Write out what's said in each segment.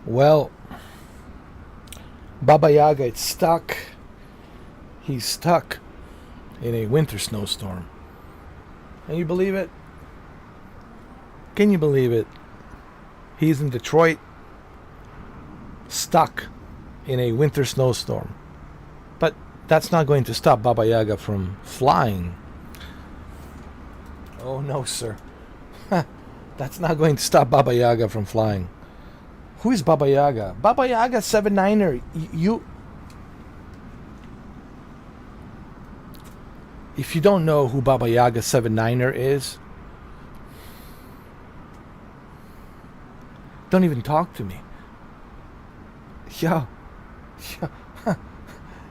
Well, Baba Yaga is stuck. He's stuck in a winter snowstorm. Can you believe it? Can you believe it? He's in Detroit, stuck in a winter snowstorm. But that's not going to stop Baba Yaga from flying. Oh no, sir. That's not going to stop Baba Yaga from flying. Who is Baba Yaga? Baba Yaga 7-9er. You. If you don't know who Baba Yaga 7-9er is, don't even talk to me. Yo.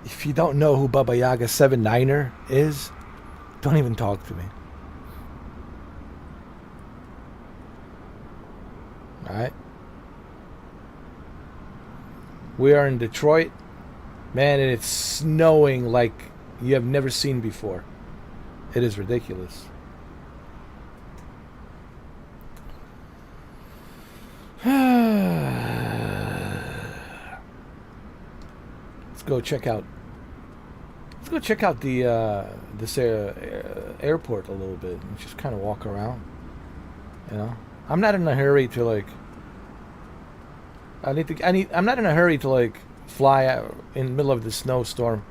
If you don't know who Baba Yaga 7-9er is, don't even talk to me. Alright? We are in Detroit. Man, and it's snowing like you have never seen before. It is ridiculous. Let's go check out. Let's go check out the this airport a little bit and just kind of walk around. You know, I'm not in a hurry to like. I'm not in a hurry to like fly out in the middle of the snowstorm.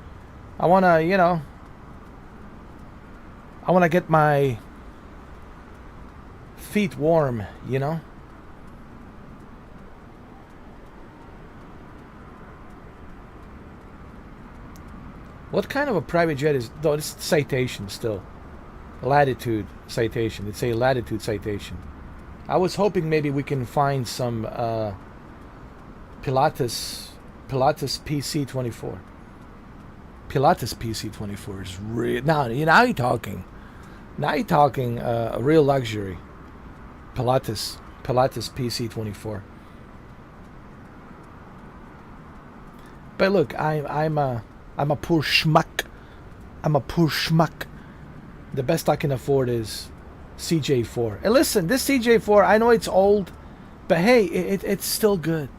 I wanna, I wanna get my feet warm. You know. What kind of a private jet is? Though it's citation still. Latitude citation. It's a latitude citation. I was hoping maybe we can find some Pilatus PC-24. Pilatus PC-24 is real. Now you're talking. Now you're talking a real luxury. Pilatus PC-24. But look, I'm a poor schmuck. I'm a poor schmuck. The best I can afford is CJ4. And listen, this CJ4, I know it's old, but hey, it's still good.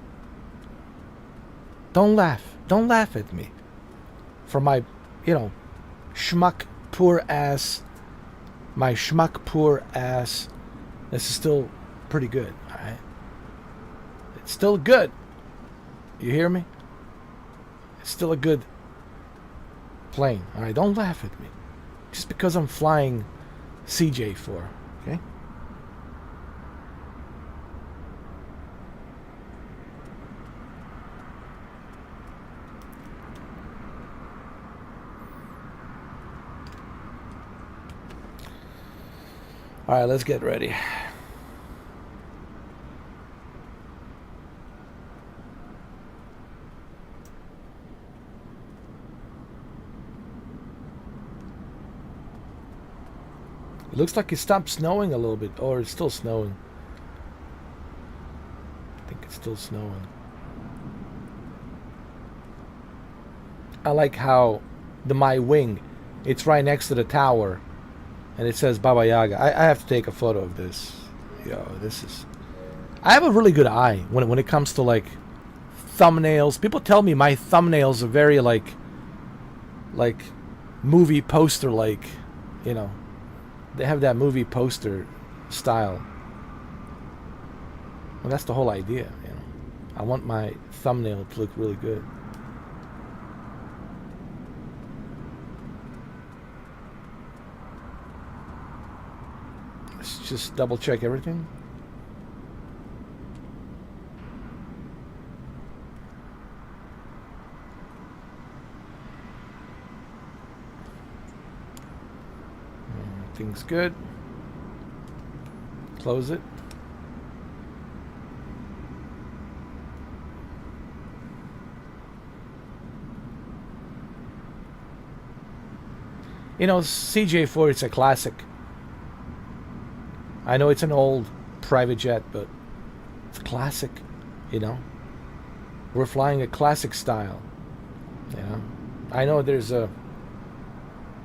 Don't laugh. Don't laugh at me. For my, schmuck poor ass. My schmuck poor ass. This is still pretty good, alright? It's still good. You hear me? It's still a good plane. Alright, don't laugh at me. Just because I'm flying CJ4, okay? Alright, let's get ready. It looks like it stopped snowing a little bit, or it's still snowing. I think it's still snowing. I like how my wing, it's right next to the tower, and it says Baba Yaga. I have to take a photo of this. Yo, this is. I have a really good eye when it comes to like thumbnails. People tell me my thumbnails are very like movie poster like, They have that movie poster style. Well, that's the whole idea, I want my thumbnail to look really good. Let's just double check everything. Everything's good. Close it. CJ4, it's a classic. I know it's an old private jet, but it's classic, We're flying a classic style, I know there's a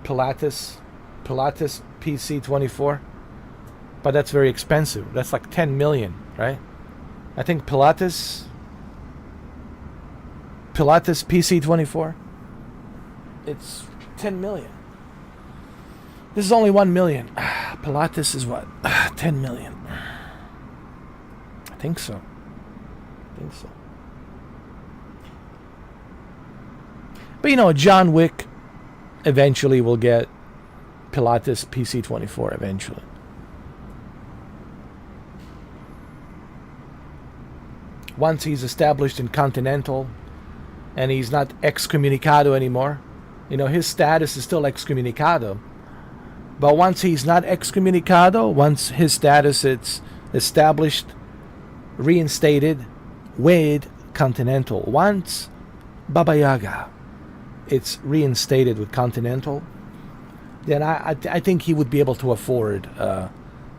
Pilatus PC-24, but that's very expensive. That's like 10 million, right? I think Pilatus Pilates PC24. It's 10 million. This is only 1 million. Pilates is what? 10 million. I think so. But you know, John Wick eventually will get Pilates PC24 eventually. Once he's established in Continental and he's not excommunicado anymore, you know, his status is still excommunicado. But once he's not excommunicado, once his status is established, reinstated with Continental, once Baba Yaga it's reinstated with Continental, then I think he would be able to afford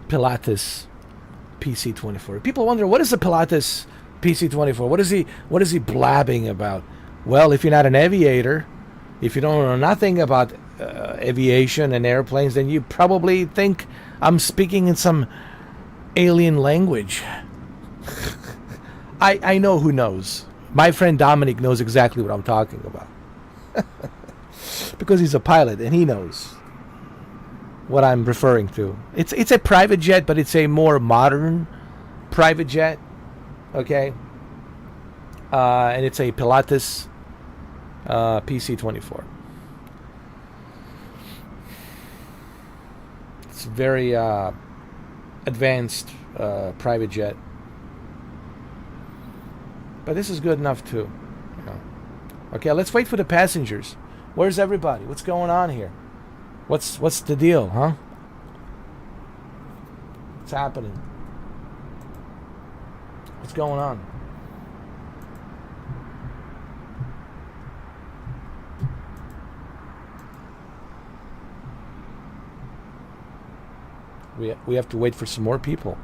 Pilates PC24. People wonder, what is the Pilates PC24? What is he blabbing about? Well, if you're not an aviator, if you don't know nothing about aviation and airplanes, then you probably think I'm speaking in some alien language. I know who knows. My friend Dominic knows exactly what I'm talking about. Because he's a pilot and he knows what I'm referring to. It's a private jet, but it's a more modern private jet. Okay? And it's a Pilates PC24. It's a very advanced private jet. But this is good enough too. You know. Okay, let's wait for the passengers. Where's everybody? What's going on here? What's the deal, huh? What's happening? What's going on? We have to wait for some more people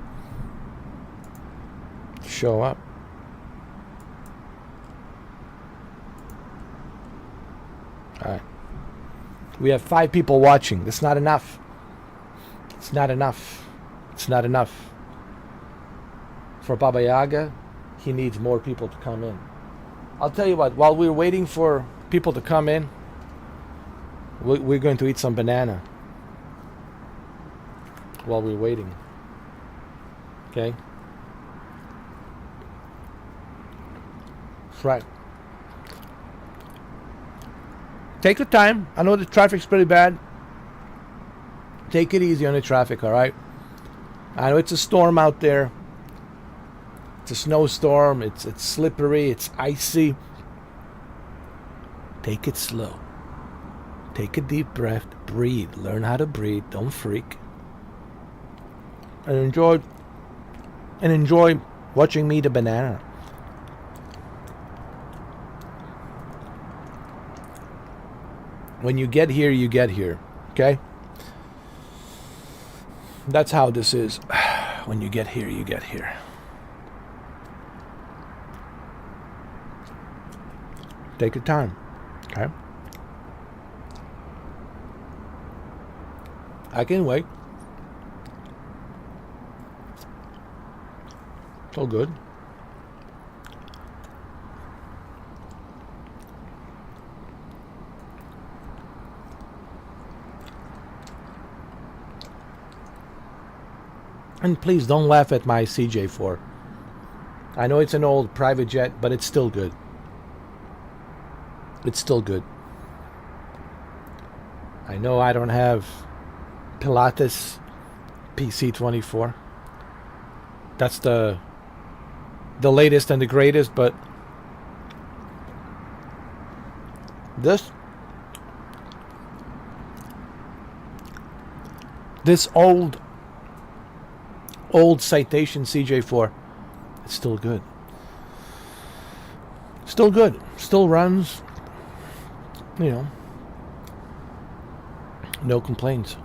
to show up. All right. We have 5 people watching. That's not enough. It's not enough. It's not enough. For Baba Yaga, he needs more people to come in. I'll tell you what, while we're waiting for people to come in, we're going to eat some banana. While we're waiting. Okay? That's right. Take your time. I know the traffic's pretty bad. Take it easy on the traffic, alright? I know it's a storm out there. It's a snowstorm. It's slippery. It's icy. Take it slow. Take a deep breath. Breathe. Learn how to breathe. Don't freak. And enjoy watching me eat a banana. When you get here, you get here. Okay? That's how this is. When you get here, you get here. Take your time. Okay? I can wait. It's all good. And please don't laugh at my CJ4. I know it's an old private jet, but it's still good. It's still good. I know I don't have Pilates PC24. That's the latest and the greatest, but this old Citation CJ4, it's still good. Still good. Still runs. You know, no complaints.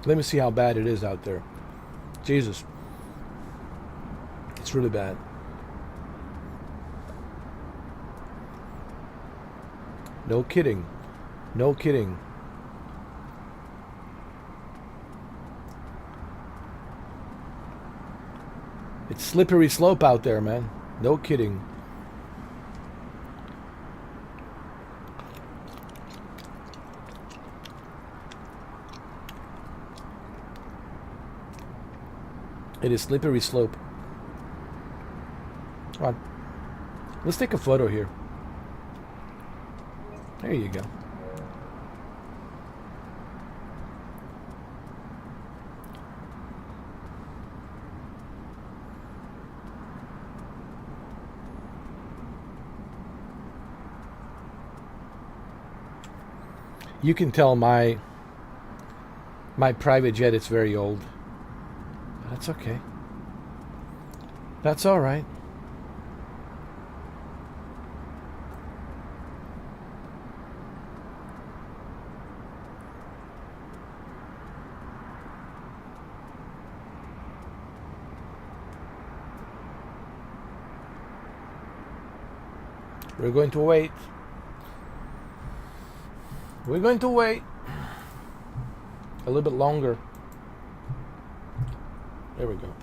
Let me see how bad it is out there. Jesus. It's really bad. No kidding. No kidding. It's slippery slope out there, man. No kidding. It is slippery slope. Come on. Let's take a photo here. There you go. You can tell my private jet is very old. But that's okay. That's all right. We're going to wait. We're going to wait a little bit longer. There we go.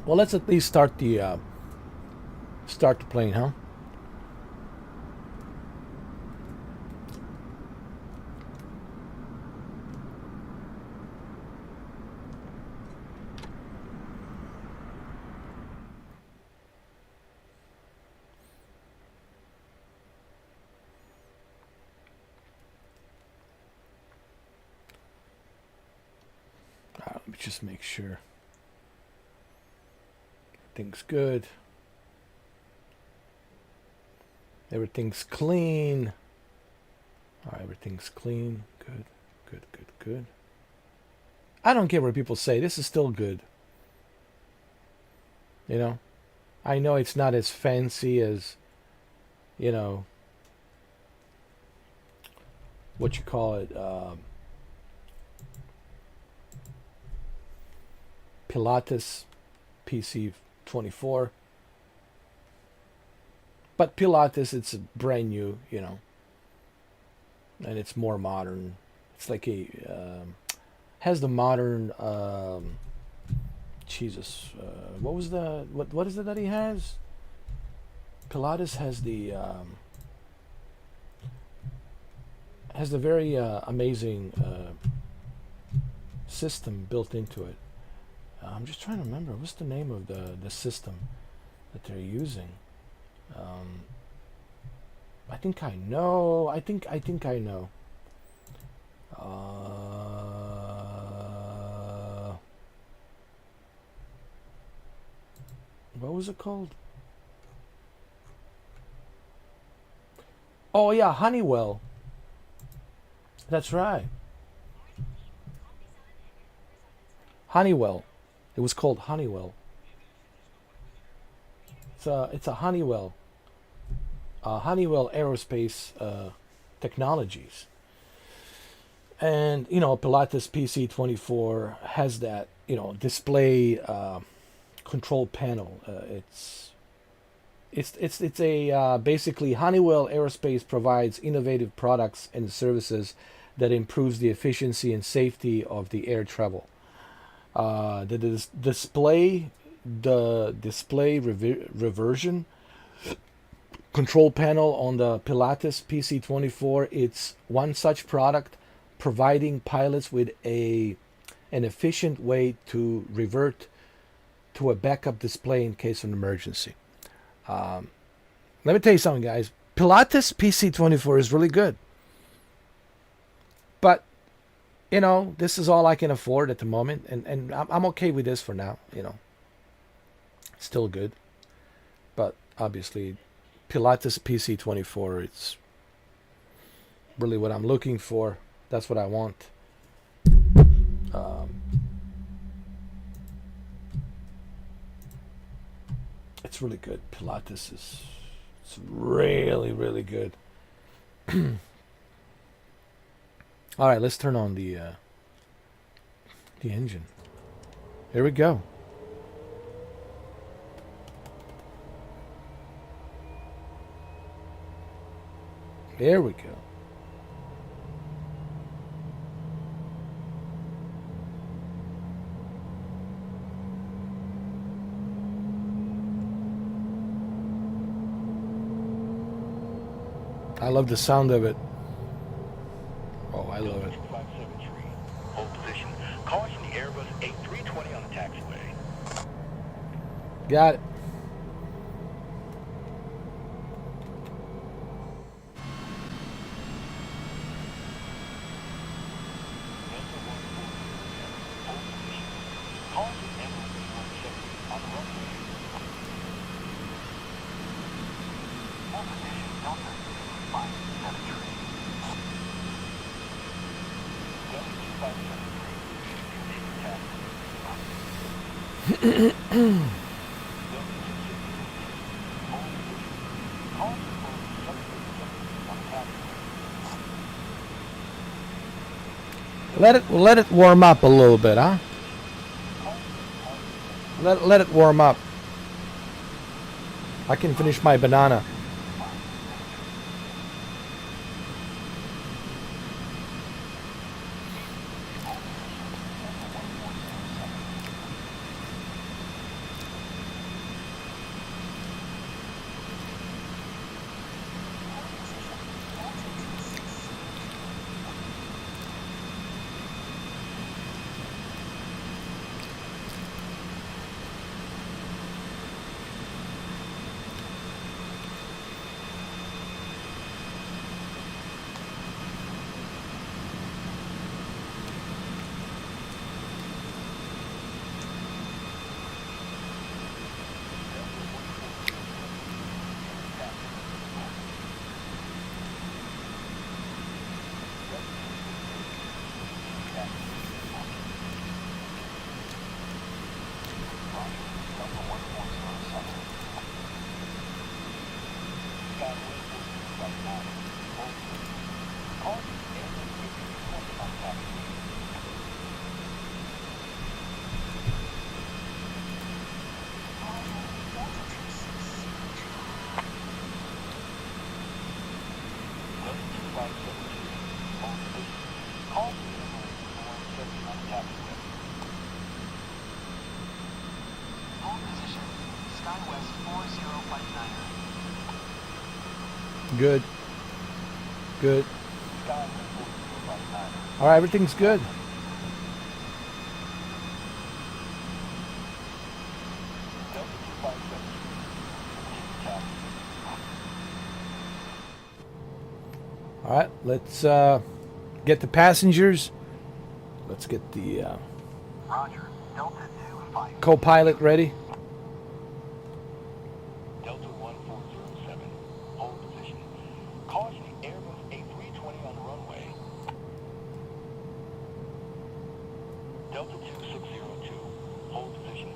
Well, let's at least start the plane, huh? Let me just make sure everything's good. Everything's clean. All right, everything's clean. Good, good, good, good. I don't care what people say. This is still good. You know, I know it's not as fancy as, you know, what you call it, Pilatus PC24. But Pilatus, it's brand new, you know, and it's more modern. It's like has the modern, Jesus, what was the, what is it that he has? Pilatus has the very amazing system built into it. I'm just trying to remember, what's the name of the system that they're using? I think I know. I think I know. What was it called? Oh yeah, Honeywell. That's right. Honeywell. It was called Honeywell. It's a Honeywell. Honeywell Aerospace Technologies. And you know, Pilatus PC24 has that, you know, display control panel. It's a basically Honeywell Aerospace provides innovative products and services that improves the efficiency and safety of the air travel. The display reversion control panel on the Pilatus PC24. It's one such product, providing pilots with an efficient way to revert to a backup display in case of an emergency. Let me tell you something, guys. Pilatus PC24 is really good. But, you know, this is all I can afford at the moment. And I'm okay with this for now, you know. Still good. But, obviously, Pilatus PC24, it's really what I'm looking for. That's what I want. it's really good. Pilates is it's really, really good. All right, let's turn on the engine. Here we go. There we go. I love the sound of it. Oh, I love it. 2573, hold position. Caution the Airbus A320 on the taxiway. Got it. Let it warm up a little bit, huh? Let it warm up. I can finish my banana. Good. Good. All right, everything's good. All right, let's get the passengers. Let's get the Roger. Delta 25. co-pilot ready. Delta 1407, hold position. Caution the Airbus A320 on the runway. Delta 2602, hold position.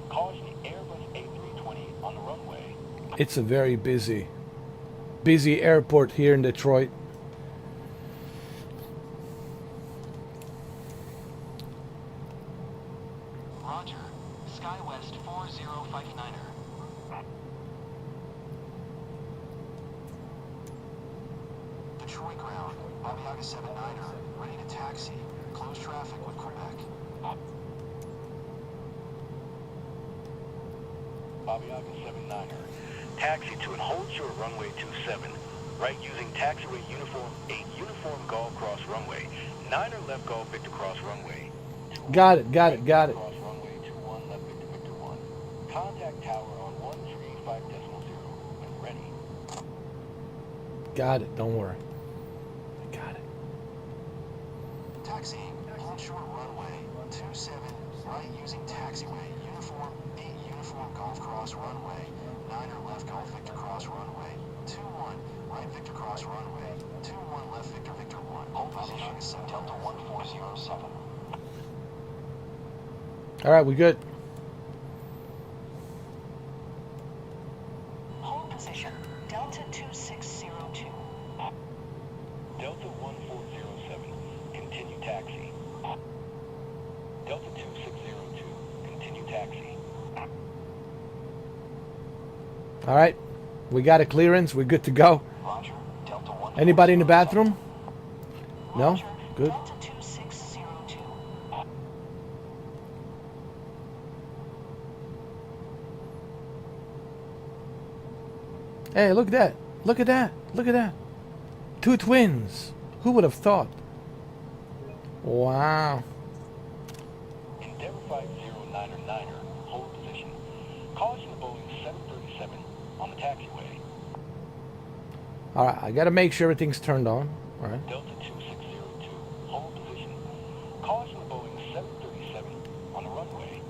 Caution the Airbus A320 on the runway. It's a very busy airport here in Detroit. Roger. SkyWest 4059er. Detroit ground. Babiaga 79er. Ready to taxi. Close traffic with Quebec. Babiaga 79er. Taxi to and hold short runway 27. Right using taxiway uniform 8 uniform golf cross runway. 9er left golf Victor cross runway. Got it. Got it. Got it. Cross runway 21 left Victor Victor 1. Contact tower on 135.0 when ready. Got it. Don't worry. I got it. Taxiing. Hold short runway 27. Right using taxiway uniform 8 uniform golf cross runway. 9er left golf Victor cross runway. 21 right Victor cross runway. 21 left Victor Victor 1. Hold position Delta 1407. All right, we good. taxi. All right, we got a clearance. We're good to go. Roger. Delta 1. Anybody in the bathroom? No? Roger. Good. Delta 2602. Hey, look at that. Look at that. Look at that. Two twins. Who would have thought? Wow. Endeavour 5099er, hold position. Caution the Boeing 737 on the taxiway. All right, I got to make sure everything's turned on. All right. Delta 2602, hold position. Caution the Boeing 737 on the runway.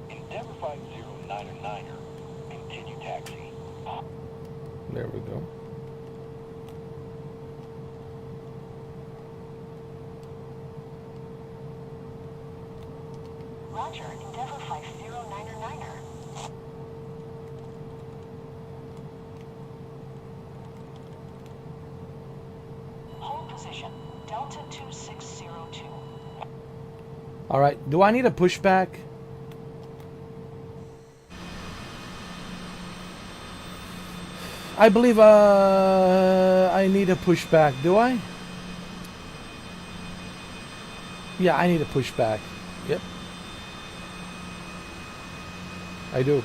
Endeavour 5099er, continue taxi. There we go. Roger, Endeavour 5099er. Hold position, Delta 2602. All right. Do I need a pushback? I believe I need a pushback. Do I? Yeah, I need a pushback. Yep. I do.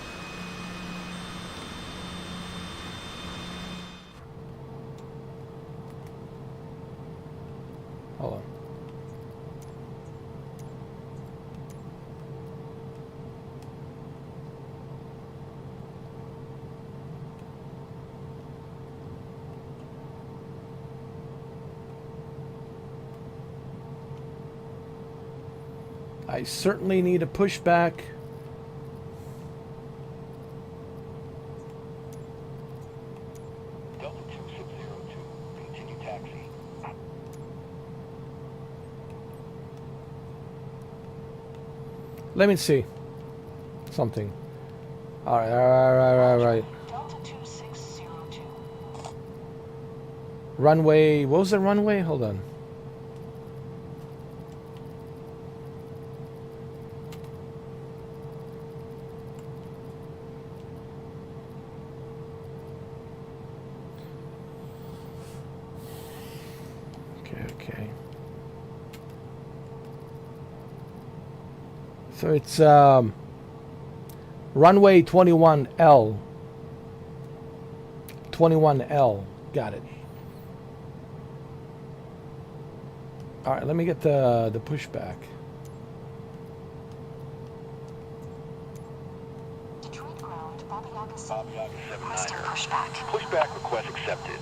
Hold on. I certainly need a pushback. Delta 2602, continue taxi. Let me see something. All right. Delta 2602. Runway. What was the runway? Hold on. Okay. So it's runway 21L. 21L. Got it. All right, let me get the pushback. Detroit ground, Bobby Yaga Bobby Yaga requesting 79er. pushback. Pushback request accepted.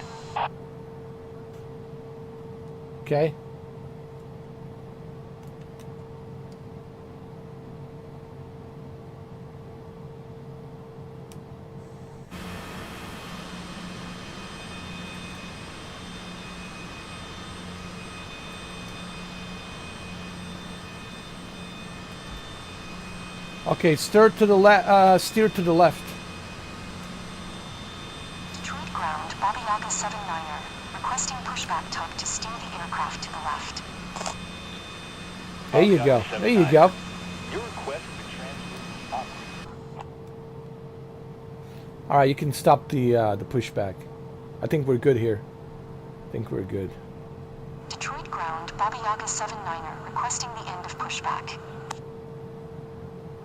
Okay. Okay, steer to the left. Steer to the left. Detroit ground, Bobby Yaga 79er. Requesting pushback type to steer the aircraft to the left. There you go. There you go. Your request has been transferred to operator. All right, you can stop the pushback. I think we're good here. I think we're good. Detroit ground, Bobby Yaga 79er. Requesting the end of pushback.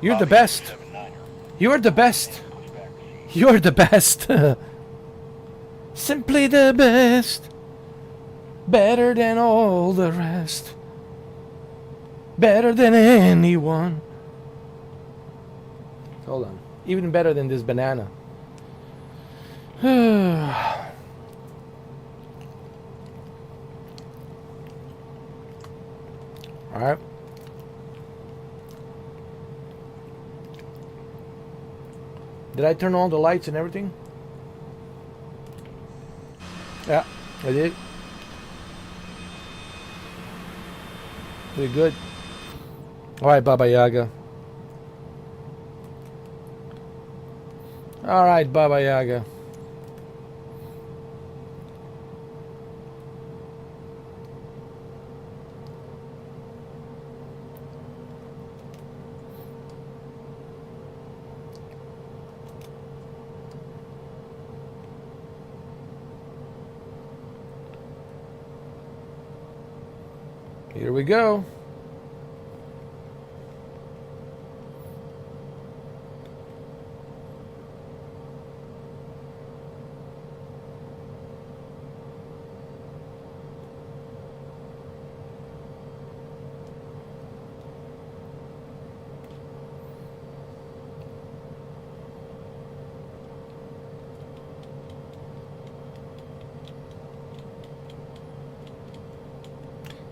You're the Bobby best. Yaga 79er. You're the best. Pushback received. You're the best. Simply the best. Better than all the rest. Better than anyone. Hold on. Even better than this banana. Alright. Did I turn on the lights and everything? Yeah, I did. Pretty good. Alright, Baba Yaga. Alright, Baba Yaga. Here we go.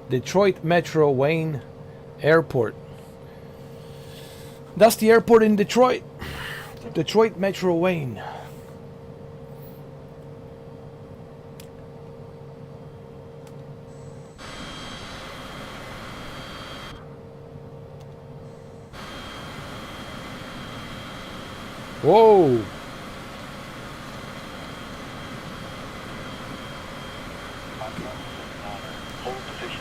Detroit Metro Wayne Airport. That's the airport in Detroit. Detroit Metro Wayne. Whoa. Hold position.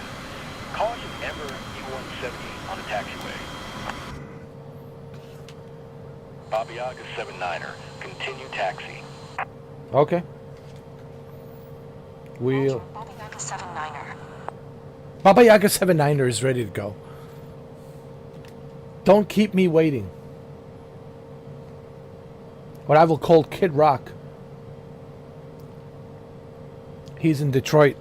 Caution Ember E-170 on the taxiway. Bobby Yaga 79er. Continue taxi. Okay. We'll. Roger, Bobby Yaga 79er. Baba Yaga 79er is ready to go. Don't keep me waiting. What I will call Kid Rock. He's in Detroit.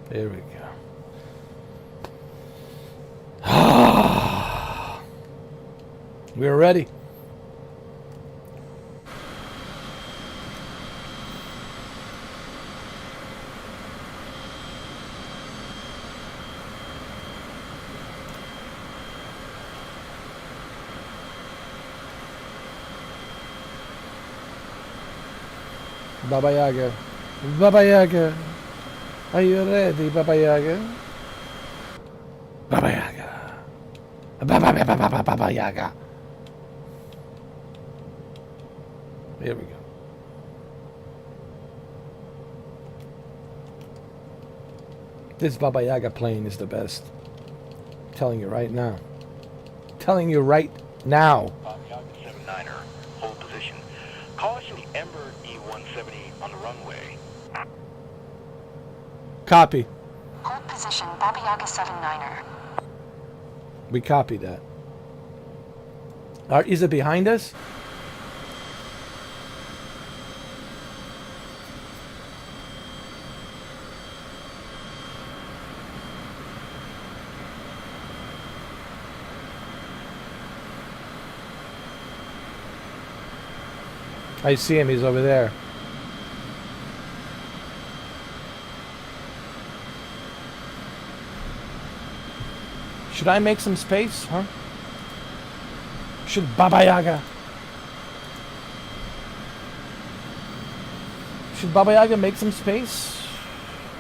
There we go. We're ready. Baba Yaga. Baba Yaga. Are you ready, Baba Yaga? Baba Yaga. Baba Yaga. Here we go. This Baba Yaga plane is the best. I'm telling you right now. Telling you right now. Bobby Yaga 79er. Hold position. Caution the Ember E-170 on the runway. Copy. Hold position, Bobby Yaga 79er. We copied that. Is it behind us? I see him, he's over there. Should I make some space, huh? Should Baba Yaga? Should Baba Yaga make some space?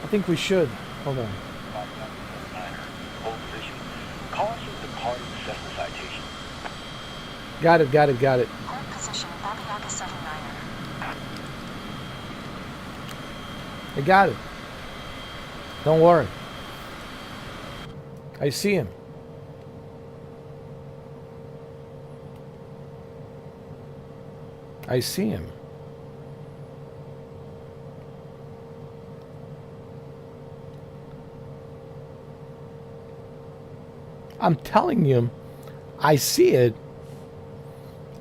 I think we should. Hold on. Bobby Yaga 79er. Hold position. Caution departing Cessna citation. Got it, got it, got it. Hold position, Bobby Yaga 79er. I got it. Don't worry. I see him. I see him. I'm telling you, I see it.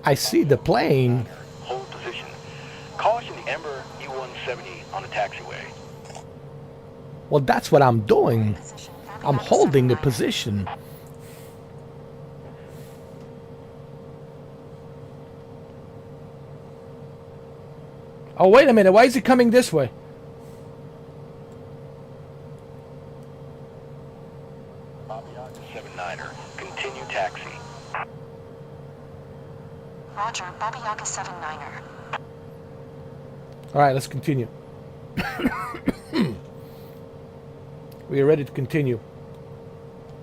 I see the plane. Hold position. Caution the Ember E-170 on the taxiway. Well, that's what I'm doing. Position, Bobby I'm Yaga holding the 79er. position. Oh, wait a minute. Why is he coming this way? Bobby Yaga 79er. Continue taxi. Roger, Bobby Yaga 79er. All right, let's continue. We are ready to continue.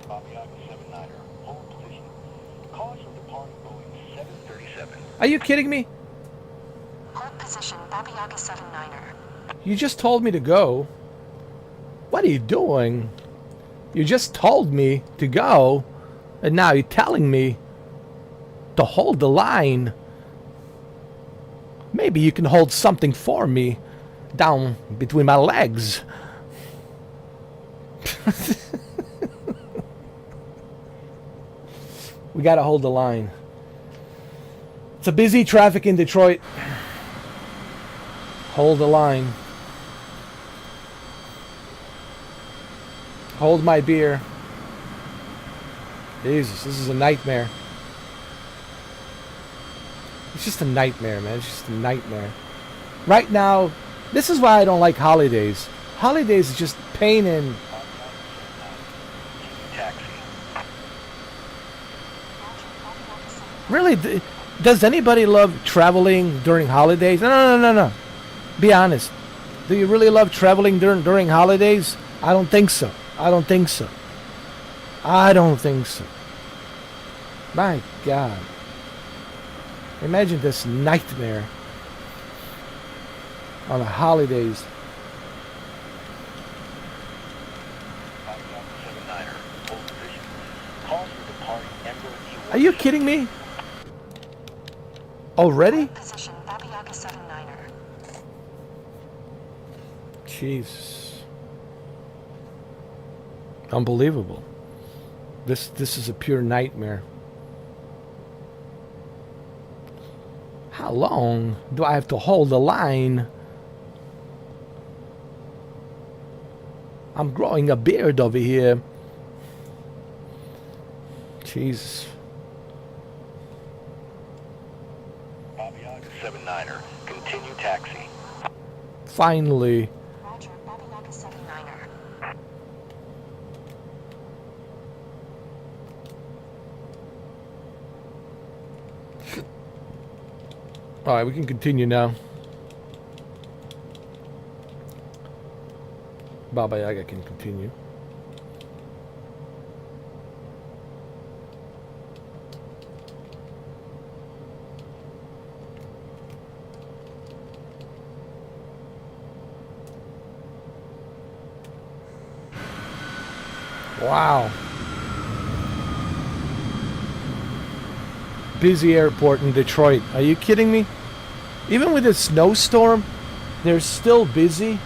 Bobby Yaga 79er. Hold position. Caution departing Boeing 737. Are you kidding me? Hold position, Bobby Yaga 79er. You just told me to go. What are you doing? You just told me to go, and now you're telling me to hold the line. Maybe you can hold something for me down between my legs. We gotta hold the line. It's a busy traffic in Detroit. Hold the line. Hold my beer. Jesus, this is a nightmare. It's just a nightmare, man. It's just a nightmare. Right now, this is why I don't like holidays. Holidays is just pain in. Taxi. Really, does anybody love traveling during holidays? No. Be honest. Do you really love traveling during holidays? I don't think so. I don't think so. My God. Imagine this nightmare on the holidays. 79er, hold position. Call for departing Ember E1. Are you kidding me? Already? Position Baba Yaga 79er. Jesus. Unbelievable. This is a pure nightmare. How long do I have to hold the line? I'm growing a beard over here. Jesus. Baba Yaga 79er, continue taxi. Finally. Roger, Baba Yaga 79er. Alright, we can continue now. Baba Yaga can continue. Wow. Busy airport in Detroit. Are you kidding me? Even with a snowstorm, they're still busy.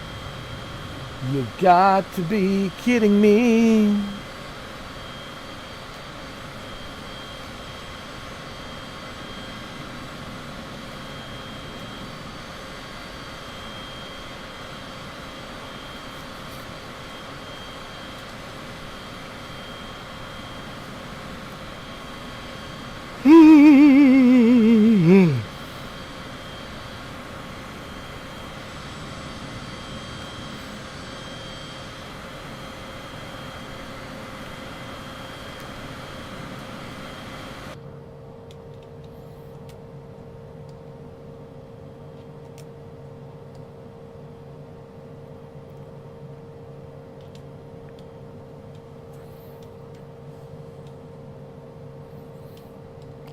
You got to be kidding me.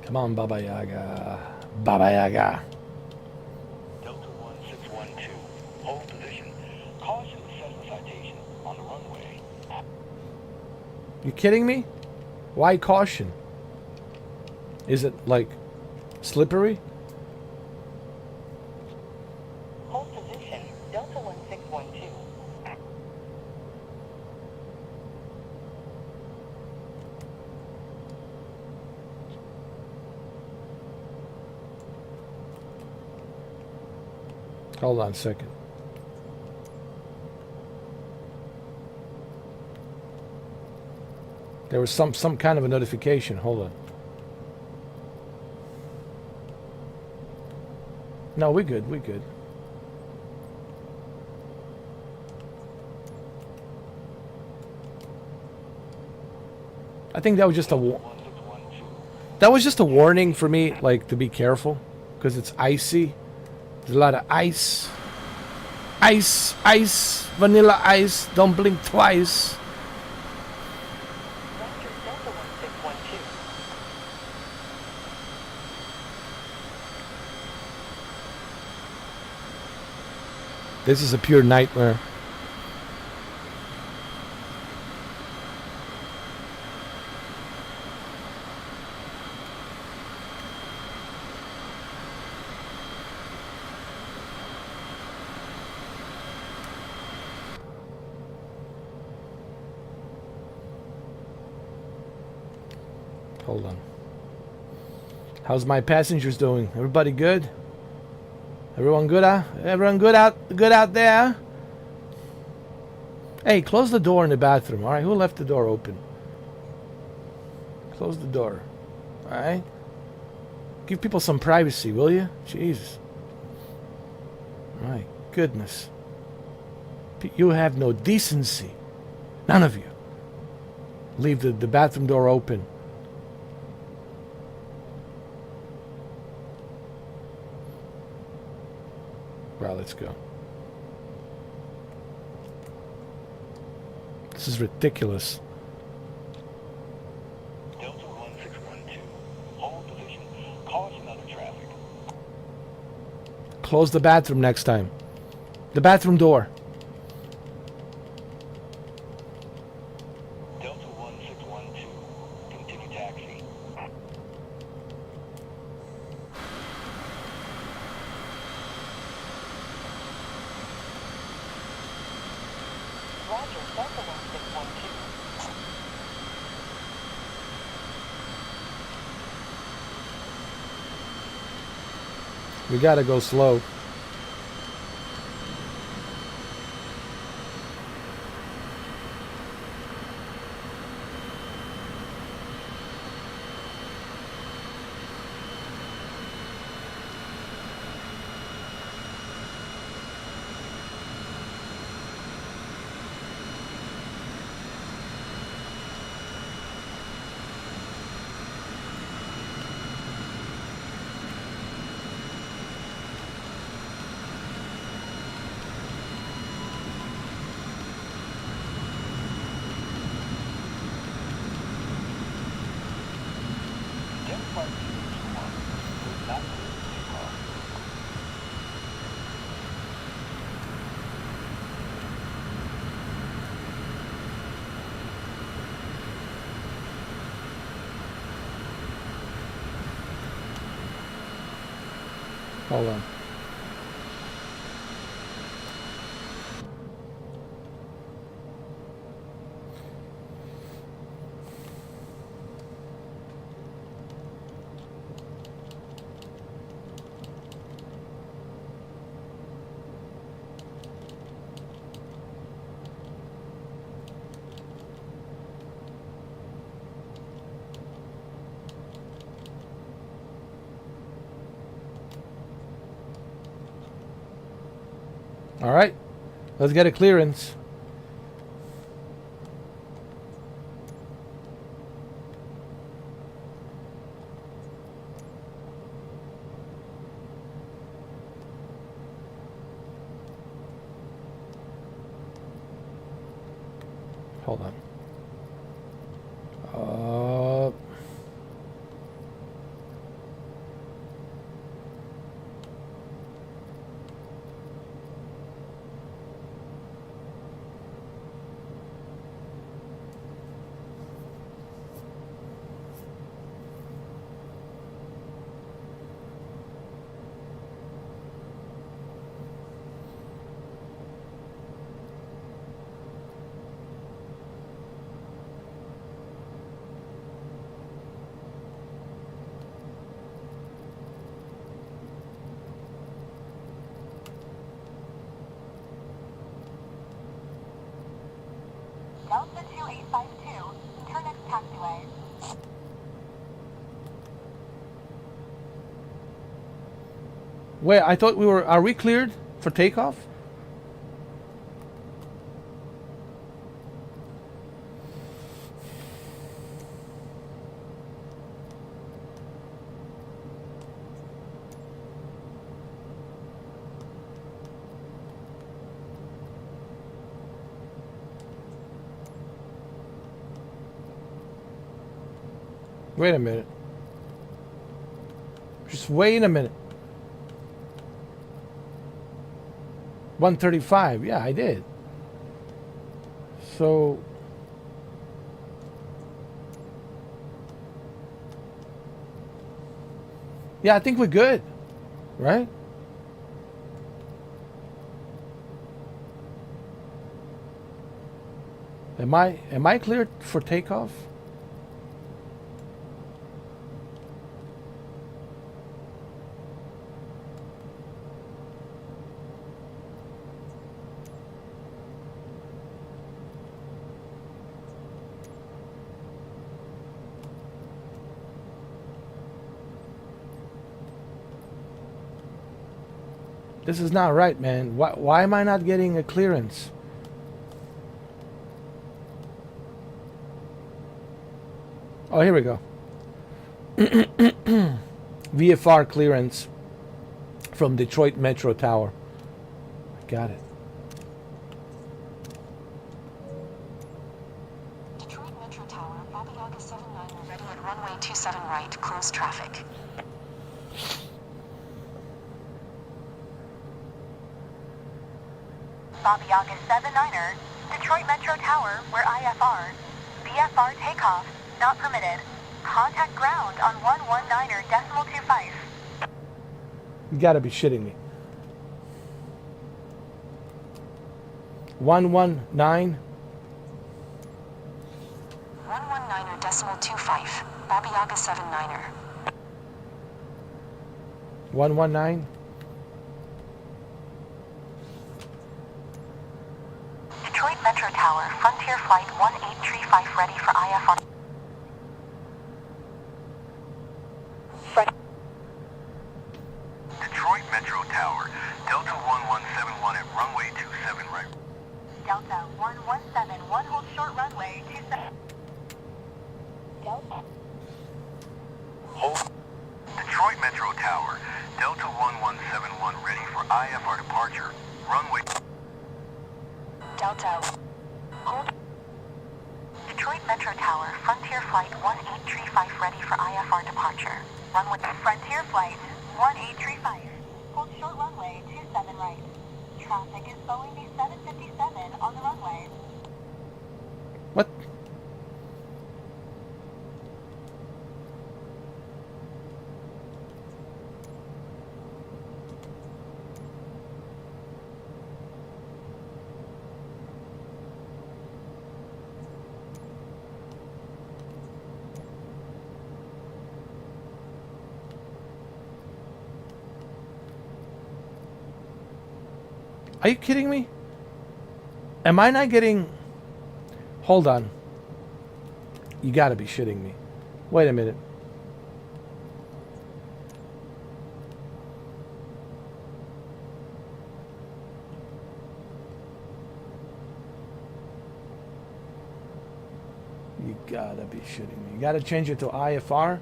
Come on, Baba Yaga. Baba Yaga. Delta 1612, hold position. Caution Cessna citation on the runway. You kidding me? Why caution? Is it like slippery? Hold position, Delta 1612. Hold on a second. There was some kind of a notification. Hold on. No, we're good. We're good. I think that was just a 1612. that was just a warning for me, like, to be careful, because it's icy. There's a lot of ice. Ice, ice, vanilla ice. Don't blink twice. Roger, Delta 1612. This is a pure nightmare. Hold on. How's my passengers doing? Everybody good? Everyone good, huh? Everyone good out there? Hey, close the door in the bathroom, alright? Who left the door open? Close the door. Alright? Give people some privacy, will you? Jesus. My goodness. You have no decency. None of you. Leave the bathroom door open. Well, let's go. This is ridiculous. Delta 1612. Hold position. Caution other traffic. Close the bathroom next time. The bathroom door. Delta 1612. Continue taxi. Roger, Delta 1612. We gotta go slow. Jet flight 221 is not clear to take off. Hold on. All right, let's get a clearance. Hold on. Delta 2852, turn next taxiway. Wait, I thought we were. Are we cleared for takeoff? Wait a minute. Just wait a minute. 135. Yeah, I did. So yeah, I think we're good, right? Am I cleared for takeoff? This is not right, man. Why am I not getting a clearance? Oh, here we go. VFR clearance from Detroit Metro Tower. I got it. Detroit Metro Tower, Bobby Yaga 79 ready at runway 27 right, close traffic. Bobby August 79er, Detroit Metro Tower, we're IFR. VFR takeoff, not permitted. Contact ground on 119er decimal 25. You gotta be shitting me. 119. 119er decimal 25, Bobby Yaga 79er. 119. Detroit Metro Tower, Frontier Flight 1835 ready for IFR. Detroit Metro Tower, Delta 1171 at runway 27 right. Delta 1171, hold short runway 27. Delta. Hold. Detroit Metro Tower, Delta 1171 ready for IFR departure. Runway. Delta. Hold. Detroit Metro Tower, Frontier Flight 1835 ready for IFR departure. Runway Frontier Flight 1835. Hold short runway 27 right. Traffic is Boeing B757 on the runway. What? Are you kidding me? Am I not getting... Hold on. You gotta be shitting me. Wait a minute. You gotta be shitting me. You gotta change it to IFR?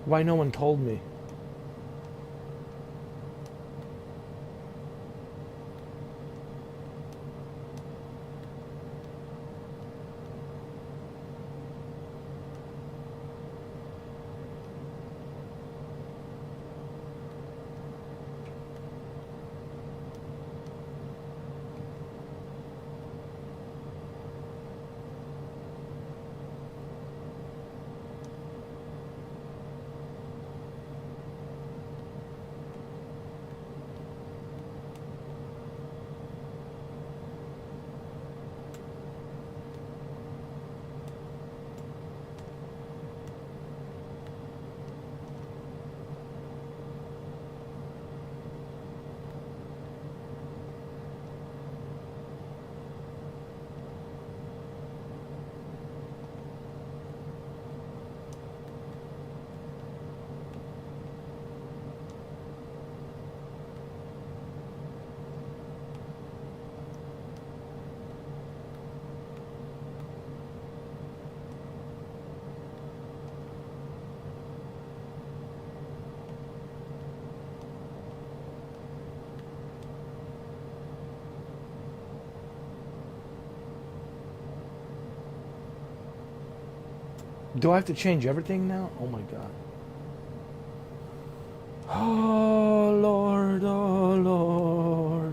Why no one told me? Do I have to change everything now? Oh my god. Oh Lord, oh Lord.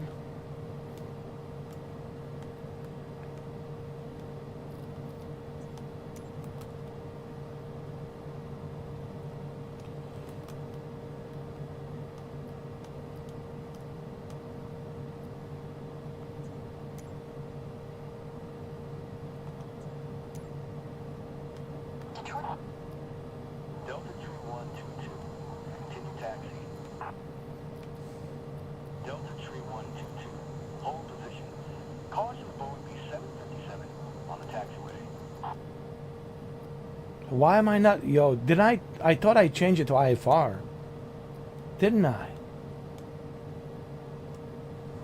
Detroit. Delta Tree 122. Continue taxi. Delta Tree 122. Hold position. Caution Boeing B757 on the taxiway. Why am I not? Yo, did I thought I changed it to IFR. Didn't I?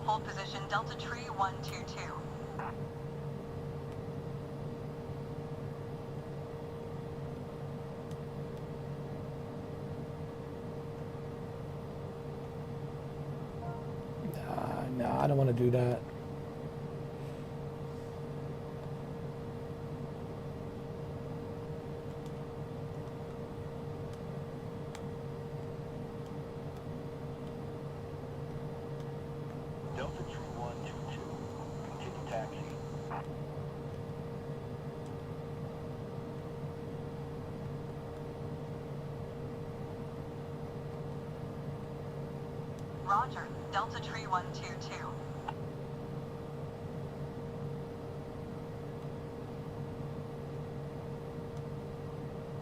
Hold position Delta Tree 122. No, I don't want to do that. Delta Tree 122. Continue taxi. Roger, Delta Tree 122.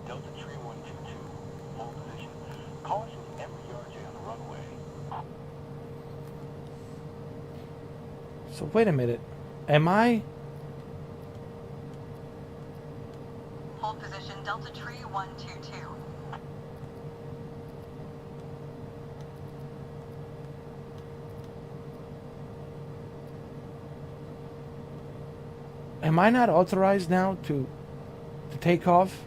Delta Tree 122. Hold position. Caution MBRJ on the runway. So wait a minute. Am I? Hold position Delta Tree 122. Am I not authorized now to take off?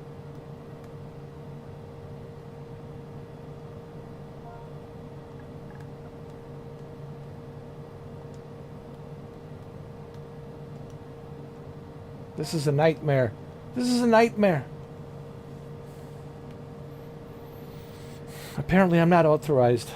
This is a nightmare. This is a nightmare. Apparently I'm not authorized.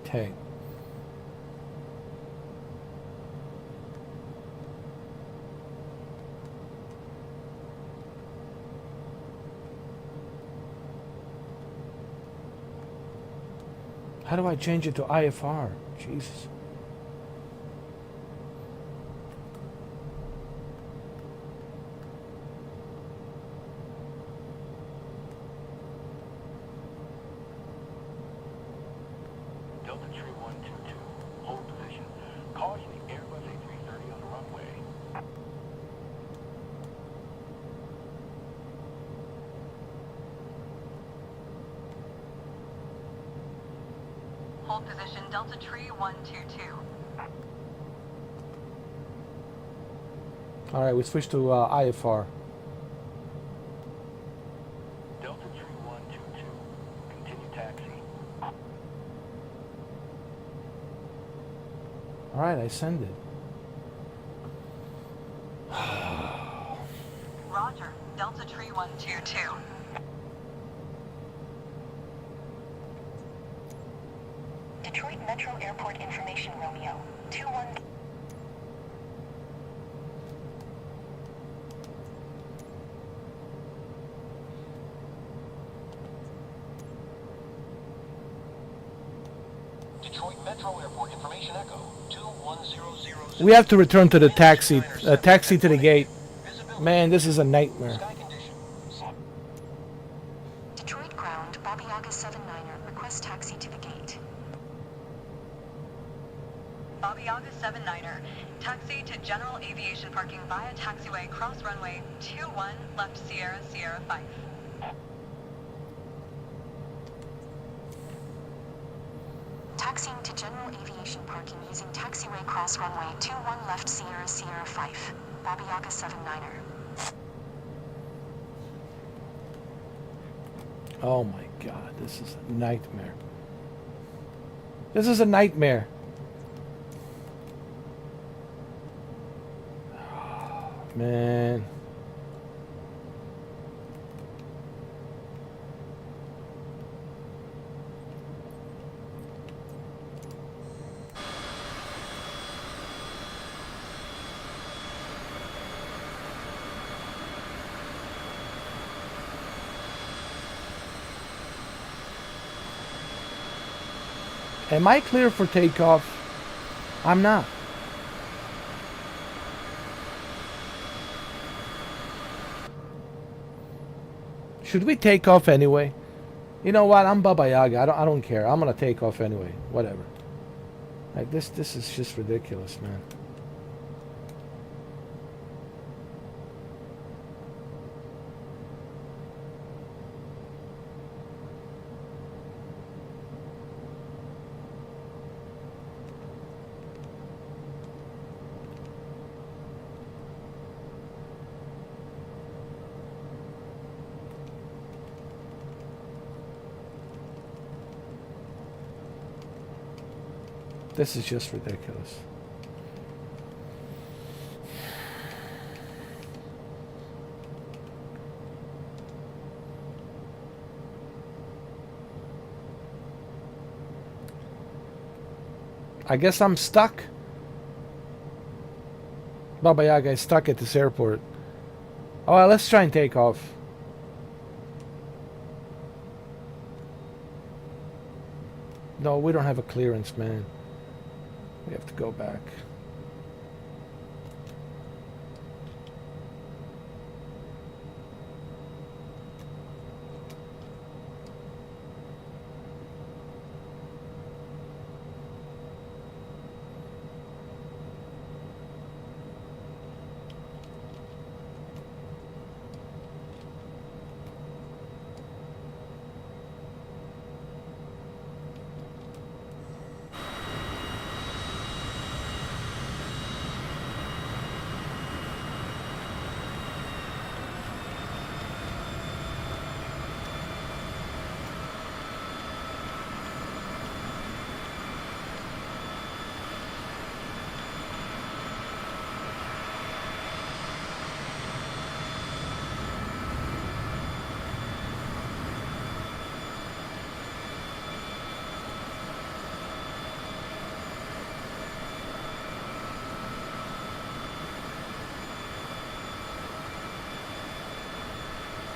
Okay. How do I change it to IFR? Jesus. Delta Tree 122. Hold position. Caution the Airbus A330 on the runway. Hold position Delta Tree 122. All right, we switched to IFR. Delta Tree 122. Continue taxi. All right, I send it. Roger, Delta Tree 122. Detroit Metro Airport Information Romeo. 21. Detroit Metro Airport Information Echo 2100. We have to return to the taxi. Taxi to the gate. Man, this is a nightmare. Sky conditions. Detroit ground, Bobby Yaga 79er. Request taxi to the gate. Bobby Yaga 79er. Taxi to general aviation parking via taxiway cross runway 21 left Sierra Sierra 5. Taxiing to general aviation parking using taxiway cross runway 21 left Sierra Sierra 5. Bobby Yaga 79er. Oh my god, this is a nightmare. This is a nightmare. Man. Am I clear for takeoff? I'm not. Should we take off anyway? You know what? I'm Baba Yaga. I don't care. I'm gonna take off anyway. Whatever. Like this is just ridiculous, man. This is just ridiculous. I guess I'm stuck. Baba Yaga is stuck at this airport. Oh, well, let's try and take off. No, we don't have a clearance, man. We have to go back.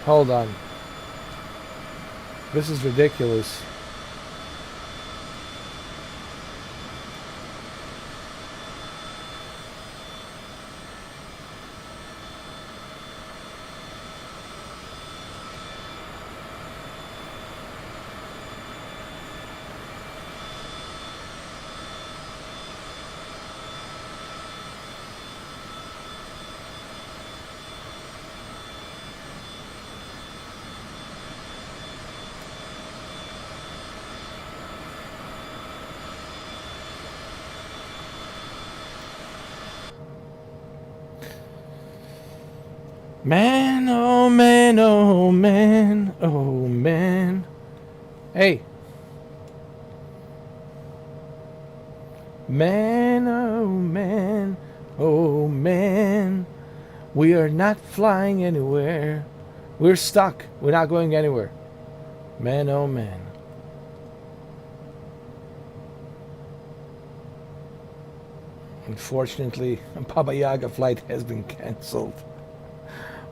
Hold on. This is ridiculous. Man, oh man, oh man, oh man. Hey. Man, oh man, oh man. We are not flying anywhere. We're stuck. We're not going anywhere. Man, oh man. Unfortunately, Baba Yaga flight has been cancelled.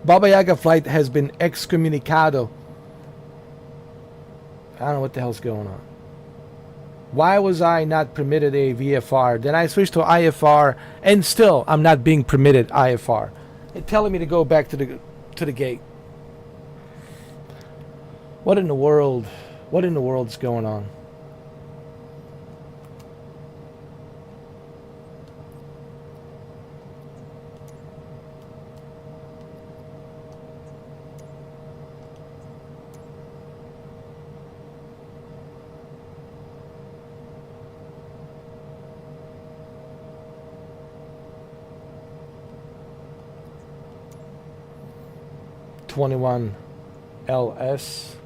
Baba Yaga flight has been excommunicado. I don't know what the hell's going on. Why was I not permitted a VFR? Then I switched to IFR, and still I'm not being permitted IFR. It's telling me to go back to the gate. What in the world? What in the world's going on? '21 LS.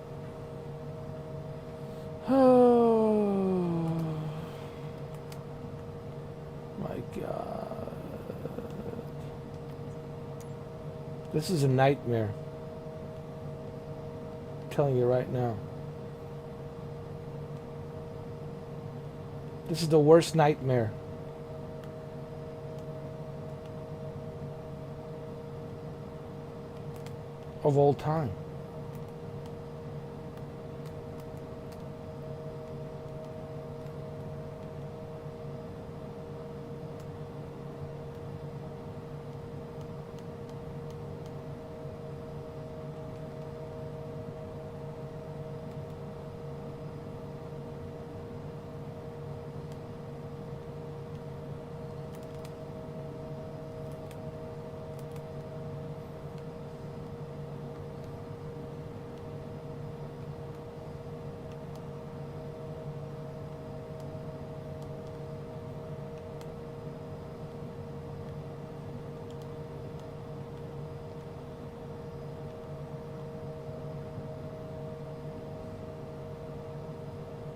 Oh my God. This is a nightmare. I'm telling you right now. This is the worst nightmare. Of all time.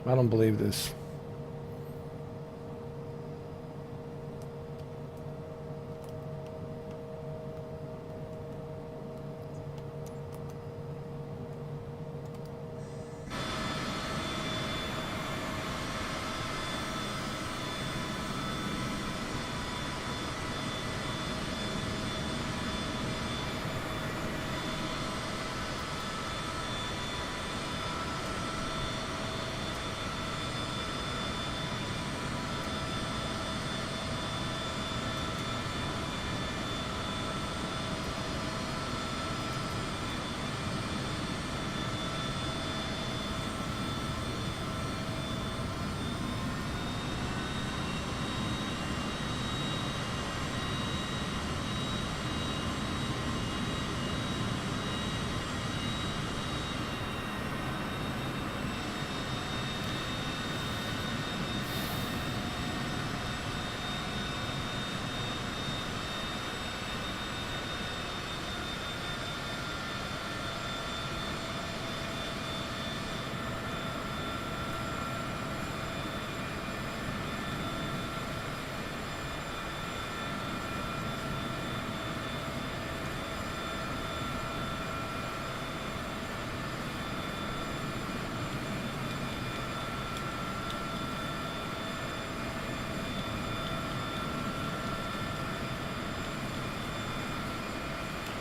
I don't believe this.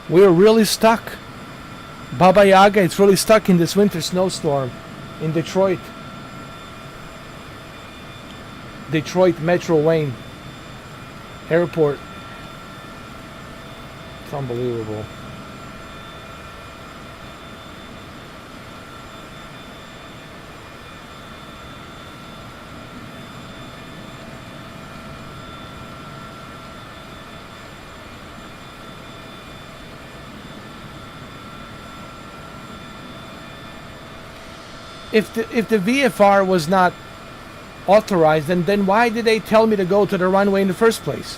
We're really stuck. Baba Yaga is really stuck in this winter snowstorm in Detroit. Detroit Metro Wayne Airport. It's unbelievable. If the VFR was not authorized, then why did they tell me to go to the runway in the first place?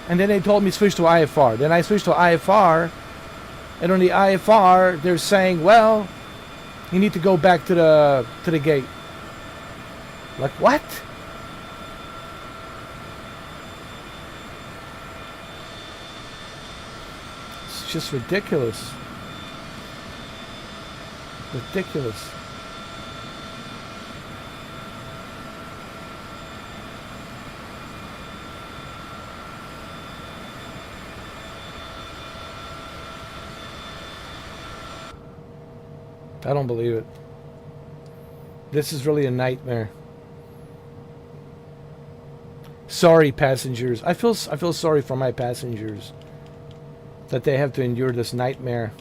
And then they told me switch to IFR. Then I switched to IFR, and on the IFR they're saying, well, you need to go back to the gate. Like what? It's just ridiculous. Ridiculous. I don't believe it. This is really a nightmare. Sorry, passengers. I feel sorry for my passengers that they have to endure this nightmare.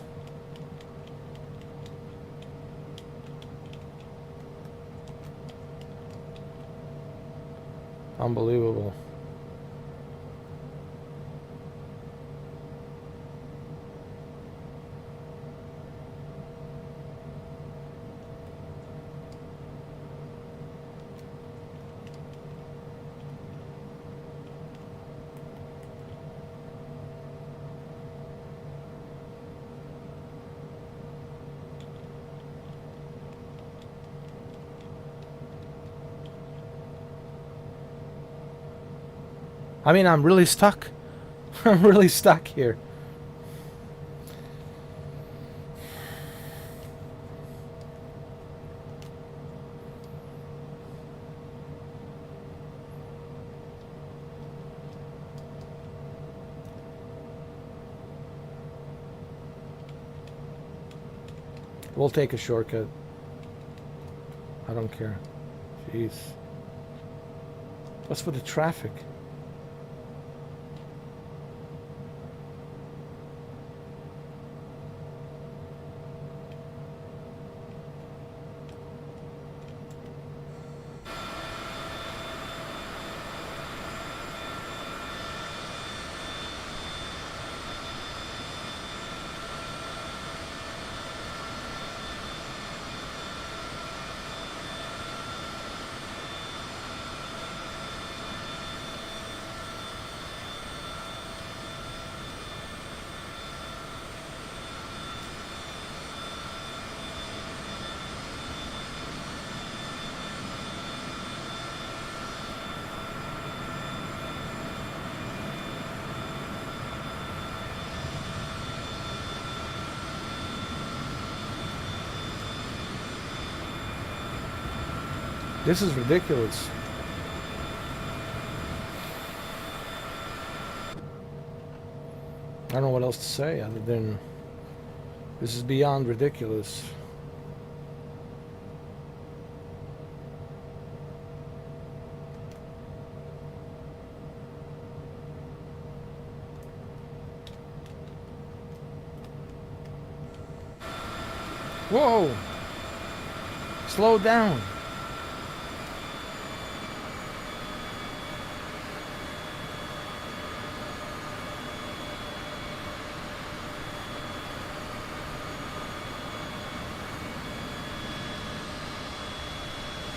Unbelievable. I mean, I'm really stuck. I'm really stuck here. We'll take a shortcut. I don't care. Jeez. What's with the traffic? This is ridiculous. I don't know what else to say other than this is beyond ridiculous. Whoa! Slow down.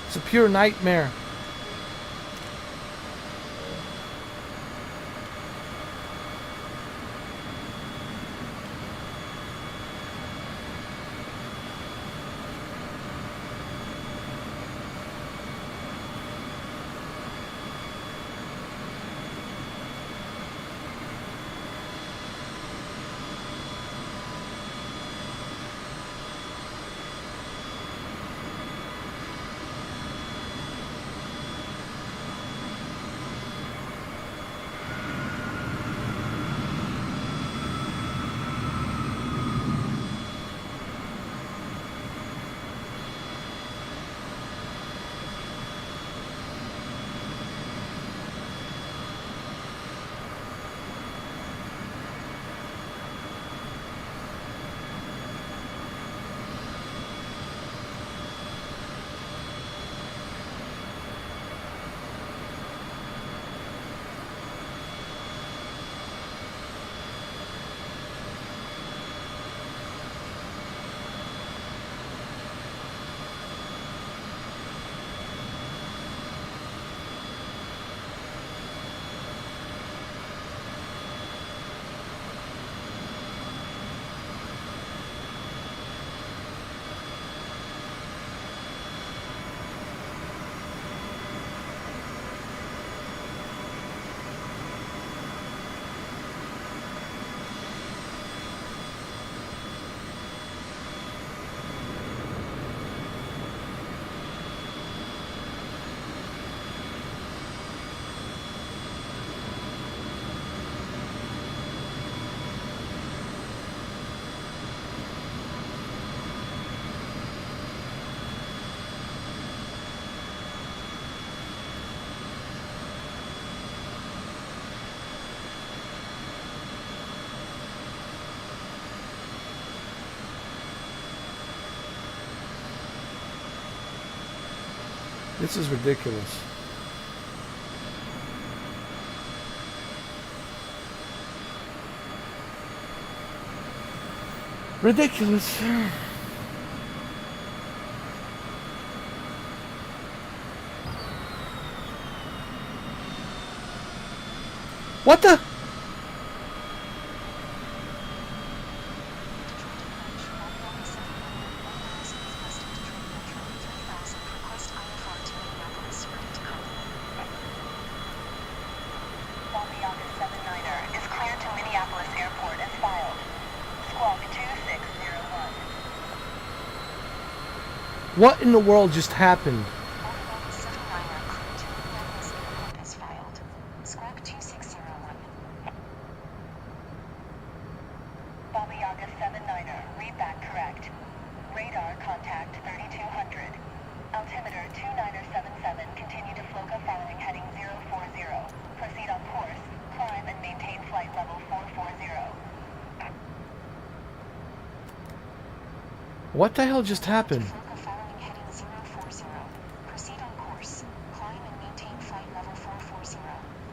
It's a pure nightmare. This is ridiculous. Ridiculous. What the? Bobby August 79er is cleared to Minneapolis Airport as filed. Squawk 2601. What in the world just happened? Bobby August 79er, read back correct. Radar contact 3200. Altimeter 2977, continue to FLOCA following heading 040. Proceed on course, climb and maintain flight level 440. What the hell just happened? Following heading 040. Proceed on course. Climb and maintain flight level 440.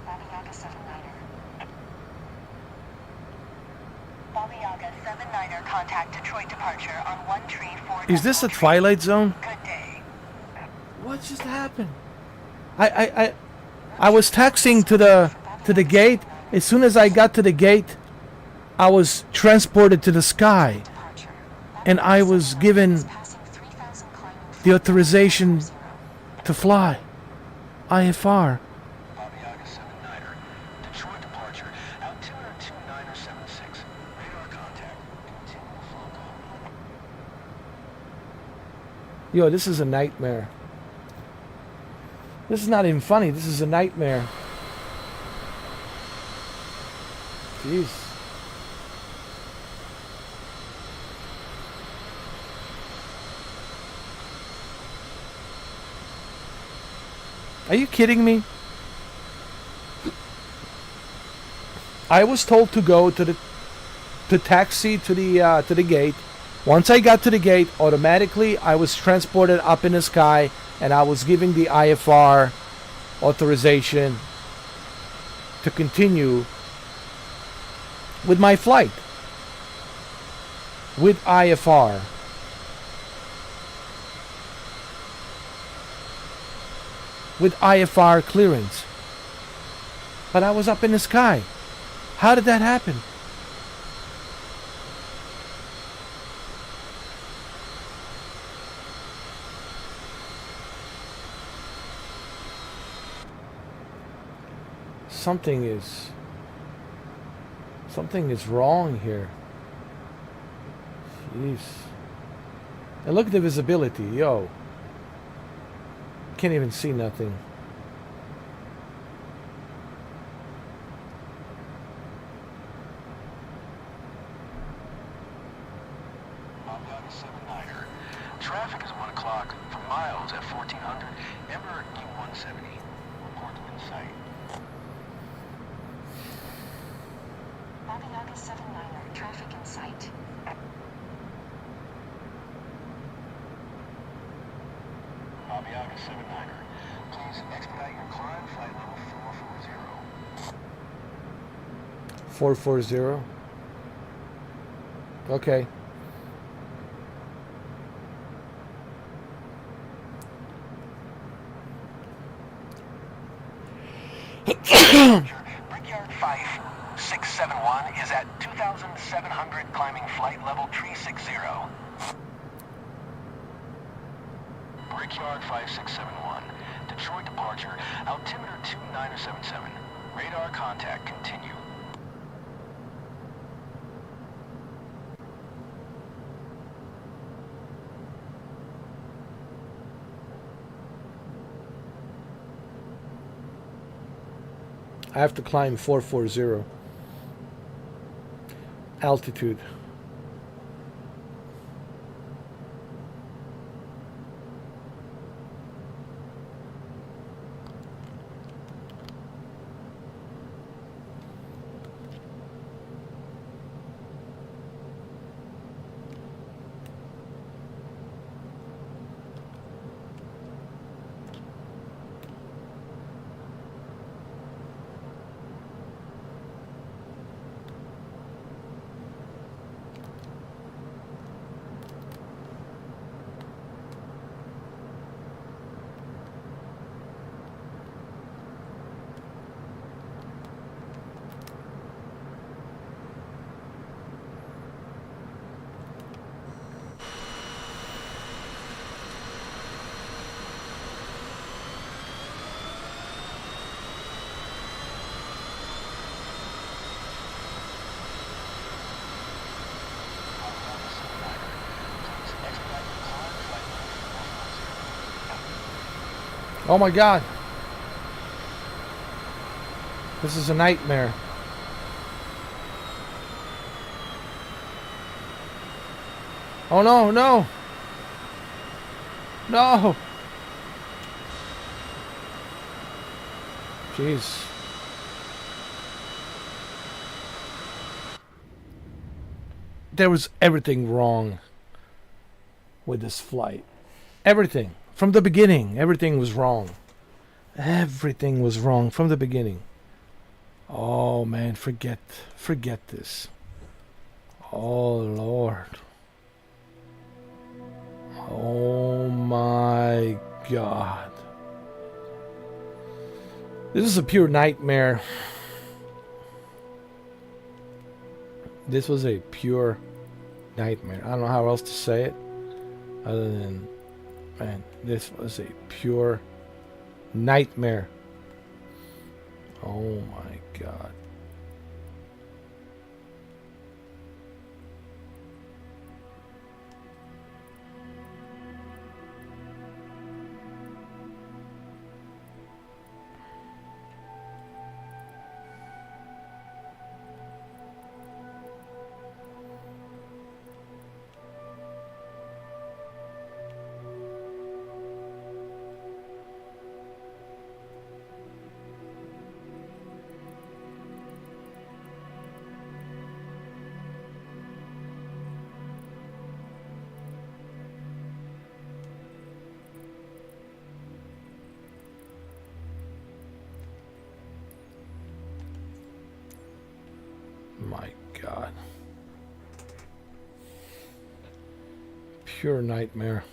Bobby August 79er. Bobby August 79er, contact Detroit departure on 134. Is this a Twilight Zone? Good day. What just happened? I was taxiing to the gate. As soon as I got to the gate, I was transported to the sky, and I was given the authorization to fly. IFR. Bobby August 79er, Detroit departure, altimeter 2976, radar contact, continue FLOCA. Yo, this is a nightmare. This is not even funny. This is a nightmare. Jeez. Are you kidding me? I was told to go to taxi to the gate. Once I got to the gate, automatically I was transported up in the sky, and I was given the IFR authorization to continue with my flight with IFR. With IFR clearance. But I was up in the sky. How did that happen? Something is wrong here. Jeez. And look at the visibility, yo. Can't even see nothing. Bobby August 79er, traffic is 1 o'clock for miles at 1400, Emperor E170. Report in sight. Bobby August 79er, traffic in sight. Bobby August 79er, please expedite your climb, flight level 440. 440. Okay. Brickyard 5671 is at 2,700, climbing flight level 360. Brickyard 5671, Detroit departure, altimeter 2977, radar contact, continue. I have to climb 440. Altitude. Oh my God. This is a nightmare. Oh no, no. No. Jeez. There was everything wrong with this flight. Everything. From the beginning, everything was wrong. Everything was wrong from the beginning. Oh man, forget this. Oh Lord. Oh my God. This is a pure nightmare. This was a pure nightmare. I don't know how else to say it other than, man, this was a pure nightmare. Oh my God. My God. Pure nightmare.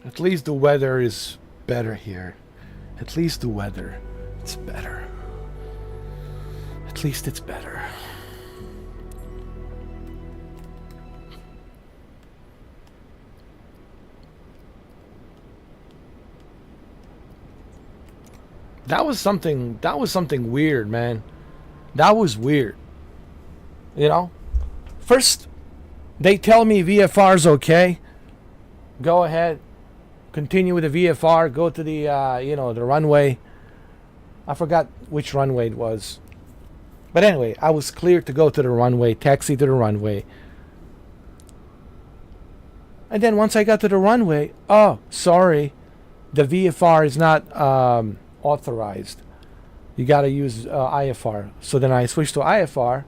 At least the weather is better here. At least the weather, it's better. At least it's better. That was something weird, man. That was weird. You know? First, they tell me VFR's okay. Go ahead. Continue with the VFR. Go to the, the runway. I forgot which runway it was. But anyway, I was cleared to go to the runway, taxi to the runway. And then once I got to the runway, oh, sorry. The VFR is not authorized. You got to use IFR. So then I switched to IFR.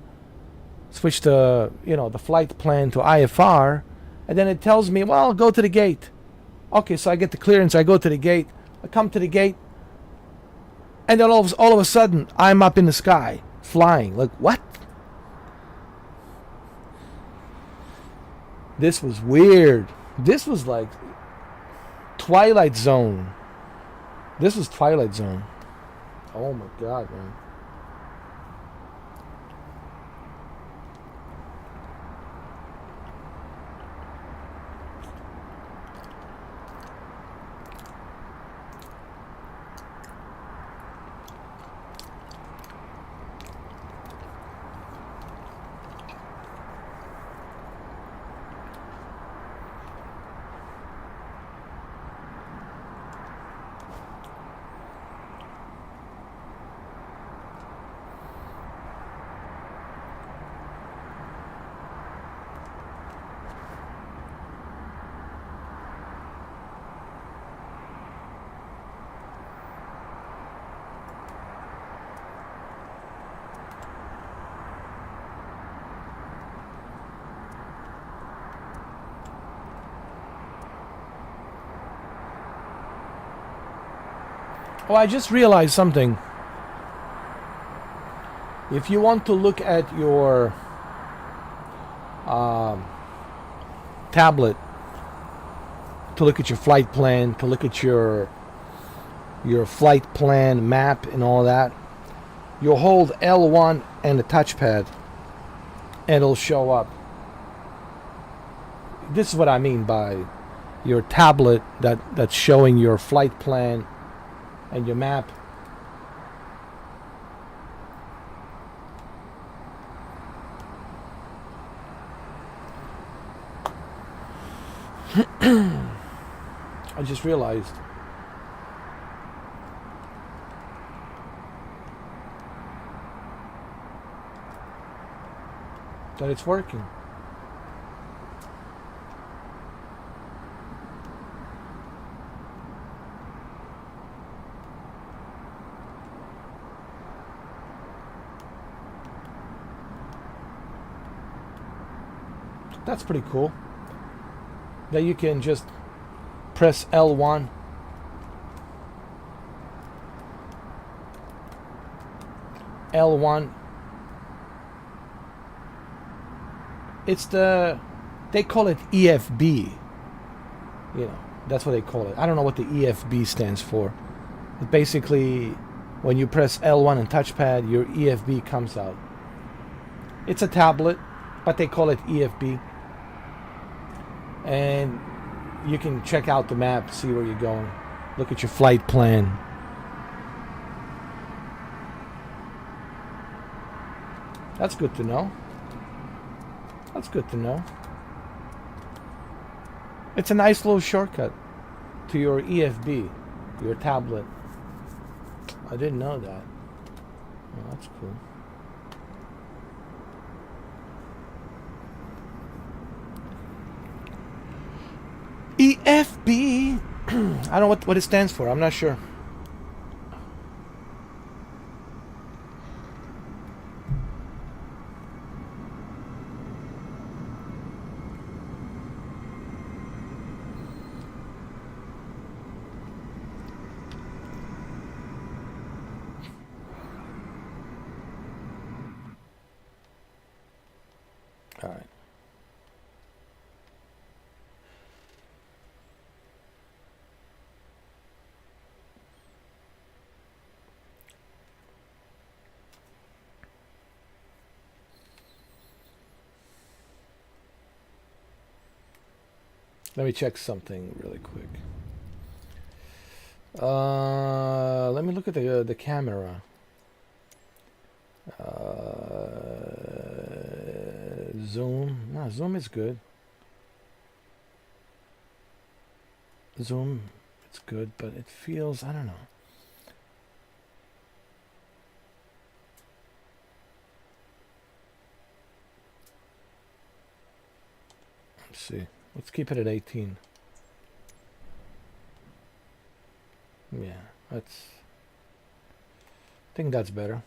Switched to, the flight plan to IFR. And then it tells me, well, go to the gate. Okay, so I get the clearance. I go to the gate. I come to the gate. And then all of a sudden, I'm up in the sky, flying. Like, what? This was weird. This was like Twilight Zone. This was Twilight Zone. Oh my God, man. Oh, I just realized something. If you want to look at your tablet, to look at your flight plan, to look at your flight plan map and all that, you'll hold L1 and the touchpad and it'll show up. This is what I mean by your tablet that's showing your flight plan and your map. I just realized that it's working. That's pretty cool. That you can just press L1 L1. It's they call it EFB. You know, that's what they call it. I don't know what the EFB stands for. But basically, when you press L1 and touchpad, your EFB comes out. It's a tablet, but they call it EFB. And you can check out the map, see where you're going, look at your flight plan. That's good to know. That's good to know. It's a nice little shortcut to your EFB, your tablet. I didn't know that. Oh, that's cool. EFB. I don't know what it stands for. I'm not sure. All right. Let me check something really quick. Let me look at the camera. Zoom. No, zoom is good. Zoom, it's good, but it feels, I don't know. Let's see. Let's keep it at 18. Yeah, I think that's better.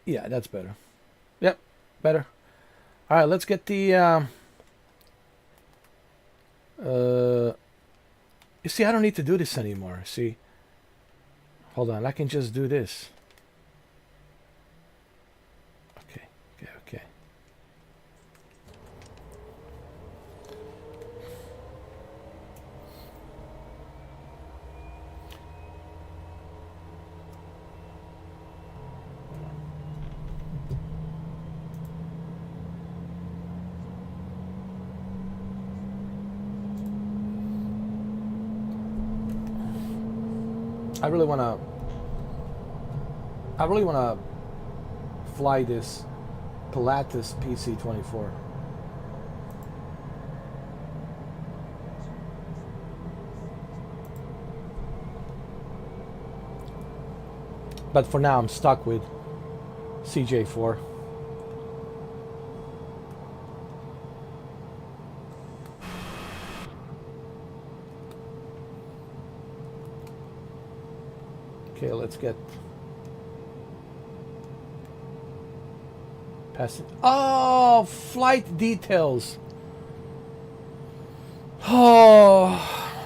Yeah, that's better. Yep, better. All right, let's get the you see, I don't need to do this anymore. See, hold on, I can just do this. Okay. I really wanna fly this Pilatus PC-24. But for now, I'm stuck with CJ4. Okay, let's get past it. Oh, flight details. Oh.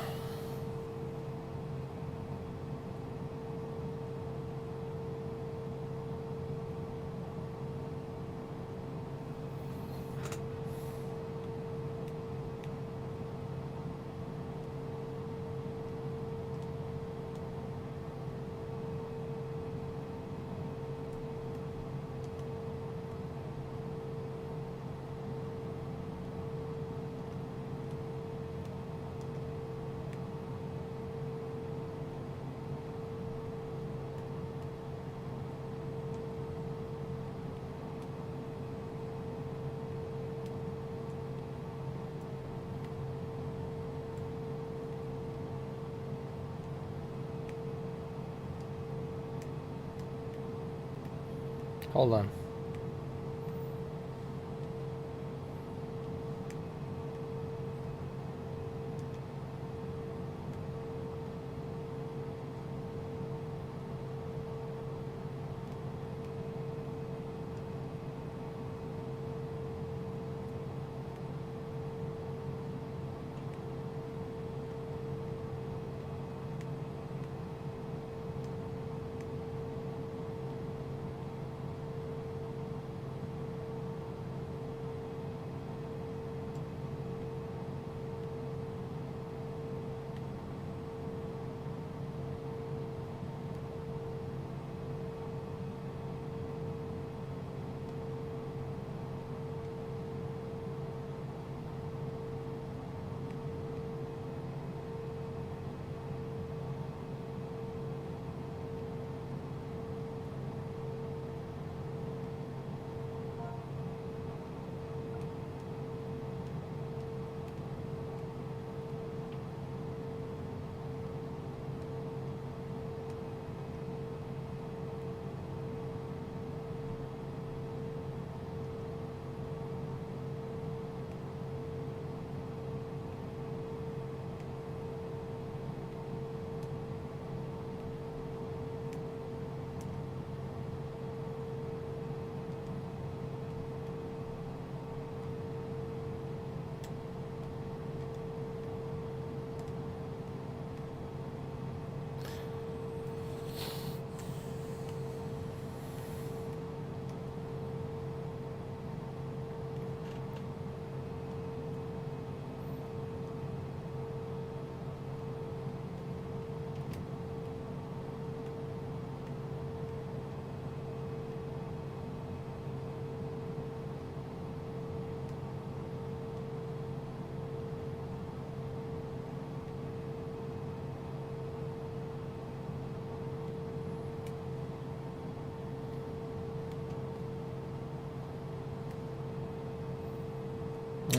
Hold on.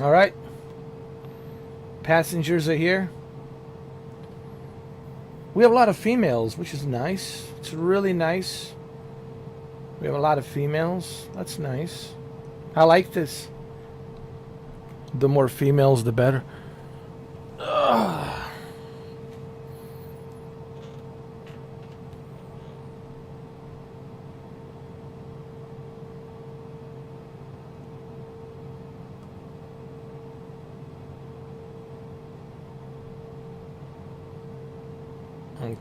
All right. Passengers are here. We have a lot of females, which is nice. It's really nice. We have a lot of females. That's nice. I like this. The more females, the better. Ugh.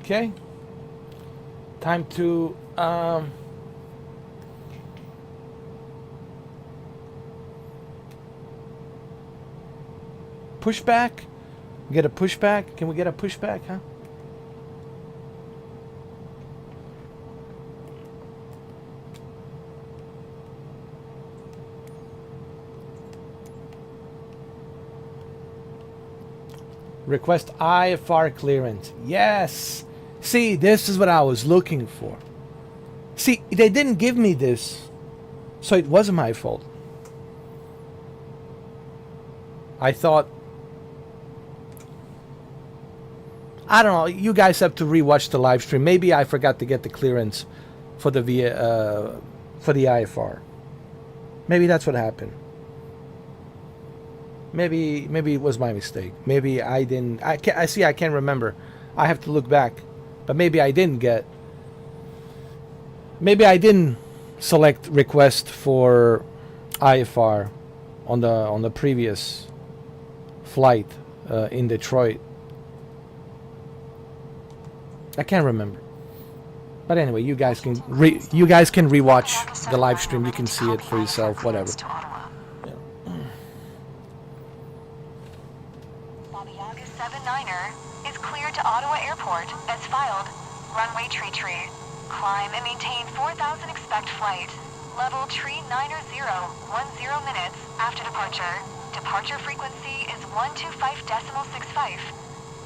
Okay. Time to pushback. Get a pushback. Can we get a pushback, huh? Request IFR clearance. Yes. See, this is what I was looking for. See, they didn't give me this, so it wasn't my fault. I thought, I don't know. You guys have to rewatch the live stream. Maybe I forgot to get the clearance for the IFR. Maybe that's what happened. Maybe it was my mistake. Maybe I didn't. I can't remember. I have to look back. But maybe I didn't get. Maybe I didn't select request for IFR on the previous flight in Detroit. I can't remember. But anyway, you guys can rewatch the live stream. You can see it for yourself. Whatever. Babiaga 79er is cleared to Ottawa Airport as filed. Runway tree. Climb and maintain 4000 expect flight. Level tree 90, 10 minutes after departure. Departure frequency is 125.65.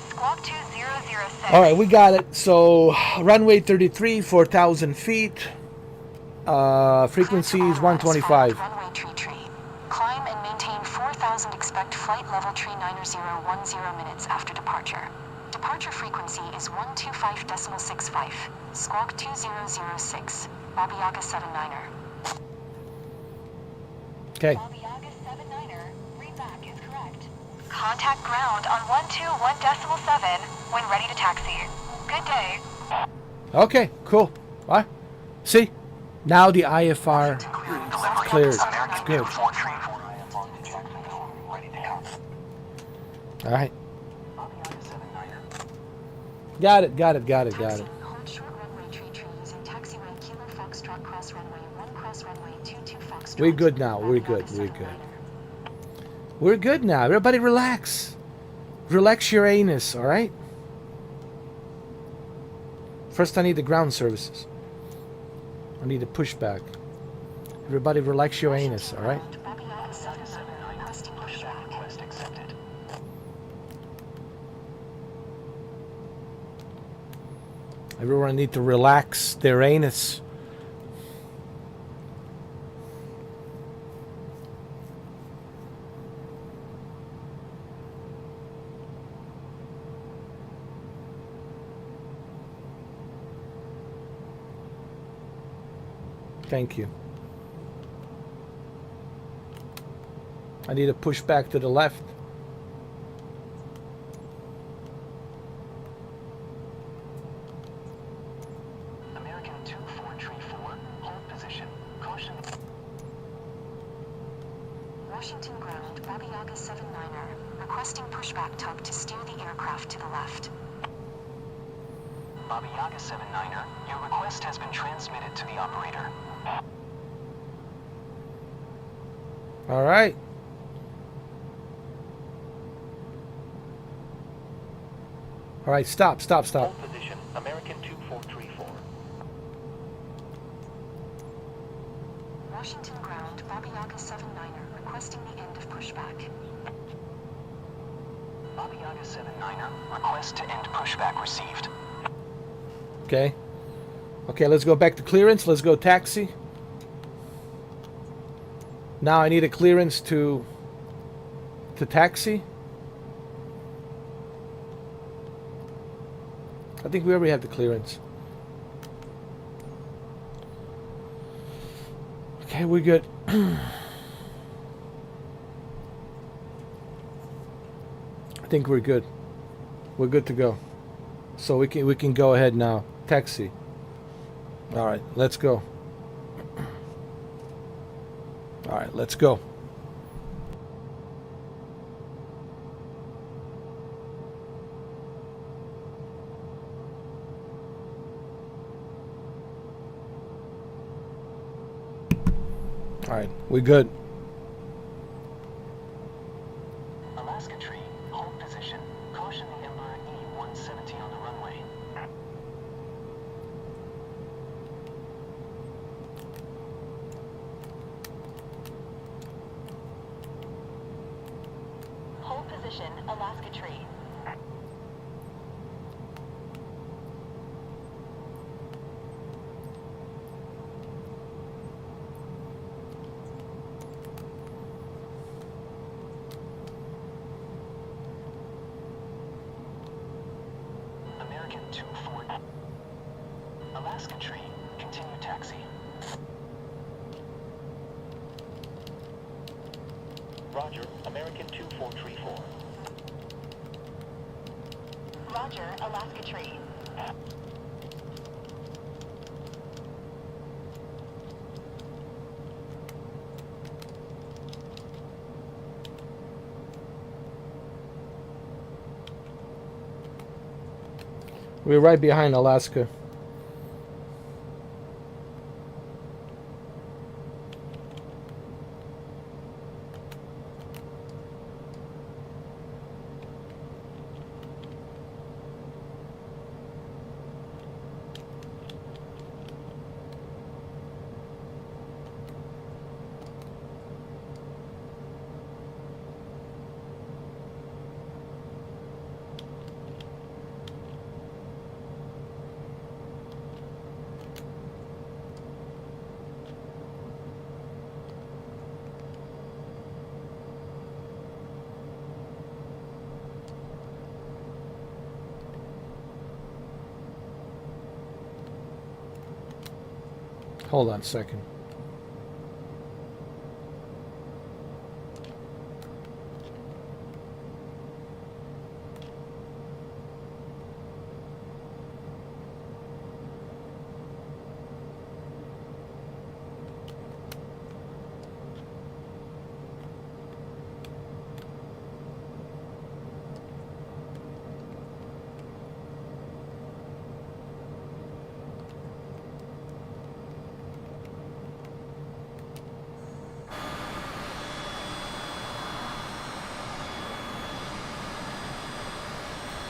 Squawk 2006. All right, we got it. So runway 33, 4,000 feet. Frequency is 125. Runway tree. Climb and maintain 4000 expect flight level tree 90, 10 minutes after departure. Departure frequency is 125.65. Squawk 2006. Babiaga 79er. Okay. Bobby August 79er, read back is correct. Contact ground on 121.7 when ready to taxi. Good day. Okay, cool. What? See? Now the IFR cleared. It's good. Uniform 34 IFR to Jacksonville. Ready to go. All right. Bobby August 79er. Got it. Taxiing, hold short runway tree using taxiway Kilo Foxtrot cross runway 1 cross runway 22 Foxtrot. We're good now. We're Bobby good. August We're 79er. good. We're good now. Everybody relax. Relax your anus, all right? First, I need the ground services. I need a pushback. Everybody relax your anus, all right? Bobby August 79er, requesting pushback. Request accepted. Everyone need to relax their anus. Thank you. I need to push back to the left. American 2434. Hold position. Caution. Washington ground, Bobby August 79er, requesting pushback tug to steer the aircraft to the left. Bobby Yaga 79er. Your request has been transmitted to the operator. All right. All right, stop. Hold position. American 2434. Washington ground, Bobby August 79er, requesting the end of pushback. Bobby Yaga 79er. Request to end pushback received. Okay. Okay, let's go back to clearance. Let's go taxi. Now I need a clearance to taxi. I think we already have the clearance. Okay, we're good. I think we're good. We're good to go. So we can go ahead now. Taxi. All right, let's go. All right, let's go. All right, we're good. Alaska Tree. Hold position. Caution the Emperor E-170 on the runway. Hold position, Alaska Tree. American 24. Alaska Tree. Continue taxi. Roger. American 2434. Roger, Alaska Tree. We're right behind Alaska. Hold on a second.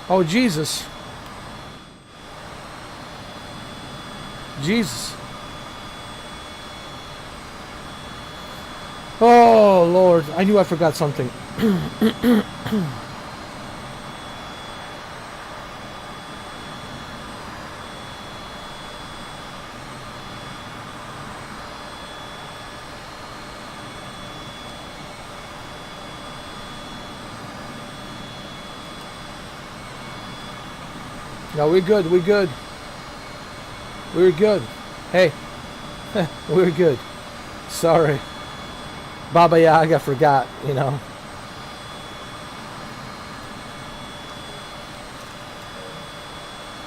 Oh, Jesus. Jesus. Oh, Lord. I knew I forgot something. No, we're good. We're good. We're good. Hey. We're good. Sorry. Baba Yaga forgot, you know.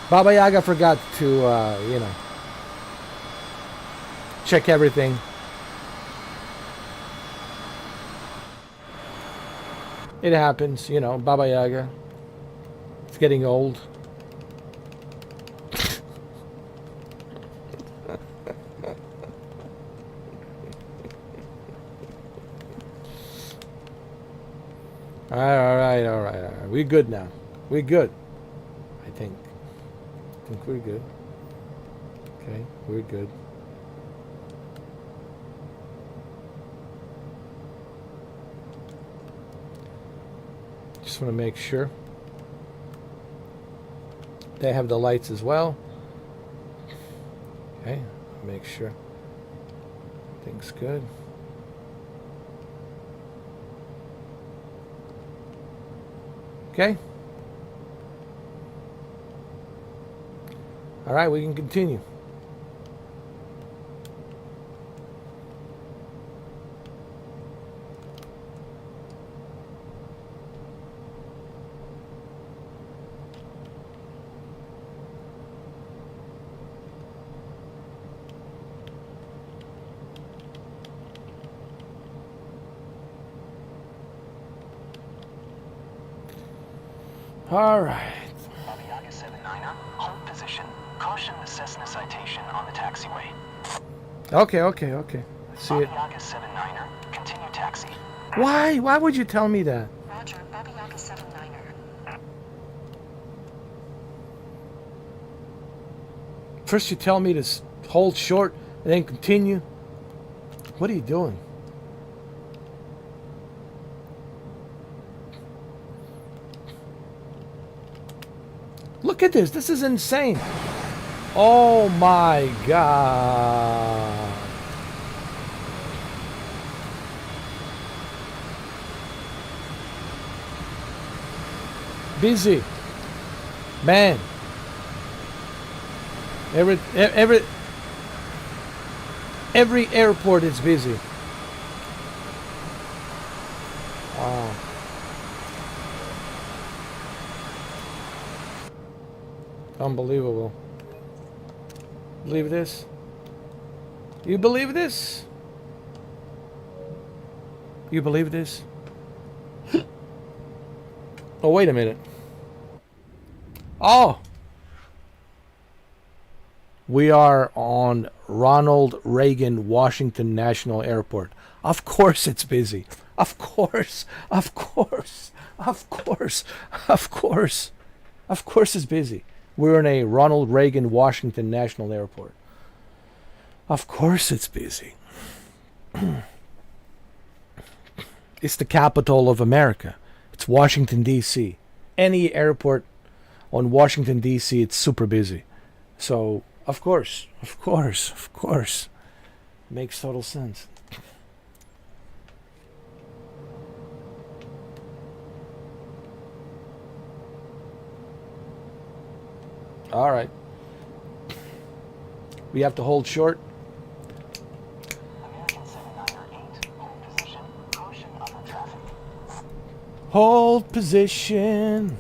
Baba Yaga forgot to, you know, check everything. It happens, you know, Baba Yaga. It's getting old. All right. We're good now. We're good. I think we're good. Okay, we're good. Just want to make sure. They have the lights as well. Okay, make sure. Things good. Okay. All right, we can continue. All right. Baba Yaga 79er, hold position. Caution the Cessna citation on the taxiway. Okay. See Baba it. Yaga 79er, continue taxi. Why? Why would you tell me that? Roger, Baba Yaga 79er. First you tell me to hold short and then continue. What are you doing? Look at this. This is insane. Oh my God. Busy. Man. Every airport is busy. Wow. Unbelievable. Believe this? You believe this? You believe this? Oh, wait a minute. Oh! We are on Ronald Reagan Washington National Airport. Of course it's busy. Of course. Of course. Of course. Of course. Of course it's busy. We're in a Ronald Reagan Washington National Airport. Of course it's busy. It's the capital of America. It's Washington, D.C. Any airport on Washington, D.C., it's super busy. So, of course. Makes total sense. All right. We have to hold short. American 798, hold position. Caution upper traffic. Hold position.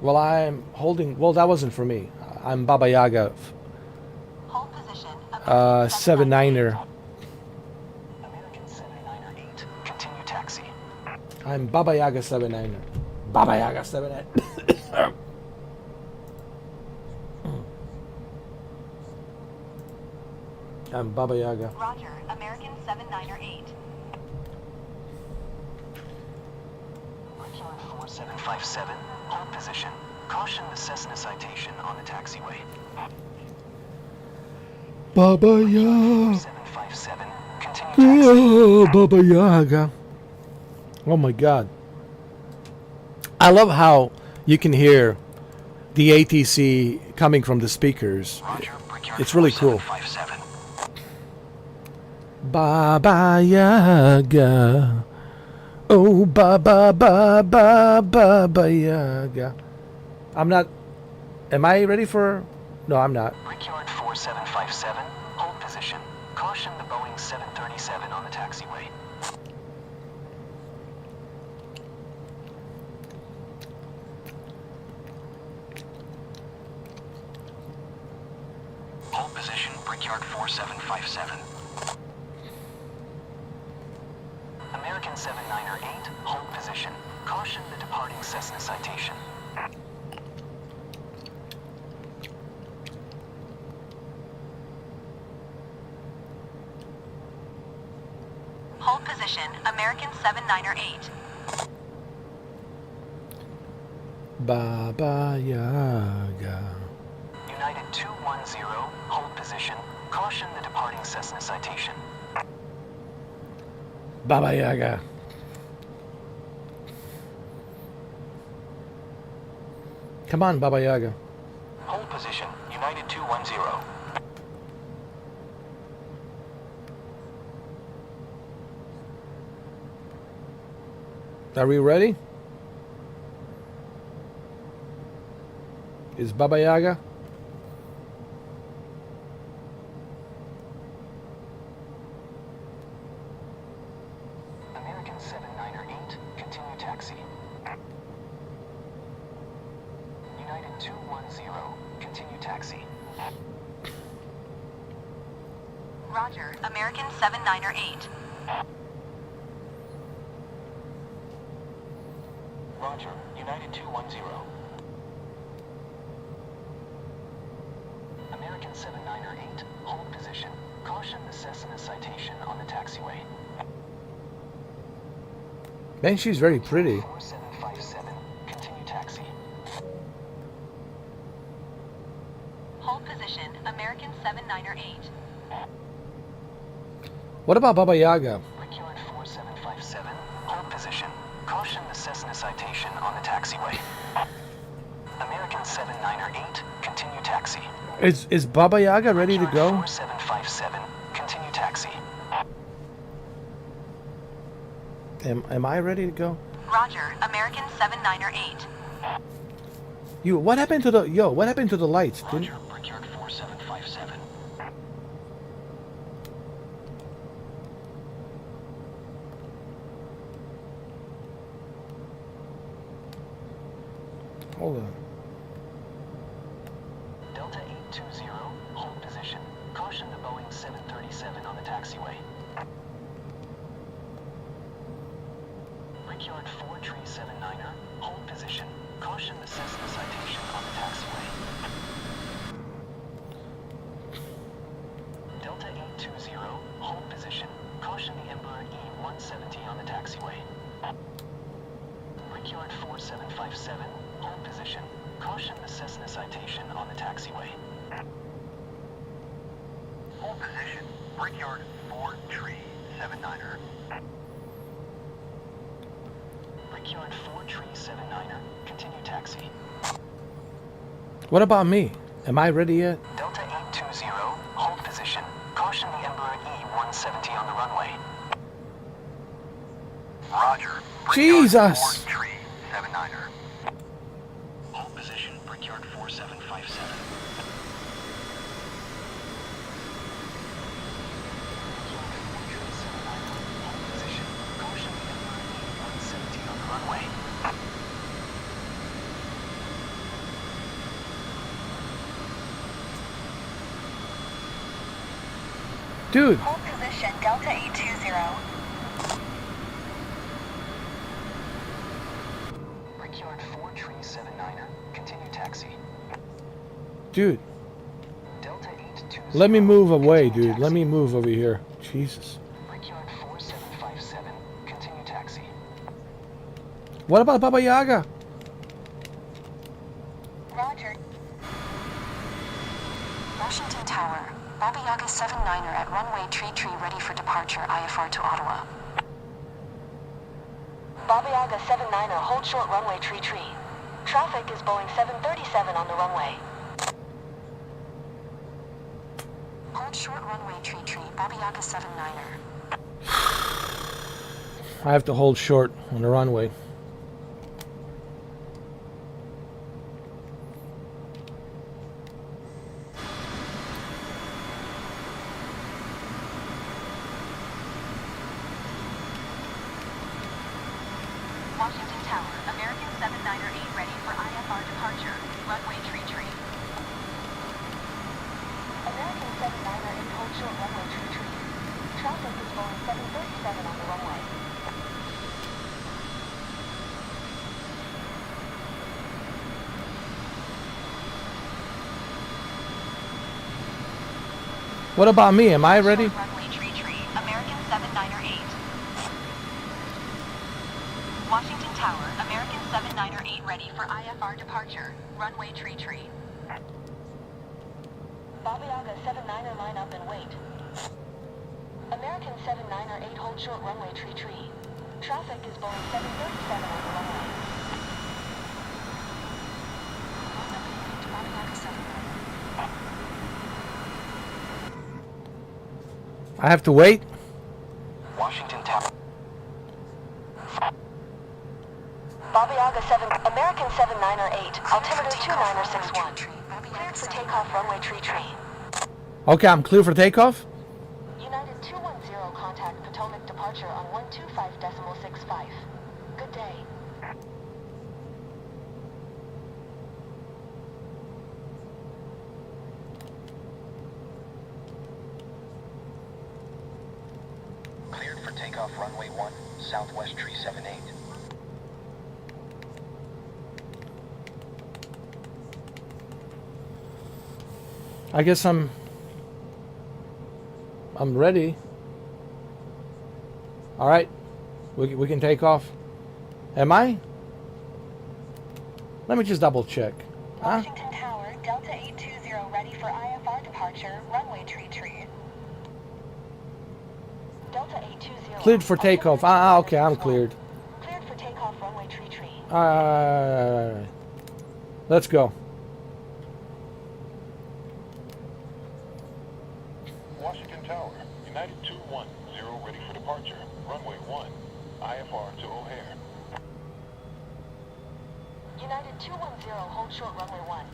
Well, I'm holding. Well, that wasn't for me. I'm Baba Yaga, Hold position. 7-9er. American 798, continue taxi. I'm Baba Yaga 7-9er. Baba Yaga 7-9er. I'm Baba Yaga. Roger, American 798. Brickyard 4757, hold position. Caution the Cessna citation on the taxiway. Baba Yaga. 4757, continue taxi. Oh, Baba Yaga. Oh my God. I love how you can hear the ATC coming from the speakers. Roger, Brickyard It's really cool. 4757. Baba Yaga. Oh, Baba Yaga. I'm not. Am I ready for? No, I'm not. Brickyard 4757, hold position. Caution the Boeing 737 on the taxiway. Hold position, Brickyard 4757. American 798, hold position. Caution the departing Cessna citation. Hold position, American 798. Baba Yaga. United 210, hold position. Caution the departing Cessna citation. Baba Yaga. Come on, Baba Yaga. Hold position, United 210. Are we ready? Is Baba Yaga? American 798, continue taxi. United 210, continue taxi. Roger, American 798. Roger, United 210. American 798, hold position. Caution the Cessna citation on the taxiway. Man, she's very pretty. 4757, continue taxi. Hold position, American 798. What about Baba Yaga? Brickyard 4757, hold position. Caution the Cessna citation on the taxiway. American 798, continue taxi. Is Baba Yaga ready to go? 4757, continue taxi. Am I ready to go? Roger, American 798. You, what happened to the, what happened to the lights? Didn't, Roger, Brickyard 4757. hold on. Delta 820, hold position. Caution the Boeing 737 on the taxiway. Brickyard 4379er, hold position. Caution the Cessna citation on the taxiway. Delta 820, hold position. Caution the Embraer E-170 on the taxiway. Brickyard 4757, hold position. Caution the Cessna citation on the taxiway. Hold position. Brickyard 4379er. Brickyard 4379er, continue taxi. What about me? Am I ready yet? Delta 820, hold position. Caution the Embraer E-170 on the runway. Roger. Jesus! 4379er. Hold position, Brickyard 4757. Hold position. Caution the Embraer E-170 on the runway. Dude, Hold position, Delta 820. Brickyard 4379er, continue taxi. dude, Delta 820. let me move away, continue dude. Let taxi. me move over here. Jesus. Brickyard 4757, continue taxi. What about Baba Yaga? Roger. Washington Tower. Baba Yaga 79er at runway Tree ready for departure IFR to Ottawa. Baba Yaga 79er, hold short runway Tree. Traffic is Boeing 737 on the runway. Hold short runway Tree, Baba Yaga 79er. I have to hold short on the runway. Washington Tower, American 798 ready for IFR departure. Runway Tree. American 798 hold short runway Tree. Traffic is Boeing 737 on the runway. What about me? Am I ready? Short runway Tree. American 798. Washington Tower, American 798 ready for IFR departure. Runway Tree. Baba Yaga 79er line up and wait. American 79er 8 hold short runway Tree. Traffic is Boeing 737 on the runway. Baba Yaga 79er. I have to wait? Washington Tower. Baba Yaga 7, American 79er 8, altimeter 2961. Cleared for takeoff runway Tree. Okay, I'm clear for takeoff? United 210 contact Potomac departure on 125.65. Good day. Cleared for takeoff runway 1, Southwest Tree 78. I guess I'm ready. All right, we can take off. Am I? Let me just double check. Huh? Washington Tower, Delta 820 ready for IFR departure, runway Tree. Delta 820. Cleared for takeoff. Okay, I'm cleared. Cleared for takeoff runway Tree. Let's go. Washington Tower, United 210 ready for departure. Runway 1, IFR to O'Hare. United 210 hold short runway 1.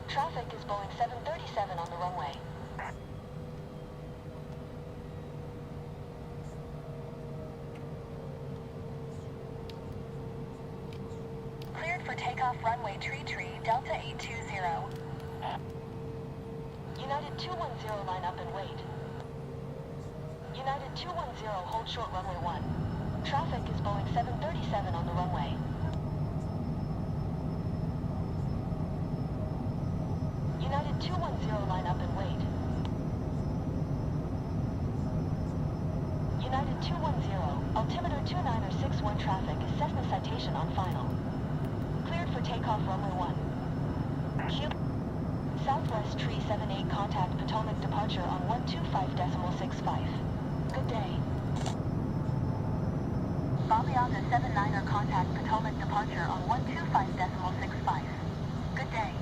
Traffic is Boeing 737 on the runway. Cleared for takeoff runway Tree, Delta 820. United 210 line up and wait. United 210 hold short runway 1. Traffic is Boeing 737 on the runway. United 210 line up and wait. United 210, altimeter 2961 traffic, Cessna citation on final. Cleared for takeoff runway 1. Southwest Tree 78 contact Potomac departure on 125.65. Good day. Baba Yaga 79er contact Potomac departure on 125.65. Good day.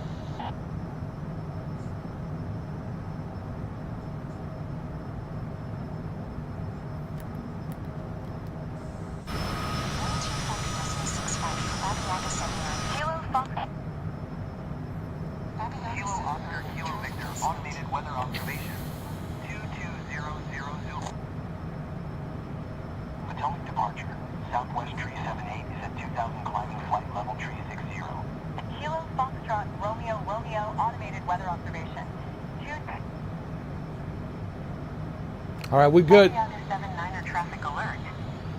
Kilo Fox. Kilo Oscar, Kilo Victor, automated weather observation. 22000. Potomac departure. Southwest Tree 78 is at 2000 climbing flight level Tree 60. Kilo Foxtrot, Romeo, automated weather observation. All right, we good. Baba Yaga 79er traffic alert.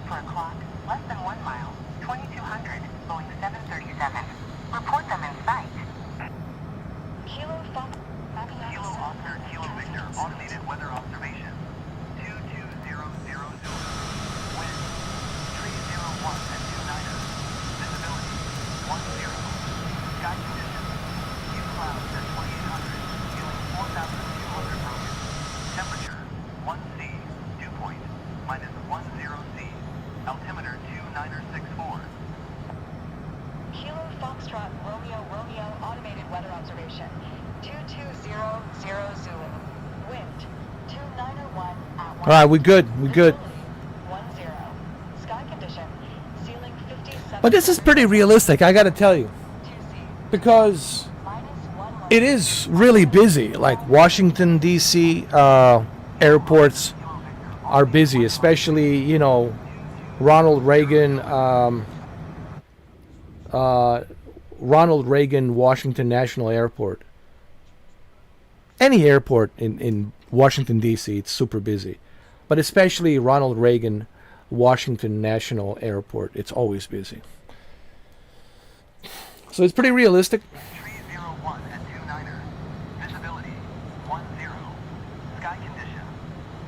For a clock, less than 1 mile, 2200, Boeing 737. Report them in sight. Kilo Fox. Kilo Oscar, Kilo Victor, automated weather observation. 22000. Wind 301 at 29ers. right, we good. We good. 10. Sky condition. Ceiling 57. But this is pretty realistic, I gotta tell you, 2C. because -11. it is really busy. Like Washington D.C. Airports are busy, especially Ronald Reagan. Ronald Reagan Washington National Airport. Any airport in Washington D.C. it's super busy, but especially Ronald Reagan Washington National Airport. It's always busy. So it's pretty realistic. 301 at 29er. Visibility 10. Sky condition.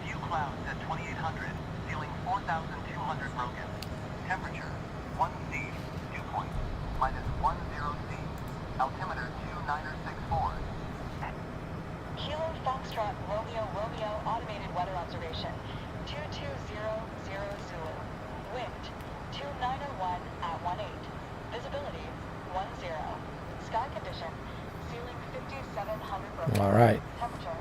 Few clouds at 2800. Ceiling 4200 broken. Temperature 1C. Dew point -10C. Altimeter 2964. Kilo Foxtrot Romeo Romeo automated weather observation. 2200 Zulu. Wind 2901 at 18. Visibility 10. Sky condition. Ceiling 5700 broken. All right. Temperature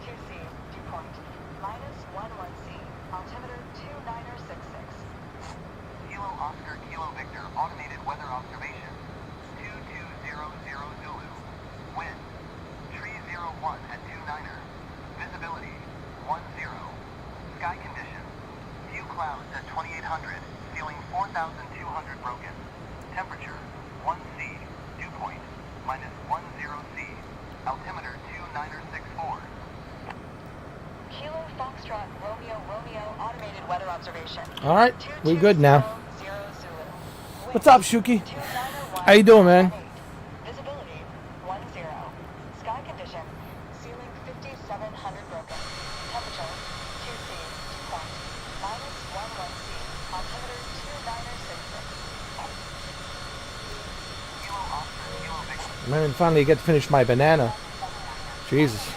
2C. Dew point -11C. Altimeter 2966. Kilo Oscar Kilo Victor automated weather observation. 2200 Zulu. Wind 301 at 29er. Visibility 10. Sky condition. Few clouds at 2800. Ceiling 4200 broken. Temperature 1C. Dew point -10C. Altimeter 2964. Kilo Foxtrot Romeo Romeo automated weather observation. All right, we good now. 2200 Zulu. Wind What's up, Shuki? 2901 How you doing, man? Visibility 10. Sky condition. Ceiling 5700 broken. Temperature 2C. Dew point -11C. Altimeter 2966. Kilo Oscar Kilo Victor. Man, finally get to finish my banana. Jesus.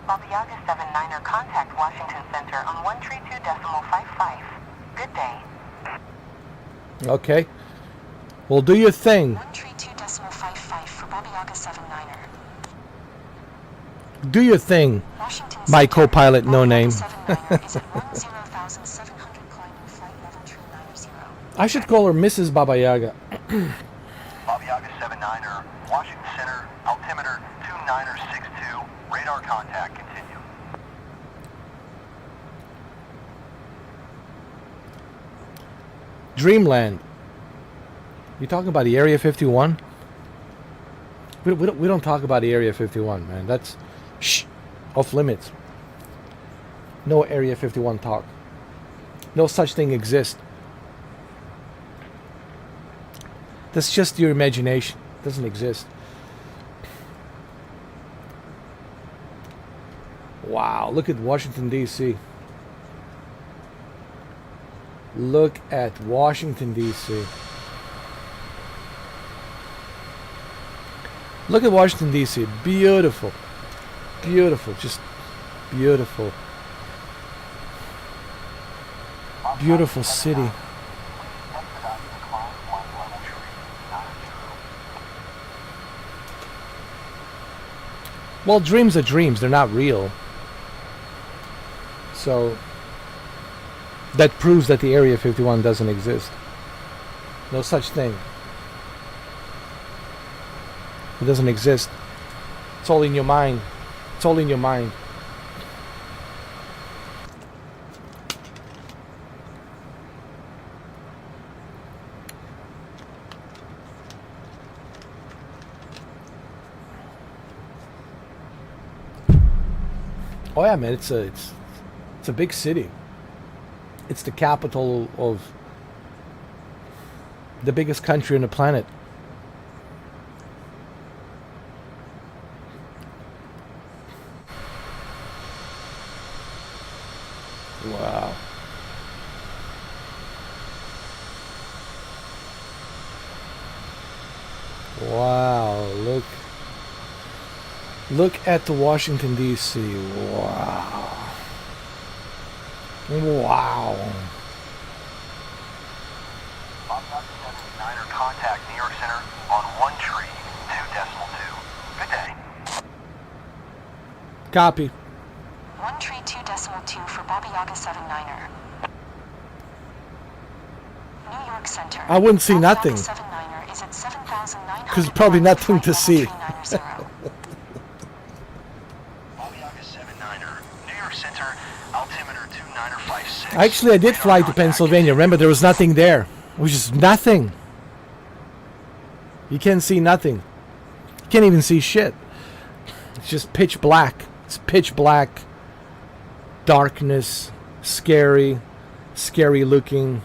Baba Yaga 79er, contact Washington Center on 132.55. Good day. Okay. Well, do your thing. 132.55 for Baba Yaga 79er. Do your thing. Washington My Center, co-pilot, no Baba Yaga name. 79er is at 10,700 climbing flight level 390. I should call her Mrs. Baba Yaga. Baba Yaga 79er, Washington Center, altimeter 2962, radar contact continue. Dreamland. You talking about the Area 51? We don't talk about the Area 51, man. That's off limits. No Area 51 talk. No such thing exists. That's just your imagination. It doesn't exist. Wow, look at Washington, D.C. Look at Washington, D.C. Look at Washington, D.C. Beautiful. Beautiful. Just beautiful. Beautiful city. Well, dreams are dreams. They're not real. So that proves that the Area 51 doesn't exist. No such thing. It doesn't exist. It's all in your mind. It's all in your mind. Oh yeah, man, it's a big city. It's the capital of the biggest country on the planet. Wow. Wow, look at the Washington D.C. Wow. Wow. Copy. 132.2 for Bobby Yaga 79er. New York Center. I wouldn't see Bobby nothing. Yaga 79er is at 7,900 'Cause probably nothing to see. Bobby Yaga 79er, New York Center, altimeter 2956. Actually, I did fly to Pennsylvania. Remember, there was nothing there. It was just nothing. You can't see nothing. You can't even see shit. It's just pitch black. It's pitch black. Darkness. Scary. Scary looking.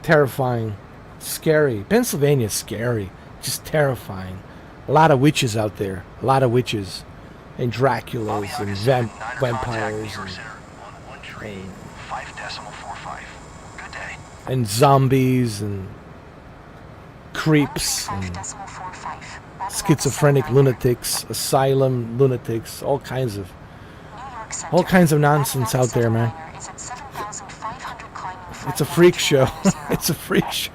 Terrifying. Scary. Pennsylvania's scary. Just terrifying. A lot of witches out there. A lot of witches. And Bobby Draculas and Yaga 79er, contact New vampires York Center on 135.45. Good day. and zombies and creeps and 135.45. schizophrenic lunatics, asylum lunatics, all kinds of nonsense out there, man. It's a freak show. It's a freak show.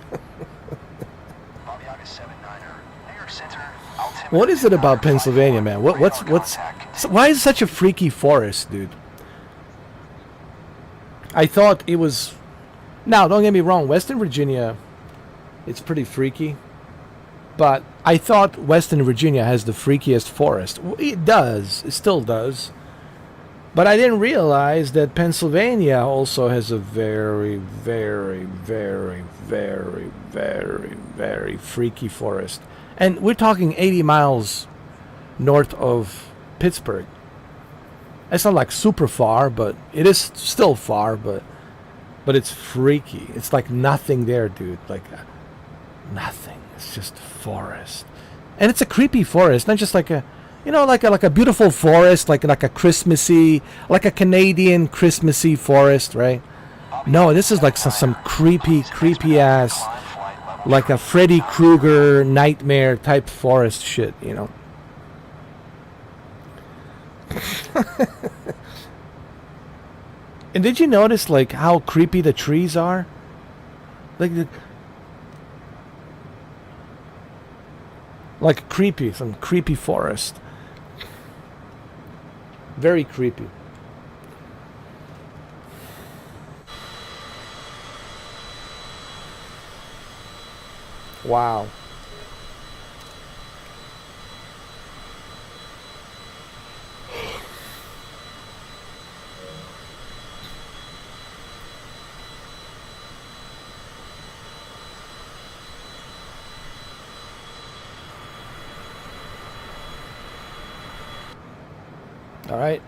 Bobby Yaga 79er, New York Center, altimeter What is it about 2955, Pennsylvania, man? What's contact. why is it such a freaky forest, dude? I thought it was. Now, don't get me wrong. Western Virginia, it's pretty freaky. But I thought Western Virginia has the freakiest forest. It does. It still does. But I didn't realize that Pennsylvania also has a very, very, very, very, very, very freaky forest. And we're talking 80 miles north of Pittsburgh. It's not like super far, but it is still far, but it's freaky. It's like nothing there, dude. Like nothing. It's just forest. And it's a creepy forest, not just like a like a beautiful forest, like a Christmassy, like a Canadian Christmassy forest, right? No, this is like some creepy ass, like a Freddy Krueger nightmare type forest shit, you know. And did you notice like how creepy the trees are? Like creepy, some creepy forest. Very creepy. Wow. All right.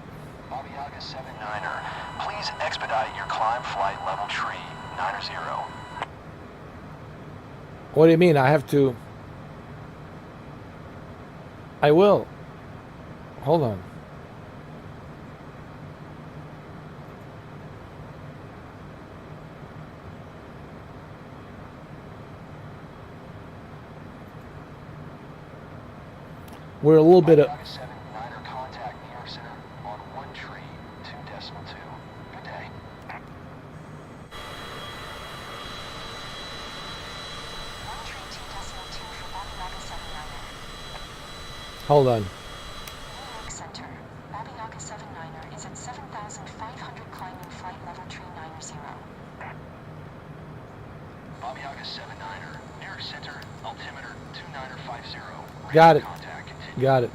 Bobby Yaga 79er, please expedite your climb flight level tree 90. What do you mean? I have to. I will. Hold on. We're a little bit of. Bobby Yaga 79er, contact New York Center on 132.2. Good day. Hold on. New York Center. Bobby Yaga 79er is at 7,500 climbing flight level tree 90. Bobby Yaga 79er, New York Center, altimeter 2950. Got it. Contact continue. Got it.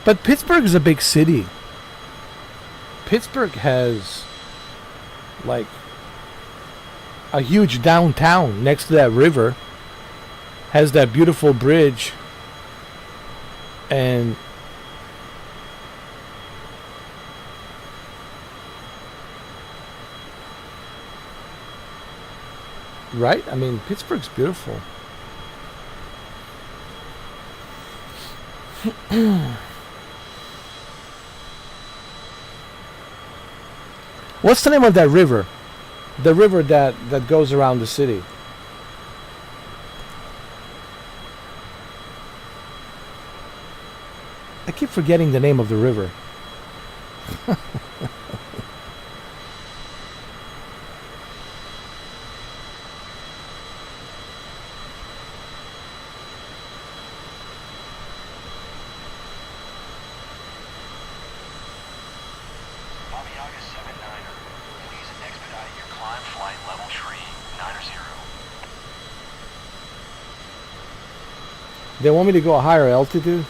But Pittsburgh is a big city. Pittsburgh has like a huge downtown next to that river. Has that beautiful bridge. And right? I mean, Pittsburgh's beautiful. What's the name of that river? The river that goes around the city. I keep forgetting the name of the river. Bobby August 79er, please expedite your climb flight level tree 90. They want me to go a higher altitude?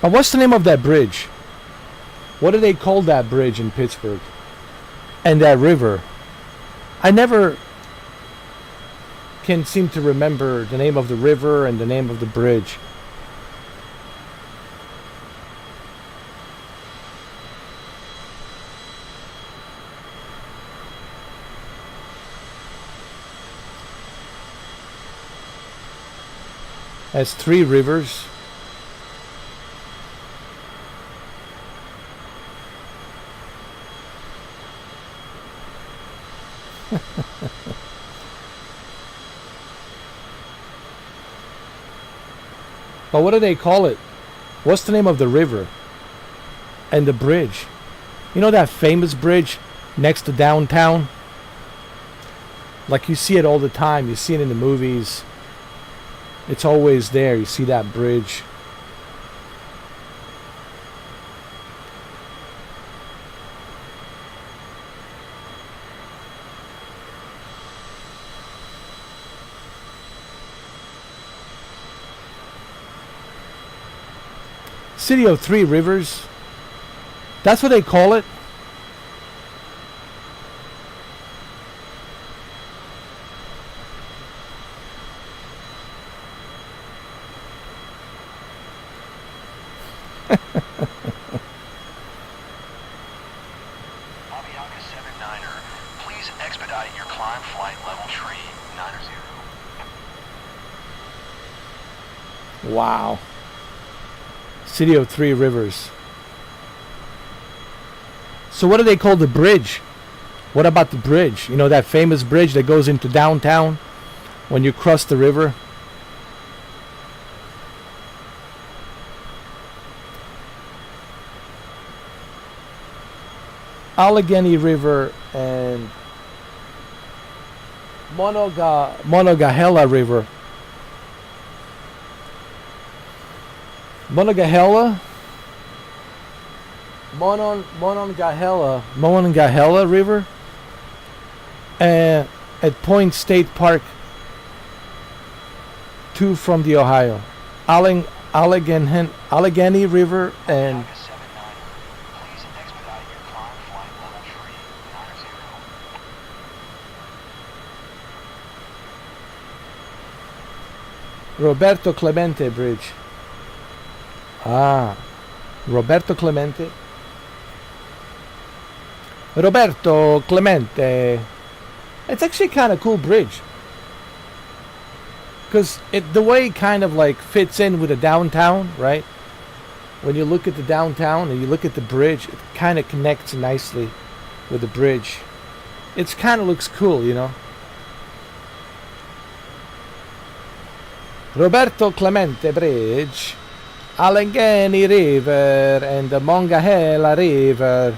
But what's the name of that bridge? What do they call that bridge in Pittsburgh? And that river? I never can seem to remember the name of the river and the name of the bridge. Has 3 rivers. But what do they call it? What's the name of the river? And the bridge? You know that famous bridge next to downtown? Like you see it all the time. You see it in the movies. It's always there. You see that bridge. City of 3 Rivers. That's what they call it. Bobby August 79er, please expedite your climb flight level tree 90. Wow. City of 3 Rivers. So what do they call the bridge? What about the bridge? You know that famous bridge that goes into downtown when you cross the river? Allegheny River and Monongahela River. Monongahela River at Point State Park 2 from the Ohio. Allegheny River and August 79er, please expedite your climb flight level tree 90. Roberto Clemente Bridge. Ah, Roberto Clemente. Roberto Clemente. It's actually kind of cool bridge. Because the way it kind of like fits in with the downtown, right? When you look at the downtown and you look at the bridge, it kind of connects nicely with the bridge. It kind of looks cool, you know. Roberto Clemente Bridge, Allegheny River and the Monongahela River.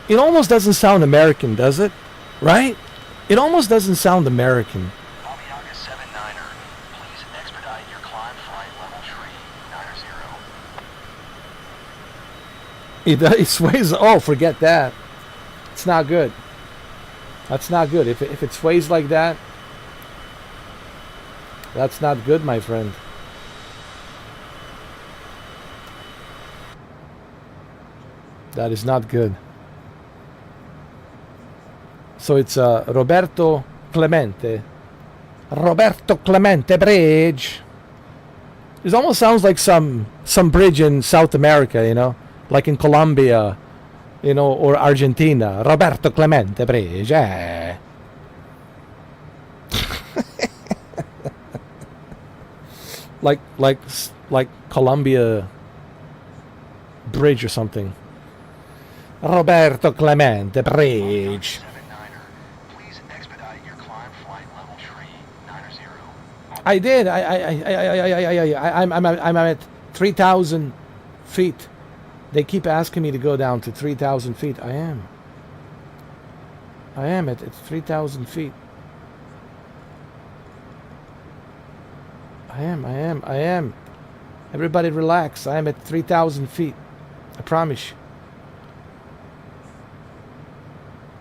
It almost doesn't sound American, does it? Right? It almost doesn't sound American. Bobby August 79er, please expedite your climb flight level tree 90. It sways. Oh, forget that. It's not good. That's not good. If it sways like that, that's not good, my friend. That is not good. So it's Roberto Clemente. Roberto Clemente Bridge. It almost sounds like some bridge in South America, you know, like in Colombia, you know, or Argentina. Roberto Clemente Bridge. Eh. like Columbia Bridge or something. Roberto Clemente Bridge. 79er, please expedite your climb flight level tree 90. I did. I'm at 3,000 feet. They keep asking me to go down to 3,000 feet. I am at 3,000 feet. I am. Everybody relax. I am at 3,000 feet. I promise you.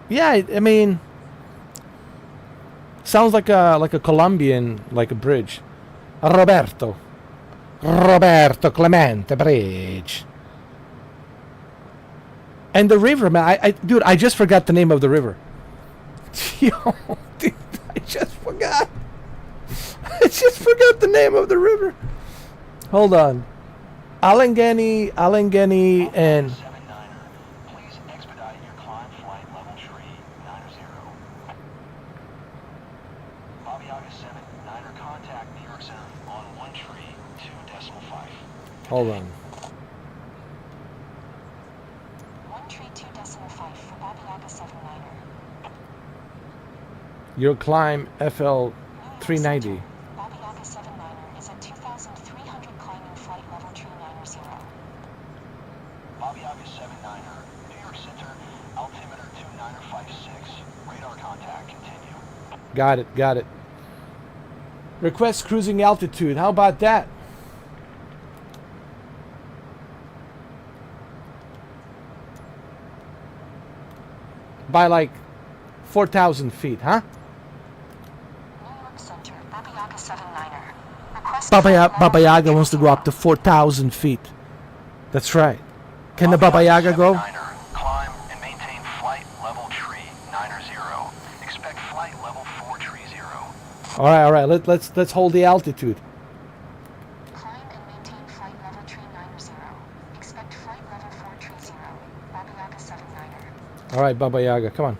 Yeah, I mean, sounds like a Colombian, like a bridge. Roberto Clemente Bridge. And the river, man. Dude, I just forgot the name of the river. Yo, dude, I just forgot. I just forgot the name of the river. Hold on. Allegheny, and 79er, please expedite your climb flight level tree 90. Bobby August 79er, contact New York Center on 1 tree 2.5. hold on. 1 tree 2.5 for Bobby August 79er. Your climb FL 390. Bobby August 79er is at 2,300 climbing flight level tree 90. Bobby August 79er, New York Center, altimeter 2956, radar contact, continue. Got it. Request cruising altitude. How about that? By like 4,000 feet, huh? New York Center, Bobby August 79er. Request Baba Yaga wants to go up to 4,000 feet. That's right. Can the Baba Yaga go? 79er, climb and maintain flight level tree 90. Expect flight level 430. All right. Let's hold the altitude. Climb and maintain flight level tree 90. Expect flight level 430. Bobby August 79er. All right, Baba Yaga, come on.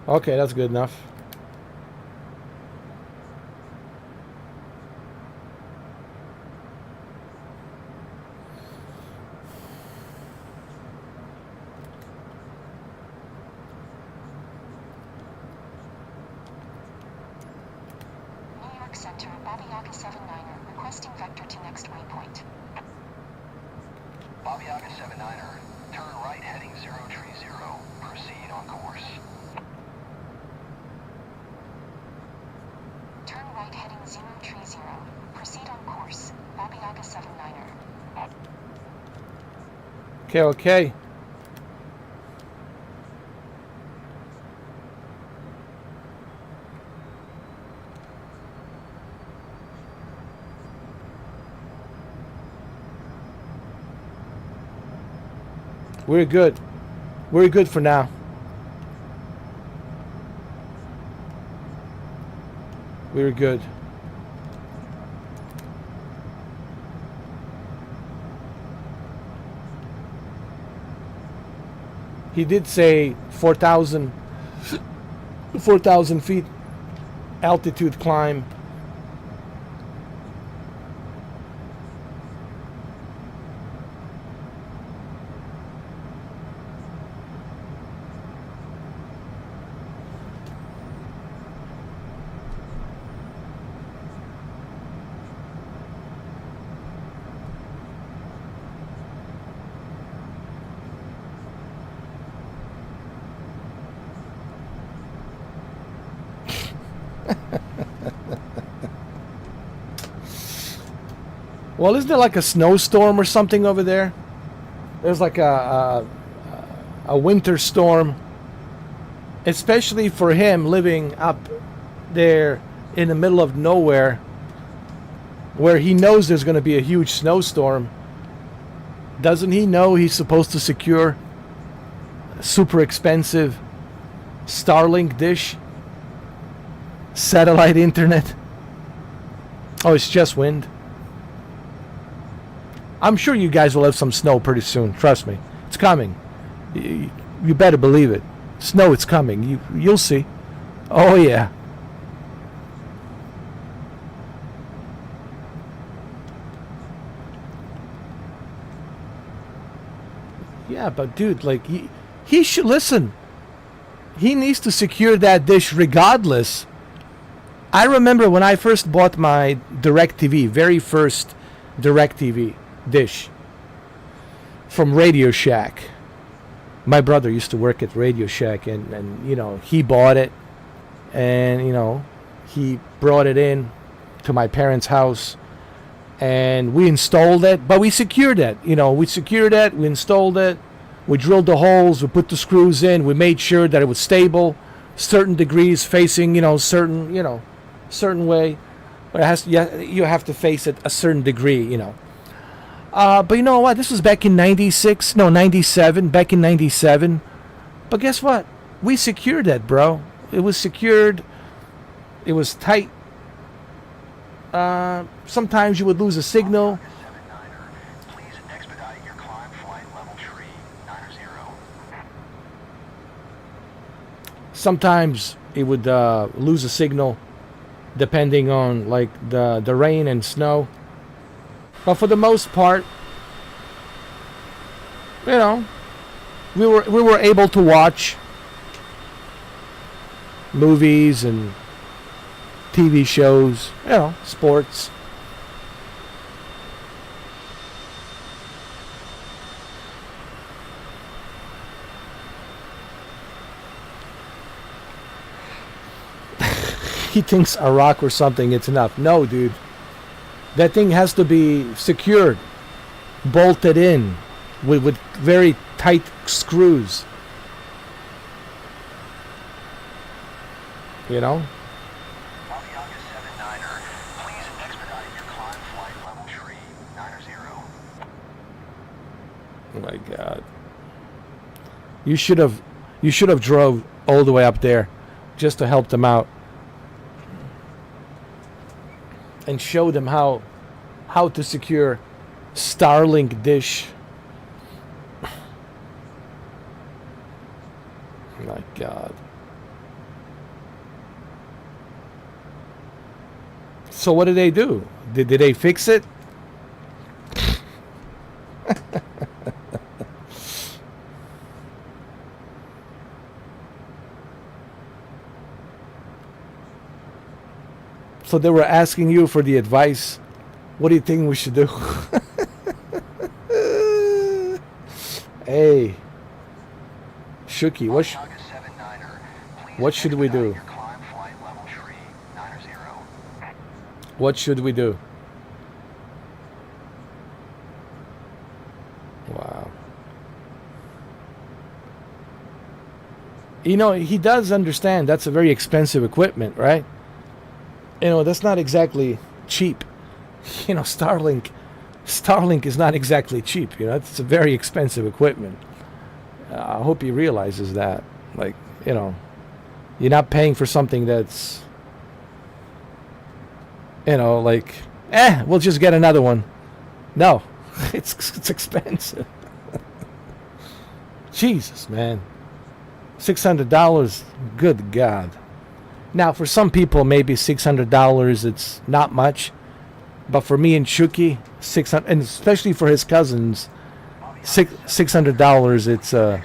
Okay, that's good enough. New York Center, Bobby August 79er. Requesting vector to next waypoint. Bobby August 79er, turn right heading 030. Proceed on course. Turn right heading 030. Proceed on course. Bobby August 79er. Okay. We're good. We're good for now. We're good. He did say 4,000 feet altitude climb. Well, isn't there like a snowstorm or something over there? There's like a winter storm especially for him living up there in the middle of nowhere where he knows there's going to be a huge snowstorm. Doesn't he know he's supposed to secure a super expensive Starlink dish, satellite internet? Oh, it's just wind. I'm sure you guys will have some snow pretty soon. Trust me, it's coming. You better believe it. Snow, it's coming. You'll see. Oh yeah. Yeah, but dude, like he should listen. He needs to secure that dish regardless. I remember when I first bought my DirecTV, very first DirecTV dish from Radio Shack. My brother used to work at Radio Shack, and you know, he bought it, and you know, he brought it in to my parents' house, and we installed it, but we secured it. You know, we secured it, we installed it, we drilled the holes, we put the screws in, we made sure that it was stable, certain degrees facing, you know, certain way. But it has to, you have to face it a certain degree, you know. But you know what? This was back in 97, back in 97. But guess what? We secured that, bro. It was secured. It was tight. Sometimes you would lose a signal. Please expedite your climb flight level 390. Sometimes it would lose a signal depending on like the rain and snow. But for the most part, you know, we were able to watch movies and TV shows, you know, sports. He thinks a rock or something, it's enough. No, dude. That thing has to be secured, bolted in with very tight screws. You know? Babiaga 79er, please expedite your climb flight level 390. Oh my God. You should have drove all the way up there just to help them out and show them how to secure Starlink dish. My God. So what did they do? Did they fix it? So they were asking you for the advice. What do you think we should do? Hey, Shuki, what should we do? What should we do? Wow. You know, he does understand that's a very expensive equipment, right? You know, that's not exactly cheap. You know, Starlink is not exactly cheap. You know, it's a very expensive equipment. I hope he realizes that. Like, you know, you're not paying for something that's, you know, like, we'll just get another one. No, it's expensive. Jesus, man. $600, good God. Now, for some people, maybe $600, it's not much. But for me and Shuki, $600, and especially for his cousins, $600,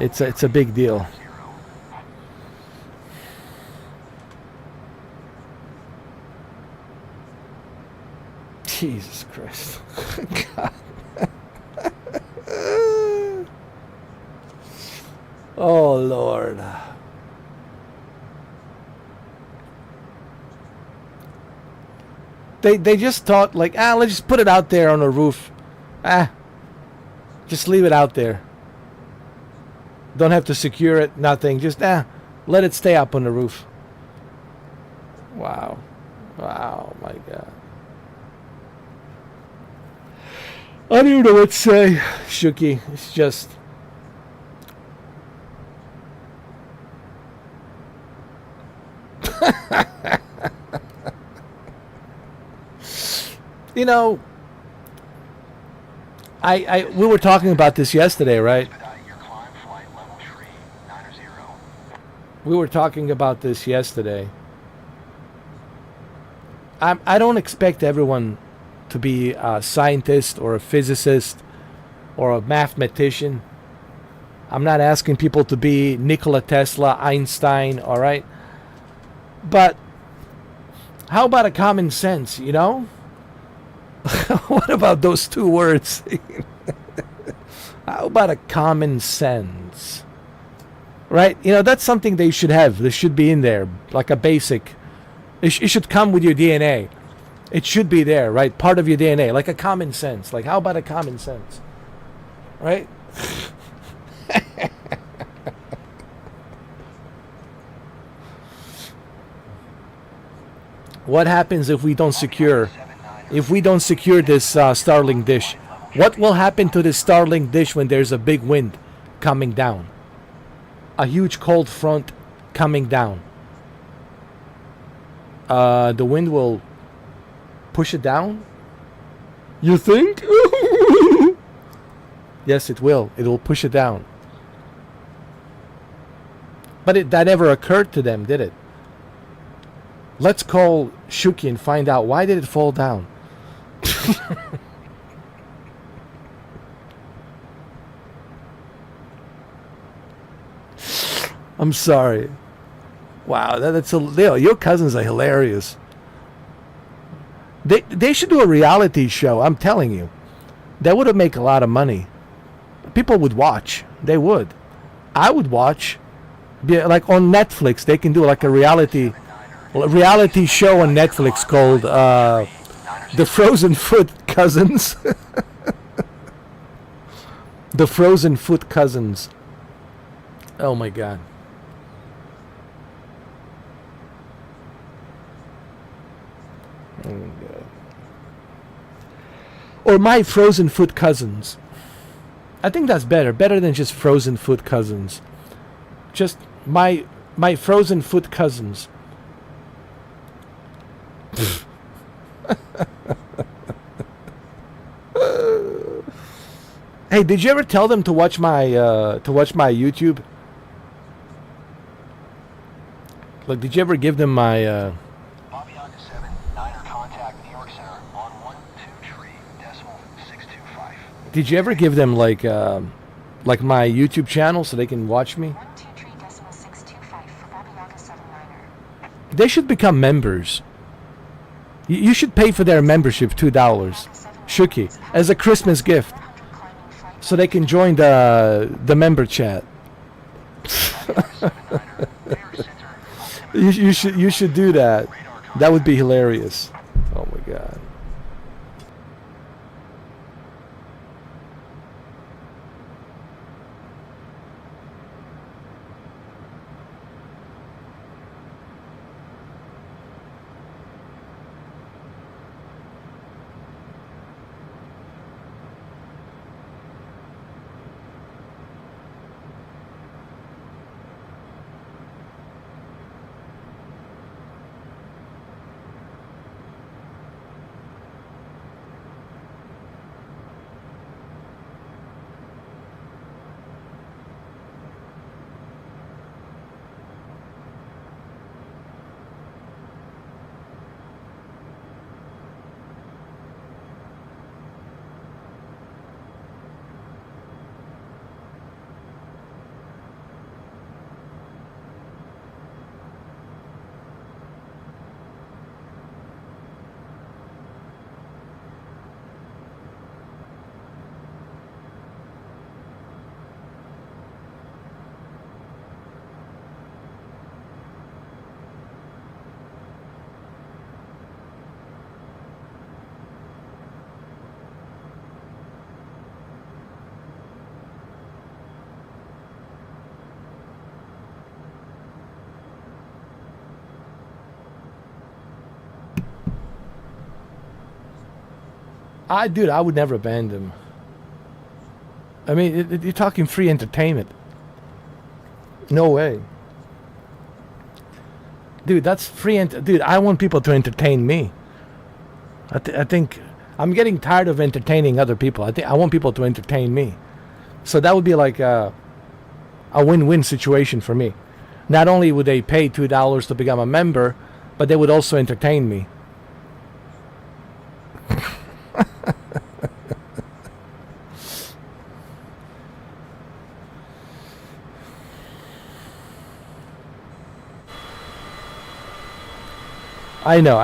it's a big deal. Jesus Christ. God. Oh, Lord. They just thought, like, let's just put it out there on the roof. Just leave it out there. Don't have to secure it, nothing. Just let it stay up on the roof. Wow. Wow, my God. I don't even know what to say, Shuki. It's just... You know, we were talking about this yesterday, right? Expedite your climb flight level 390. We were talking about this yesterday. I don't expect everyone to be a scientist or a physicist or a mathematician. I'm not asking people to be Nikola Tesla, Einstein, all right? But how about a common sense, you know? What about those two words? How about a common sense? Right? You know, that's something they should have. This should be in there, like a basic. It should come with your DNA. It should be there, right? Part of your DNA, like a common sense. Like, how about a common sense? Right? What happens if we don't secure this Starlink dish? What will happen to this Starlink dish when there's a big wind coming down? A huge cold front coming down. The wind will push it down? You think? Yes, it will. It will push it down. But that never occurred to them, did it? Let's call Shuki and find out why did it fall down. I'm sorry. Wow, that's your cousins are hilarious. They should do a reality show. I'm telling you, that would make a lot of money. People would watch. They would. I would watch. Like on Netflix, they can do like a reality show on Netflix called The Frozen Foot Cousins. The Frozen Foot Cousins. Oh my God. Oh my God. Or My Frozen Foot Cousins. I think that's better than just Frozen Foot Cousins. Just my Frozen Foot Cousins. Hey, did you ever tell them to watch my YouTube? Like, did you ever give them my Bobby Yaga 7, 9er contact New York Center on 123.625. Did you ever give them like my YouTube channel so they can watch me? 123.625 for Bobby Yaga 7 9er. They should become members. You should pay for their membership $2, Shuki, as a Christmas gift, so they can join the member chat. You should do that. That would be hilarious. Oh my God. Dude, I would never ban them. I mean, you're talking free entertainment. No way. Dude, that's free. Dude, I want people to entertain me. I think I'm getting tired of entertaining other people. I want people to entertain me. So that would be like a win-win situation for me. Not only would they pay $2 to become a member, but they would also entertain me. I know.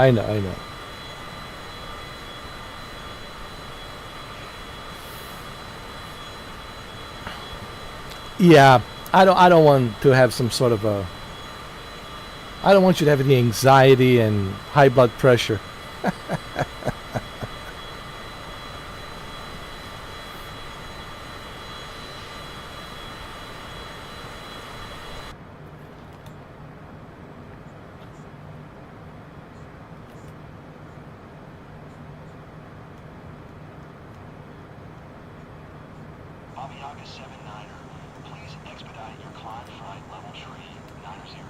Yeah, I don't want to have some sort of a. I don't want you to have any anxiety and high blood pressure. Bobby Yaga 79er, please expedite your climb flight level tree 90.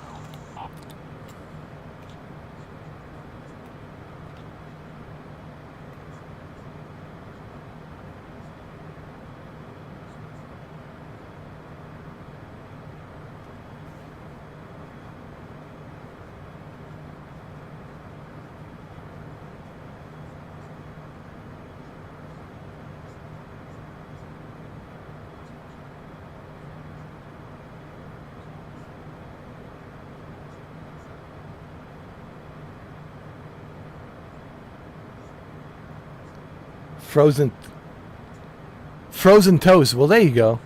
Frozen toast. Well, there you go.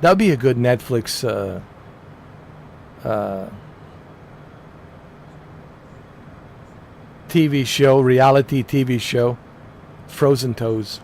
That would be a good Netflix TV show, reality TV show. Frozen toes.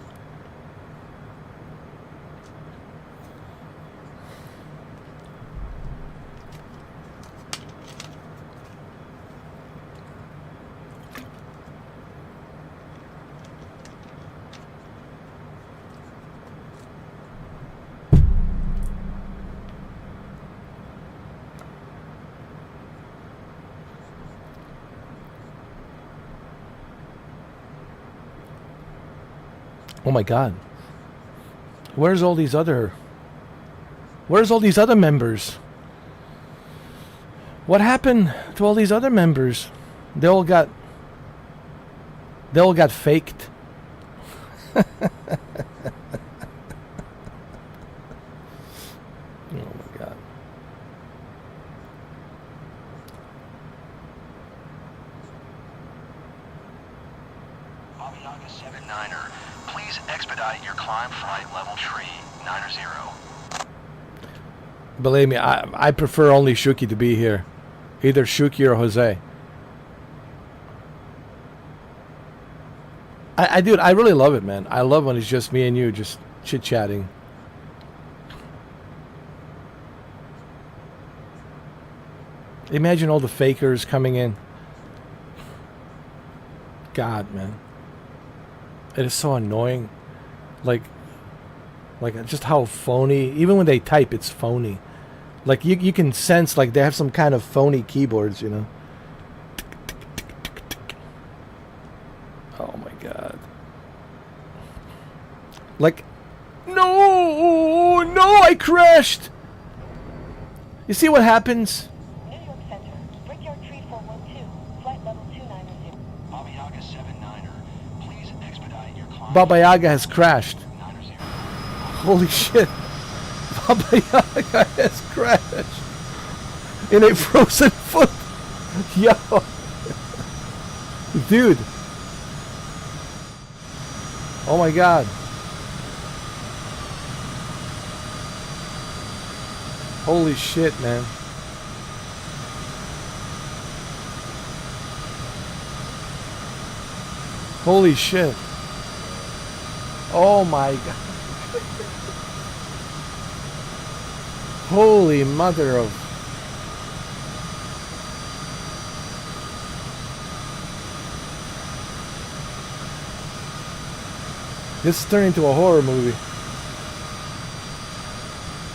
Oh my God. Where's all these other members? What happened to all these other members? They all got faked. Oh my God. Bobby Yaga 79er, please expedite your climb flight level tree 90. Believe me, I prefer only Shuki to be here. Either Shuki or Jose. Dude, I really love it, man. I love when it's just me and you just chit-chatting. Imagine all the fakers coming in. God, man. It is so annoying. Like just how phony. Even when they type, it's phony. Like you can sense like they have some kind of phony keyboards, you know. Oh my God. Like, no, I crashed. You see what happens? New York Center, Brickyard Tree 412, flight level 290. Bobby Yaga 79er, please expedite your climb. Baba Yaga has crashed. 90. Holy shit. Baba Yaga has crashed. In a frozen foot. Yo. Dude. Oh my God. Holy shit, man. Holy shit. Oh my God. Holy mother of... This is turning into a horror movie.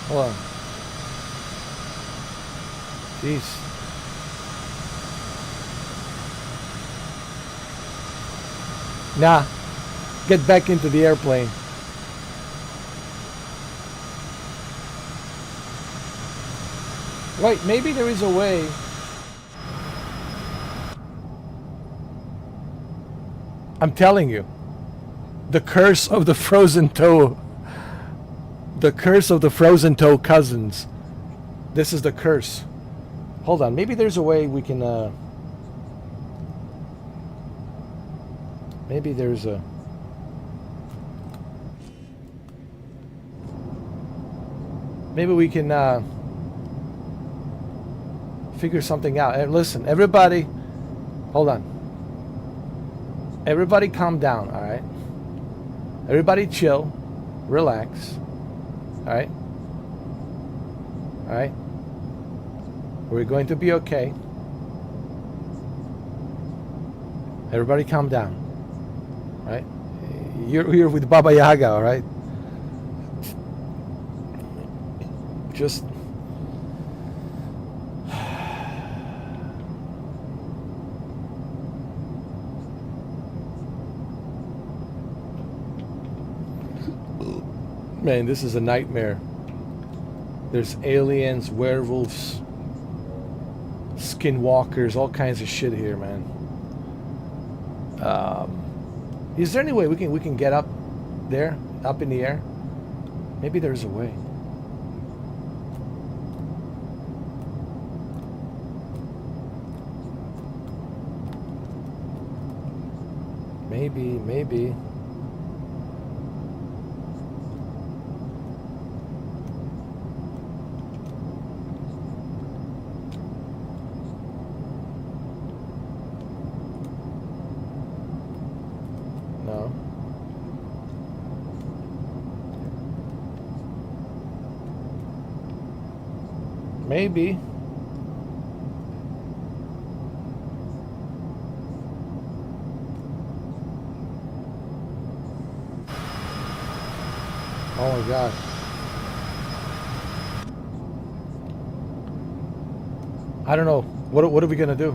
Hold on. Jeez. Nah. Get back into the airplane. Wait, maybe there is a way. I'm telling you. The curse of the frozen toe. The curse of the frozen toe cousins. This is the curse. Hold on, maybe there's a way we can maybe there's a maybe we can figure something out. And listen, everybody, hold on. Everybody calm down, all right? Everybody chill, relax, all right? All right? We're going to be okay. Everybody calm down, all right? You're here with Baba Yaga, all right? Just man, this is a nightmare. There's aliens, werewolves, skinwalkers, all kinds of shit here, man. Is there any way we can get up there, up in the air? Maybe there's a way. Maybe. No. Maybe. Oh my God. I don't know. What are we gonna do?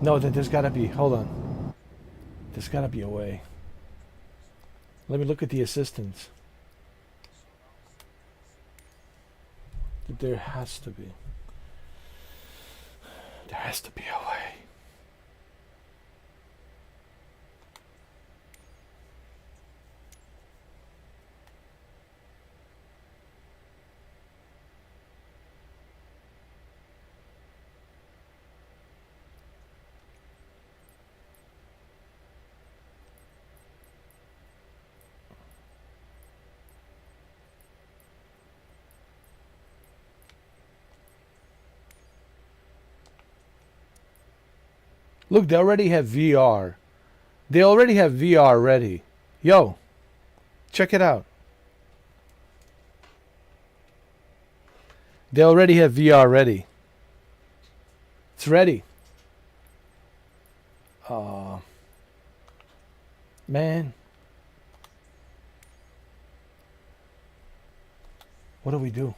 No, there's gotta be. Hold on. There's gotta be a way. Let me look at the assistants. There has to be. There has to be a way. Look, they already have VR. They already have VR ready. Yo, check it out. They already have VR ready. It's ready. Man. What do we do?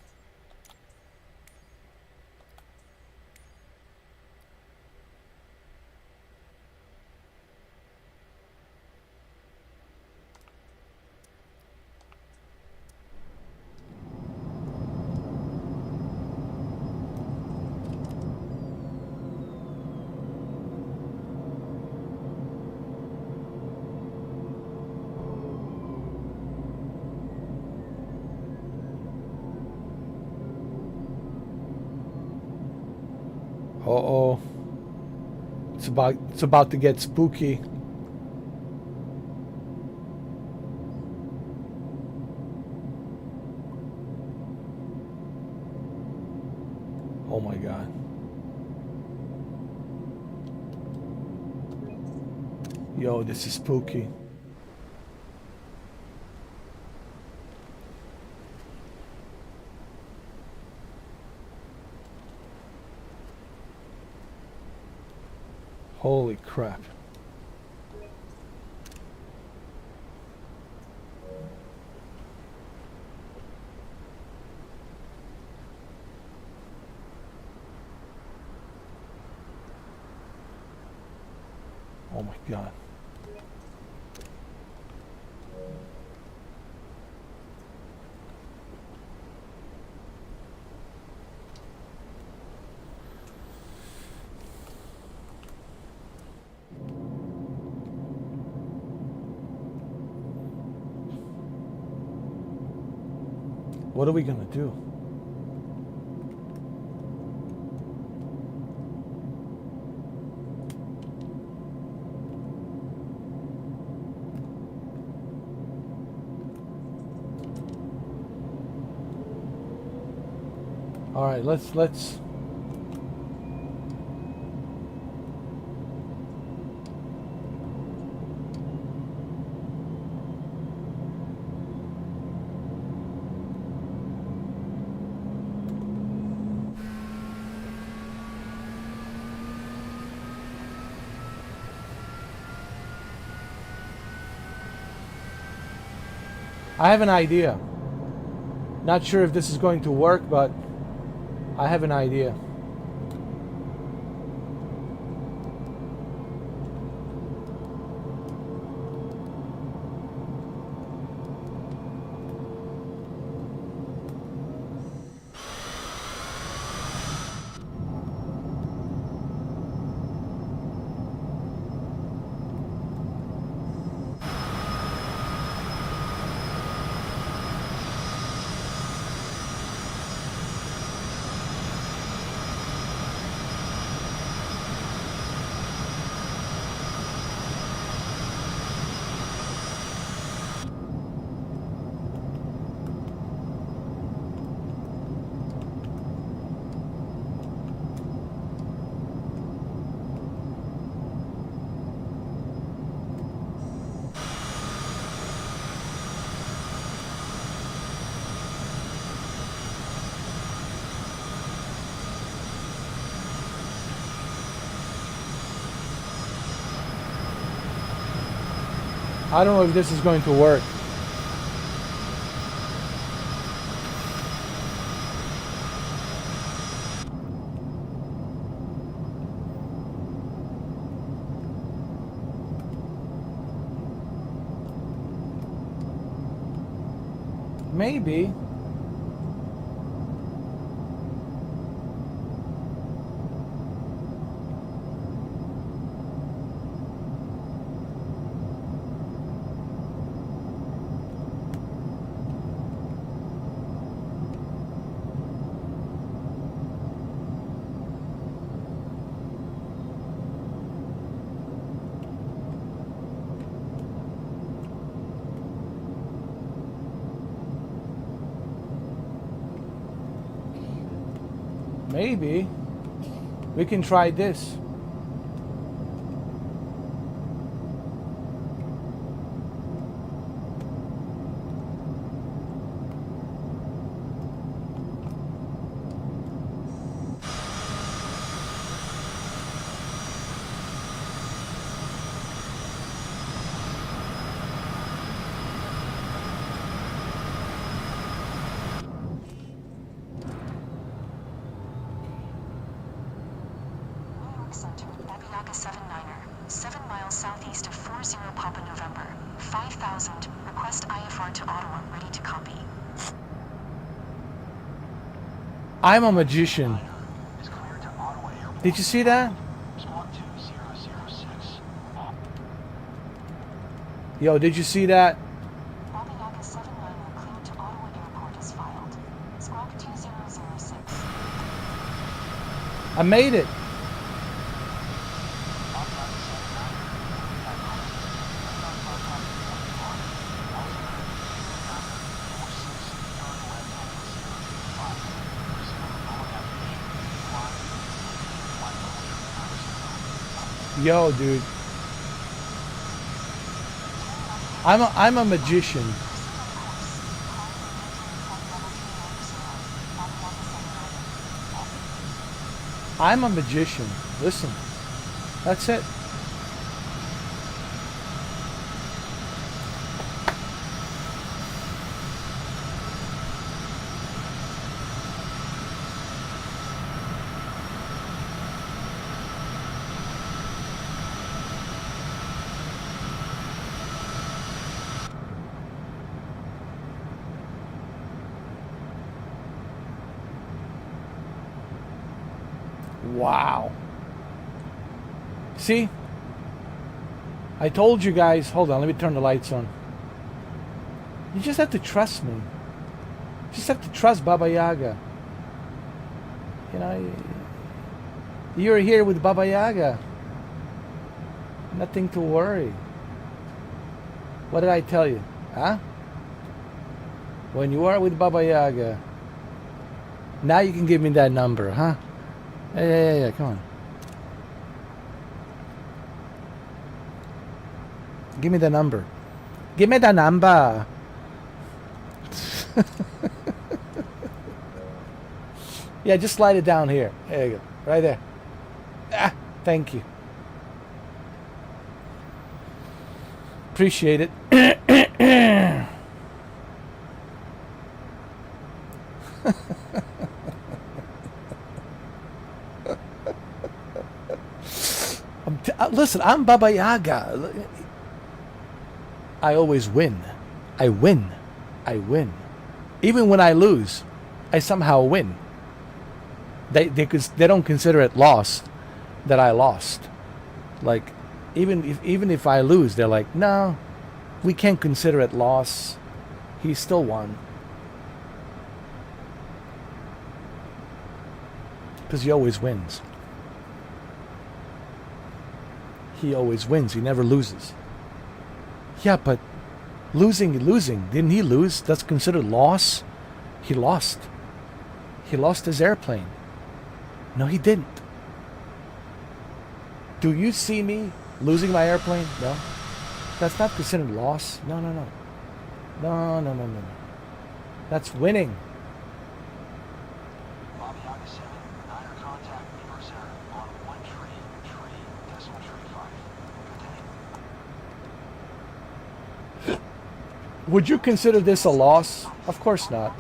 Uh-oh. It's about to get spooky. Oh my God. Yo, this is spooky. Holy crap. Oh my god. What are we gonna do? All right, let's I have an idea. Not sure if this is going to work, but I have an idea. I don't know if this is going to work. Maybe. Maybe we can try this. Center, Babiaga 79er, 7 miles southeast of 40 Papa November, 5000, request IFR to Ottawa, ready to copy. I'm a magician. Is cleared to Ottawa Airport. Did you see that? Squawk 2006. Yo, did you see that? Babiaga 79er cleared to Ottawa Airport is filed. Squawk 2006. I made it. Yo, dude. I'm a magician. I'm a magician. Listen. That's it. Wow. See? I told you guys. Hold on, let me turn the lights on. You just have to trust me. You just have to trust Baba Yaga. You know, you're here with Baba Yaga. Nothing to worry. What did I tell you? Huh? When you are with Baba Yaga, now you can give me that number, huh? Yeah, come on. Give me the number. Give me the number. Yeah, just slide it down here. There you go. Right there. Ah, thank you. Appreciate it. Listen, I'm Baba Yaga. I always win. I win. Even when I lose, I somehow win. They don't consider it loss that I lost. Like, even if I lose, they're like, no, we can't consider it loss. He still won. Because he always wins. He always wins. He never loses. Yeah, but losing. Didn't he lose? That's considered loss. He lost. He lost his airplane. No, he didn't. Do you see me losing my airplane? No. That's not considered loss. No. No. That's winning. Bobby Yaga 7, 9er contact, reverse error on 1.3.5. Good day. Would you consider this a loss? Of course not.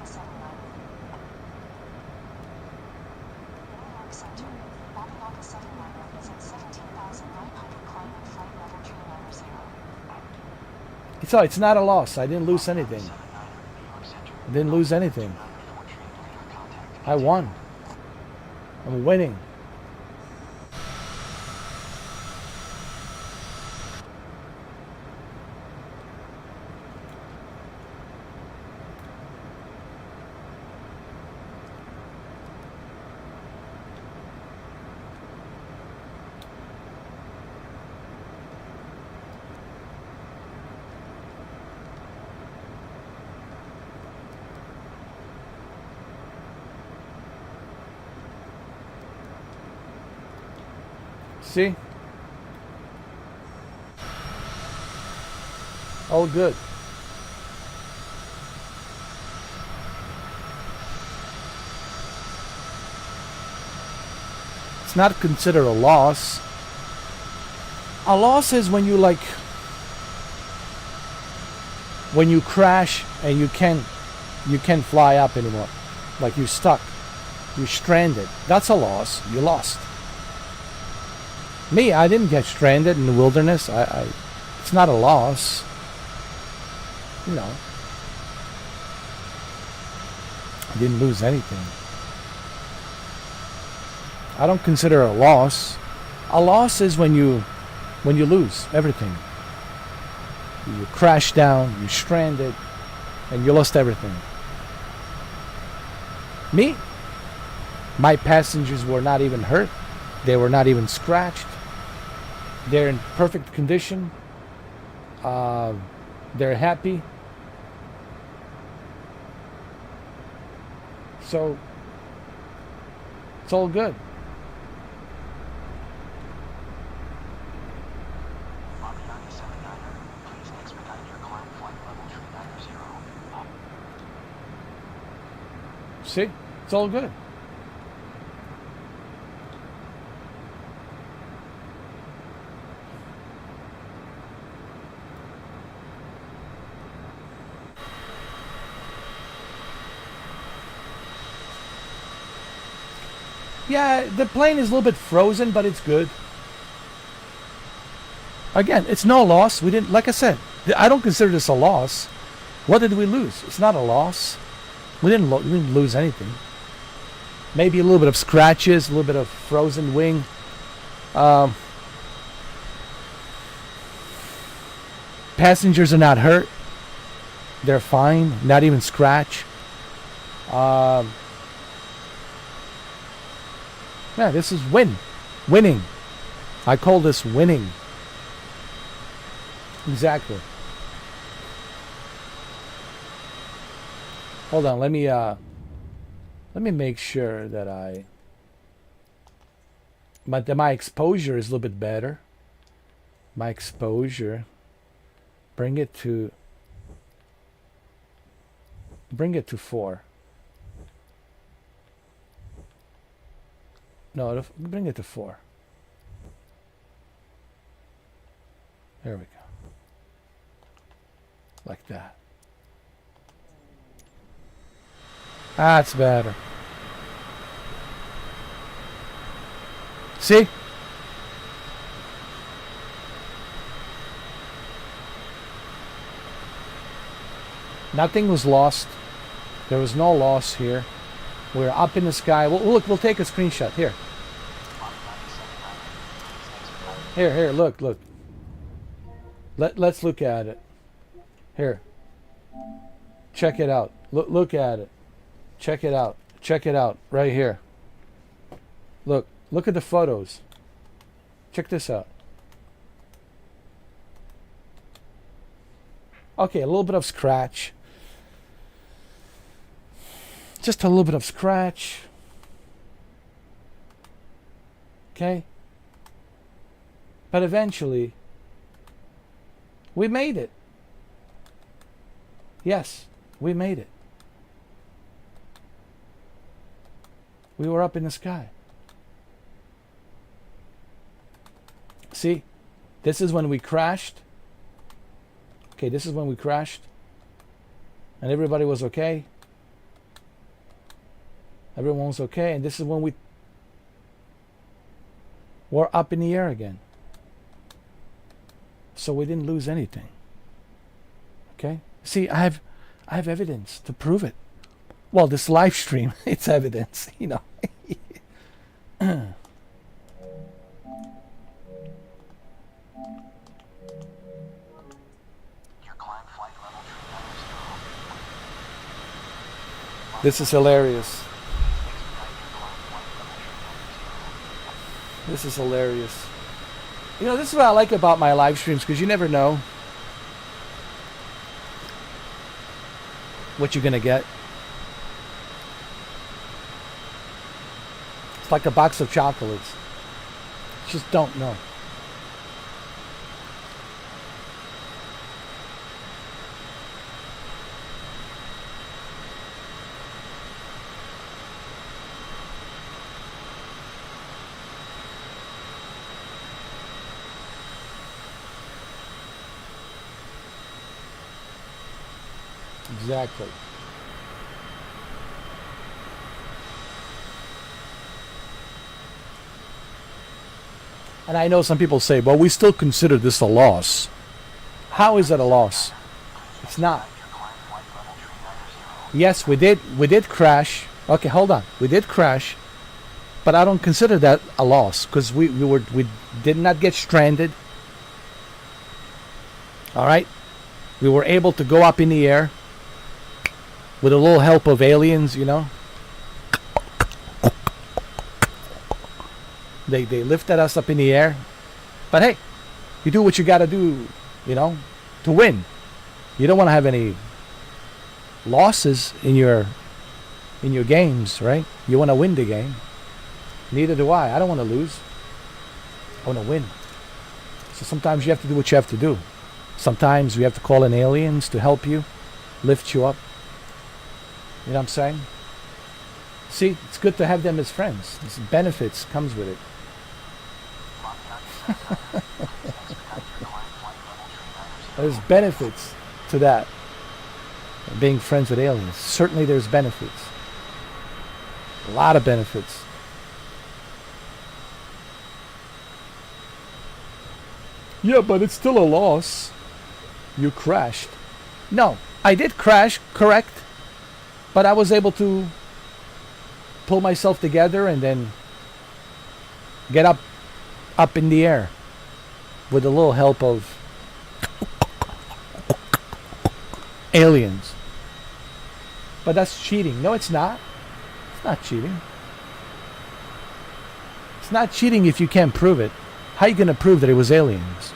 It's not a loss. I didn't lose anything. I didn't lose anything. I won. I'm winning. See? All good. It's not considered a loss. A loss is when you when you crash and you can't fly up anymore. Like you're stuck. You're stranded. That's a loss. You lost. Me, I didn't get stranded in the wilderness. It's not a loss. You know. I didn't lose anything. I don't consider it a loss. A loss is when you lose everything. You crash down, you're stranded, and you lost everything. Me, my passengers were not even hurt. They were not even scratched. They're in perfect condition. They're happy. So, it's all good. Bobby Yaga 79er, please expedite your climb flight level 390. See? It's all good. Yeah, the plane is a little bit frozen, but it's good. Again, it's no loss. We didn't, like I said, I don't consider this a loss. What did we lose? It's not a loss. We didn't lose anything. Maybe a little bit of scratches, a little bit of frozen wing. Passengers are not hurt. They're fine. Not even scratch. Yeah, this is winning. I call this winning. Exactly. Hold on, let me make sure that my exposure is a little bit better. My exposure, bring it to 4. No, bring it to 4. There we go. Like that. That's better. See? Nothing was lost. There was no loss here. We're up in the sky. Look, we'll take a screenshot. Here. Here, look. Let's look at it. Here. Check it out. Look at it. Check it out. Check it out. Right here. Look at the photos. Check this out. Okay, a little bit of scratch. Just a little bit of scratch. Okay? But eventually, we made it. Yes, we made it. We were up in the sky. See? This is when we crashed. Okay, this is when we crashed. And everybody was okay. Everyone was okay. And this is when we were up in the air again. So we didn't lose anything. Okay? See, I have evidence to prove it. Well, this live stream, it's evidence, you know. This is hilarious. This is hilarious. You know, this is what I like about my live streams, because you never know what you're gonna get. It's like a box of chocolates. You just don't know. Exactly. And I know some people say, well, we still consider this a loss. How is it a loss? It's not. Yes, we did crash. Okay, hold on. We did crash, but I don't consider that a loss, because we did not get stranded. All right? We were able to go up in the air with a little help of aliens, you know. They lifted us up in the air. But hey, you do what you got to do, you know, to win. You don't want to have any losses in your games, right? You want to win the game. Neither do I. I don't want to lose. I want to win. So sometimes you have to do what you have to do. Sometimes we have to call in aliens to help you, lift you up. You know what I'm saying? See, it's good to have them as friends. There's benefits comes with it. There's benefits to that. Being friends with aliens. Certainly there's benefits. A lot of benefits. Yeah, but it's still a loss. You crashed. No, I did crash, correct. But I was able to pull myself together and then get up in the air with a little help of aliens. But that's cheating. No, it's not. It's not cheating. It's not cheating if you can't prove it. How are you going to prove that it was aliens?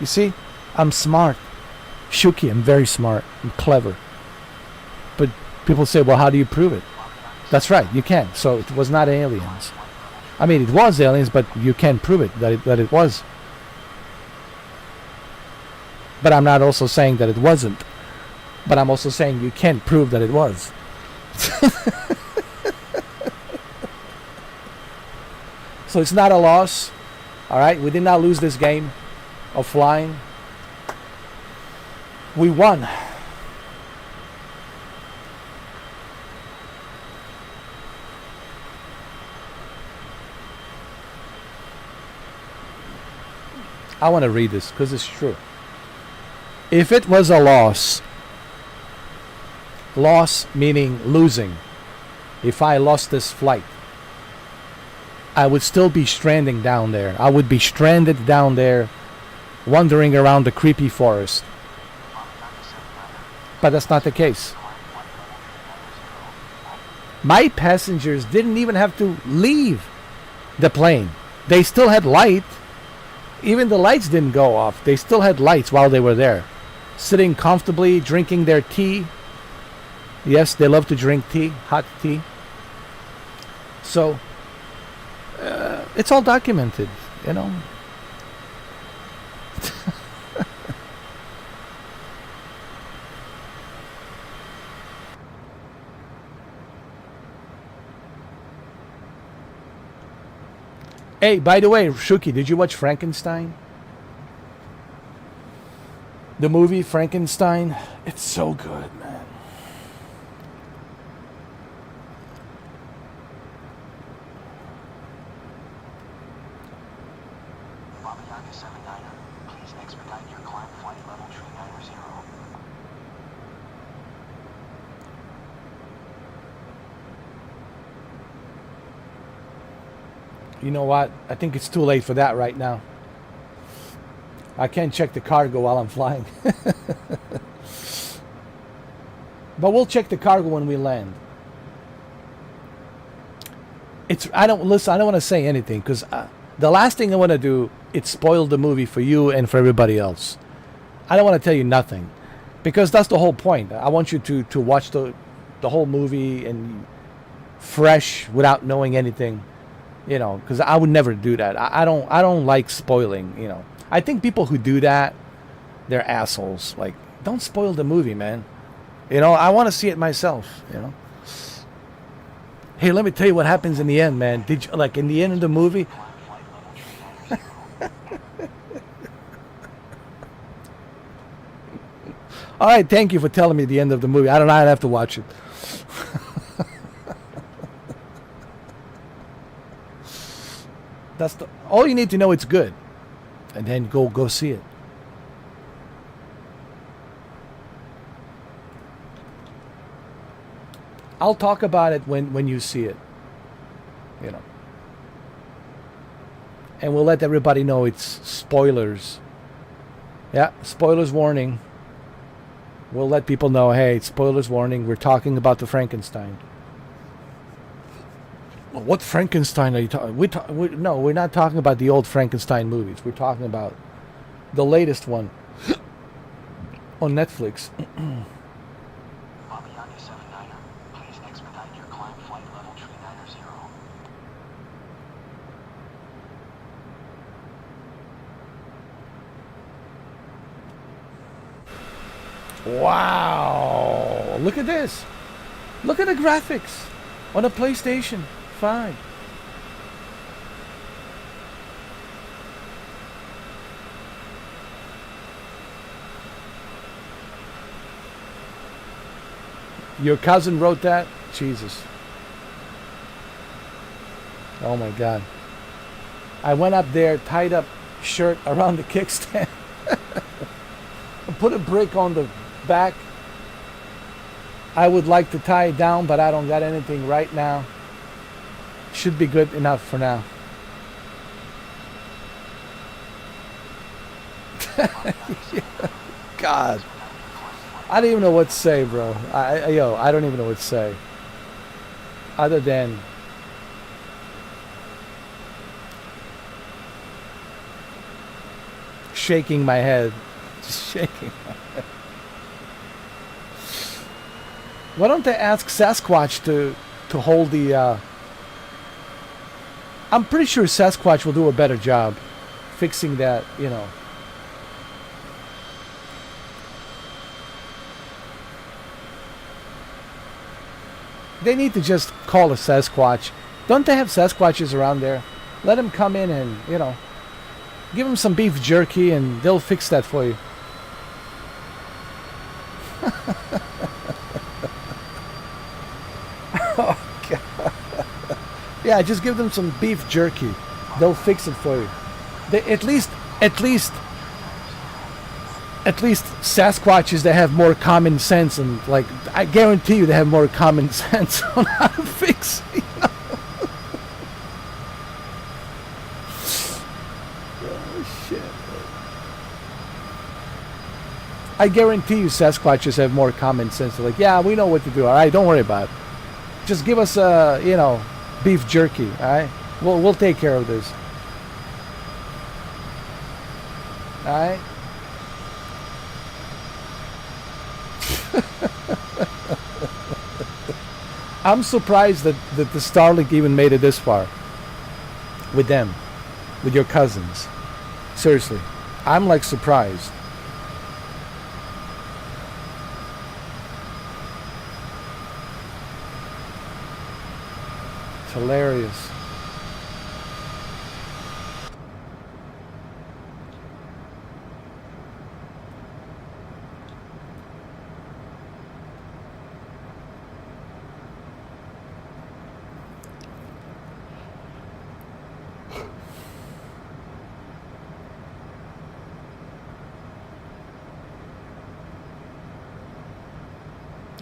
You see, I'm smart. Shuki, I'm very smart. I'm clever. But people say, well, how do you prove it? That's right, you can't. So it was not aliens. I mean, it was aliens, but you can't prove it, that it was. But I'm not also saying that it wasn't. But I'm also saying you can't prove that it was. So it's not a loss. All right, we did not lose this game of flying. We won. I want to read this because it's true. If it was a loss meaning losing, if I lost this flight, I would still be stranding down there. I would be stranded down there, wandering around the creepy forest. But that's not the case. My passengers didn't even have to leave the plane. They still had light. Even the lights didn't go off. They still had lights while they were there. Sitting comfortably, drinking their tea. Yes, they love to drink tea, hot tea. So, it's all documented, you know. Hey, by the way, Shuki, did you watch Frankenstein? The movie Frankenstein? It's so good, man. Baba Yaga 79er, please expedite your climb flight level 390. You know what? I think it's too late for that right now. I can't check the cargo while I'm flying. But we'll check the cargo when we land. I don't want to say anything because the last thing I want to do is spoil the movie for you and for everybody else. I don't want to tell you nothing because that's the whole point. I want you to watch the whole movie and fresh without knowing anything. You know, because I would never do that. I don't like spoiling. You know, I think people who do that, they're assholes. Like, don't spoil the movie, man. You know, I want to see it myself. You know. Hey, let me tell you what happens in the end, man. Did you like in the end of the movie? All right, thank you for telling me the end of the movie. I don't know. I'd have to watch it. That's all you need to know. It's good, and then go see it. I'll talk about it when you see it. You know, and we'll let everybody know it's spoilers. Yeah, spoilers warning. We'll let people know. Hey, it's spoilers warning. We're talking about the Frankenstein. What Frankenstein are you talking? No, we're not talking about the old Frankenstein movies. We're talking about the latest one on Netflix. Baba Yaga 79er, please expedite your climb flight level 390. Wow! Look at this. Look at the graphics on a PlayStation 5. Your cousin wrote that? Jesus. Oh my God. I went up there, tied up shirt around the kickstand. Put a brick on the back. I would like to tie it down, but I don't got anything right now. Should be good enough for now. God. I don't even know what to say, bro. I don't even know what to say. Other than shaking my head. Just shaking my head. Why don't they ask Sasquatch to hold the I'm pretty sure Sasquatch will do a better job fixing that, you know. They need to just call a Sasquatch. Don't they have Sasquatches around there? Let them come in and, you know, give them some beef jerky and they'll fix that for you. Oh, God. Yeah, just give them some beef jerky. They'll fix it for you. They, at least Sasquatches, they have more common sense, and like I guarantee you they have more common sense on how to fix it, you know? Oh shit. I guarantee you Sasquatches have more common sense. They're like, yeah, we know what to do, alright, don't worry about it. Just give us you know, beef jerky, alright? We'll take care of this. Alright? I'm surprised that the Starlink even made it this far with them, with your cousins. Seriously, I'm like surprised. It's hilarious.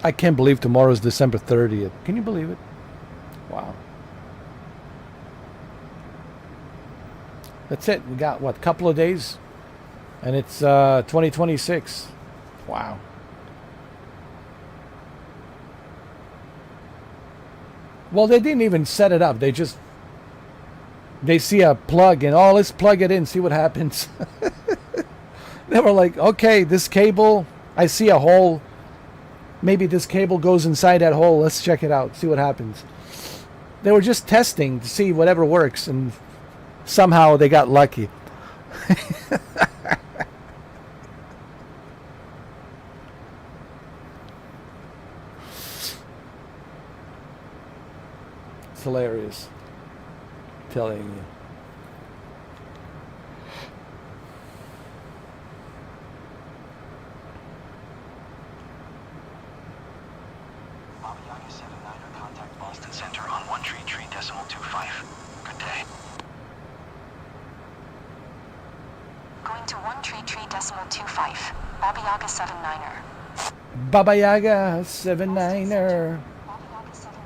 I can't believe tomorrow is December 30th. Can you believe it? Wow. That's it. We got, what, a couple of days? And it's 2026. Wow. Well, they didn't even set it up. They just... They see a plug and, oh, let's plug it in, see what happens. They were like, okay, this cable, I see a hole. Maybe this cable goes inside that hole. Let's check it out, see what happens. They were just testing to see whatever works, and somehow they got lucky. It's hilarious. I'm telling you. Bobby Yaga 79er, contact Boston Center on 133.25. Good day. Going to 133.25. Baba Yaga 79er. Baba Yaga 79er. Baba Yaga 79er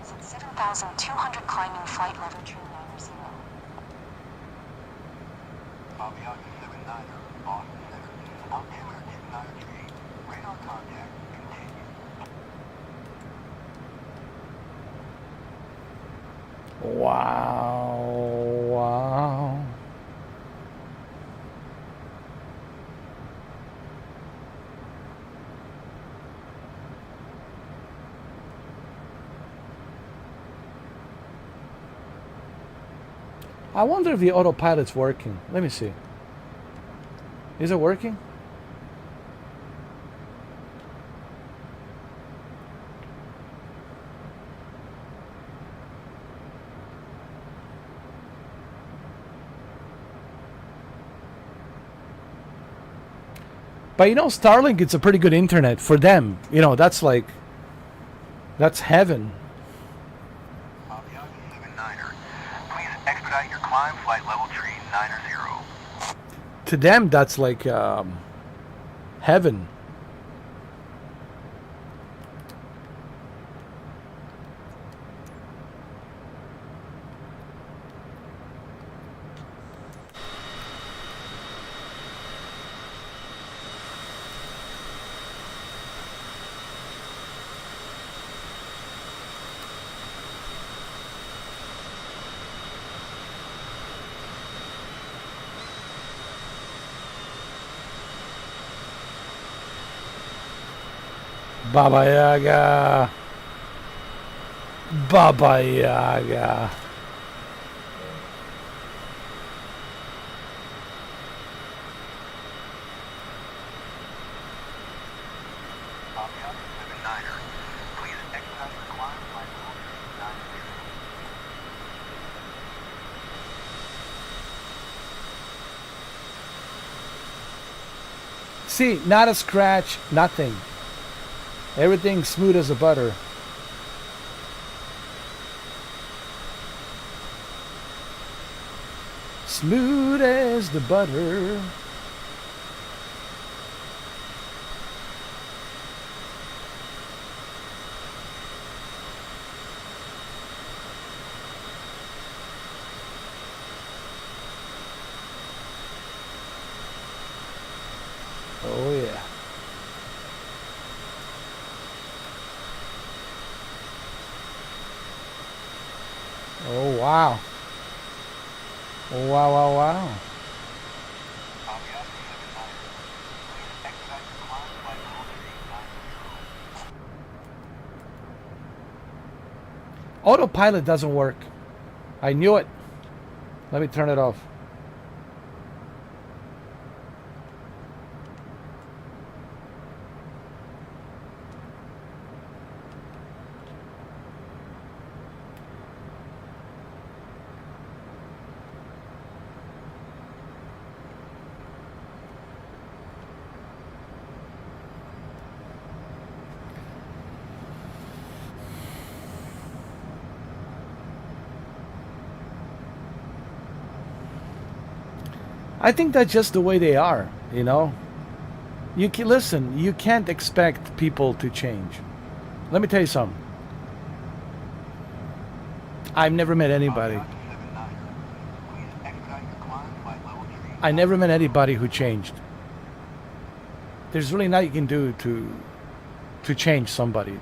is at 7,200 climbing flight level 390. Bobby Yaga 79er, Boston Center. Altimeter 2938. Radar contact. Continue. Wow. Wow. I wonder if the autopilot's working. Let me see. Is it working? But you know, Starlink, it's a pretty good internet for them. You know, that's like, that's heaven. Bobby Yaga 79er. Please expedite your climb, flight level 390. To them, that's like heaven. Baba Yaga. Baba Yaga. Aviata 79er, please expedite your climb by level 390. See, not a scratch, nothing. Everything smooth as a butter. Smooth as the butter. Oh yeah. Oh wow. Oh wow, wow, wow. Aviata 79er, please expedite your climb by level 390. Autopilot doesn't work. I knew it. Let me turn it off. I think that's just the way they are, you know. You can listen. You can't expect people to change. Let me tell you something. I've never met anybody. Aviata 79er, please expedite your climb by level 390. I never met anybody who changed. There's really nothing you can do to change somebody.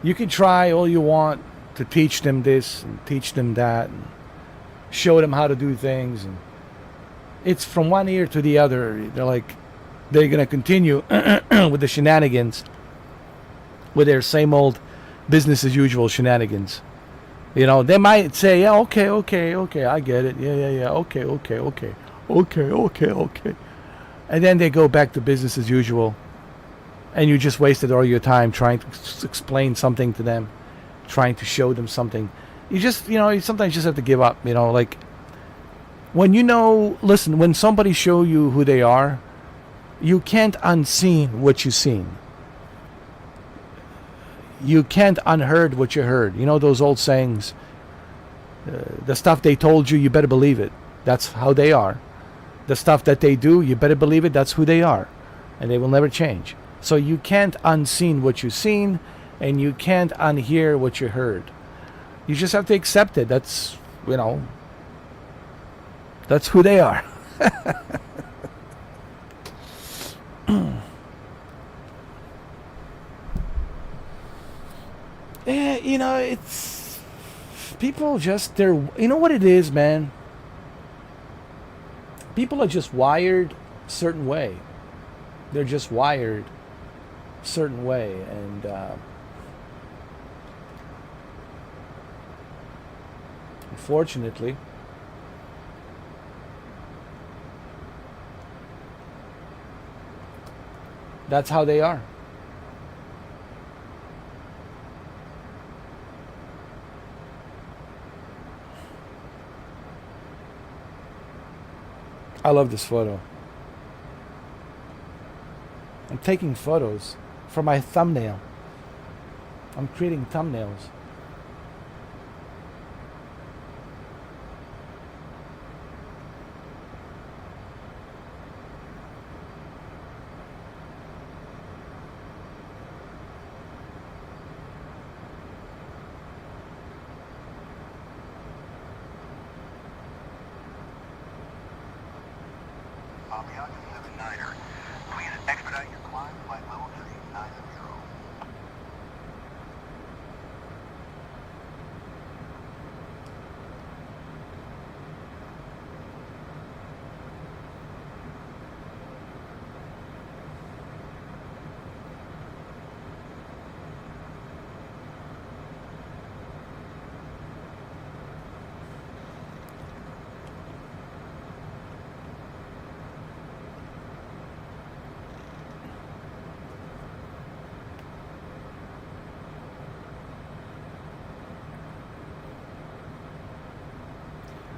You can try all you want to teach them this and teach them that and show them how to do things, and it's from one ear to the other. They're gonna continue with the shenanigans, with their same old business as usual shenanigans. You know, they might say, yeah, okay, I get it. Yeah, okay. And then they go back to business as usual. And you just wasted all your time trying to explain something to them, trying to show them something. You sometimes just have to give up, like when listen, when somebody show you who they are, you can't unseen what you've seen. You can't unheard what you heard. You know those old sayings, the stuff they told you, you better believe it. That's how they are. The stuff that they do, you better believe it. That's who they are. And they will never change. So you can't unseen what you've seen, and you can't unhear what you heard. You just have to accept it. That's who they are. Yeah, it's people just you know what it is, man? People are just wired a certain way. They're just wired a certain way, and unfortunately, that's how they are. I love this photo. I'm taking photos for my thumbnail. I'm creating thumbnails. Aviata 79er, please expedite your climb by level 390.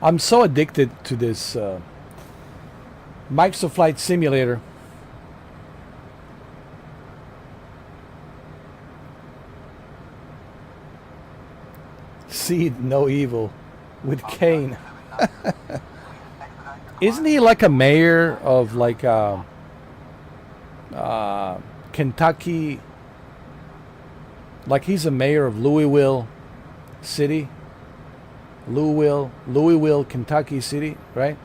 I'm so addicted to this Microsoft Flight Simulator. Seed No Evil with Kane. Isn't he like a mayor of like Kentucky? Like he's a mayor of Louisville City. Louisville, Kentucky City, right?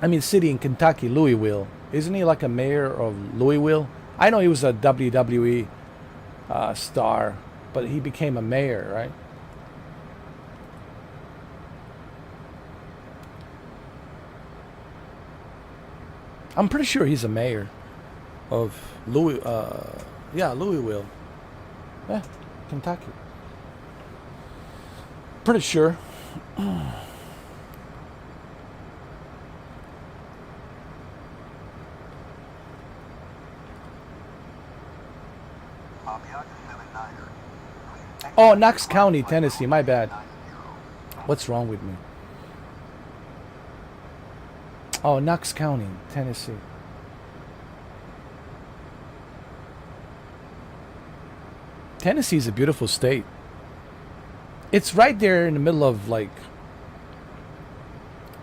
I mean, city in Kentucky, Louisville. Isn't he like a mayor of Louisville? I know he was a WWE star, but he became a mayor, right? I'm pretty sure he's a mayor of Louisville. Yeah, Kentucky. Pretty sure. Oh, Knox County, Tennessee. My bad. What's wrong with me? Oh, Knox County, Tennessee. Tennessee is a beautiful state. It's right there in the middle of like,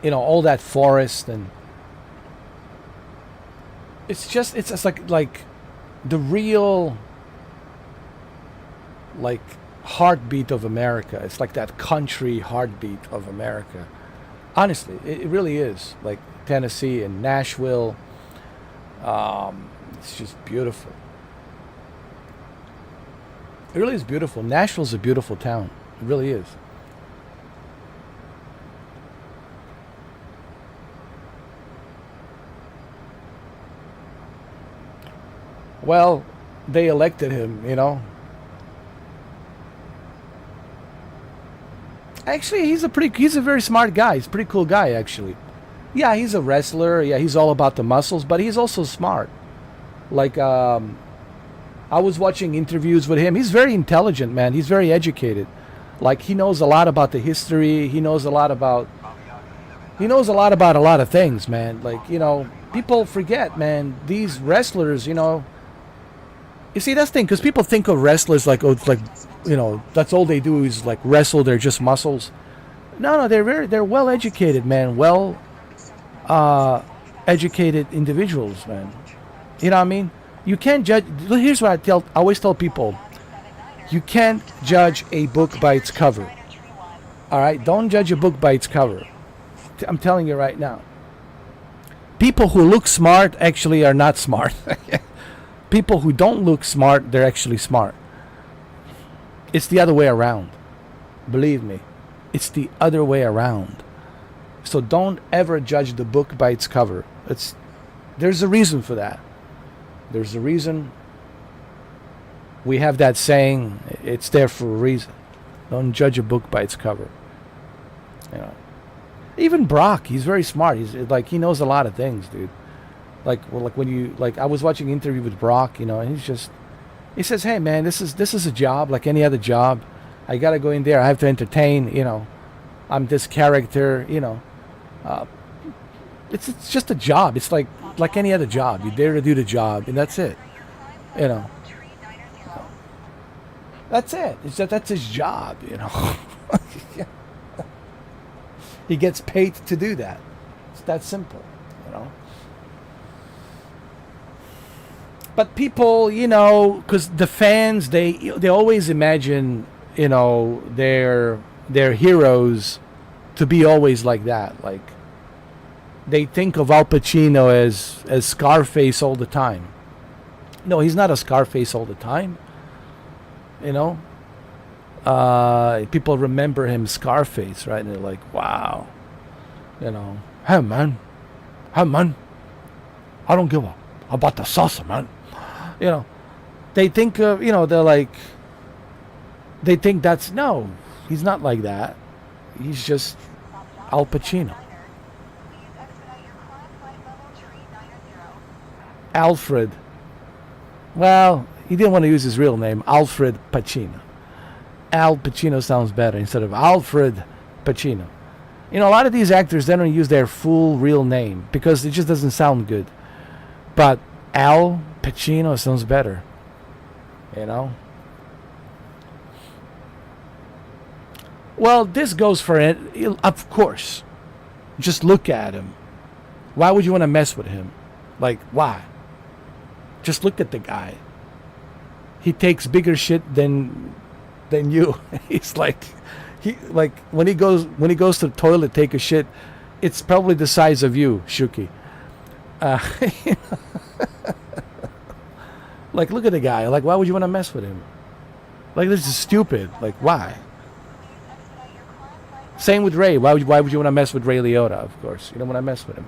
you know, all that forest, and it's just like the real like heartbeat of America. It's like that country heartbeat of America. Honestly, it really is. Like Tennessee and Nashville. It's just beautiful. It really is beautiful. Nashville's a beautiful town. It really is. Well, they elected him, you know. Actually, he's a very smart guy. He's a pretty cool guy, actually. Yeah, he's a wrestler. Yeah, he's all about the muscles, but he's also smart. Like, I was watching interviews with him. He's very intelligent, man. He's very educated. Like, he knows a lot about the history. He knows a lot about a lot of things, man. Like, you know, people forget, man. These wrestlers, you know. You see, that's the thing, because people think of wrestlers like, oh, it's like, you know, that's all they do is like wrestle. They're just muscles. No, they're well educated, man. Well educated individuals, man. You know what I mean? You can't judge. Here's what I always tell people: you can't judge a book by its cover. All right, don't judge a book by its cover. I'm telling you right now. People who look smart actually are not smart. People who don't look smart, they're actually smart. It's the other way around. Believe me, it's the other way around. So don't ever judge the book by its cover. There's a reason for that. There's a reason. We have that saying. It's there for a reason. Don't judge a book by its cover. You know. Even Brock, he's very smart. He's like, he knows a lot of things, dude. Like when you I was watching an interview with Brock, you know, and he says, "Hey man, this is a job like any other job. I gotta go in there. I have to entertain. You know, I'm this character. You know, it's just a job. It's like any other job. You're there to do the job, and that's it. You know, that's it. That's his job. You know, he gets paid to do that. It's that simple. You know." But people, you know, because the fans, they always imagine, you know, their heroes to be always like that. Like, they think of Al Pacino as Scarface all the time. No, he's not a Scarface all the time. You know, people remember him Scarface, right? And they're like, wow, you know, hey man, I don't give a about the salsa, man. You know, they think of, you know, they think that's, no, he's not like that. He's just Al Pacino. Alfred. Well, he didn't want to use his real name, Alfred Pacino. Al Pacino sounds better instead of Alfred Pacino. You know, a lot of these actors, they don't use their full real name because it just doesn't sound good. But Al Pacino sounds better. You know? Well, this goes for it. Of course. Just look at him. Why would you want to mess with him? Like, why? Just look at the guy. He takes bigger shit than you. He's like, when he goes to the toilet, take a shit. It's probably the size of you, Shuki. Like, look at the guy. Like, why would you want to mess with him? Like, this is stupid. Like, why? Same with Ray. Why would you want to mess with Ray Liotta? Of course, you don't want to mess with him.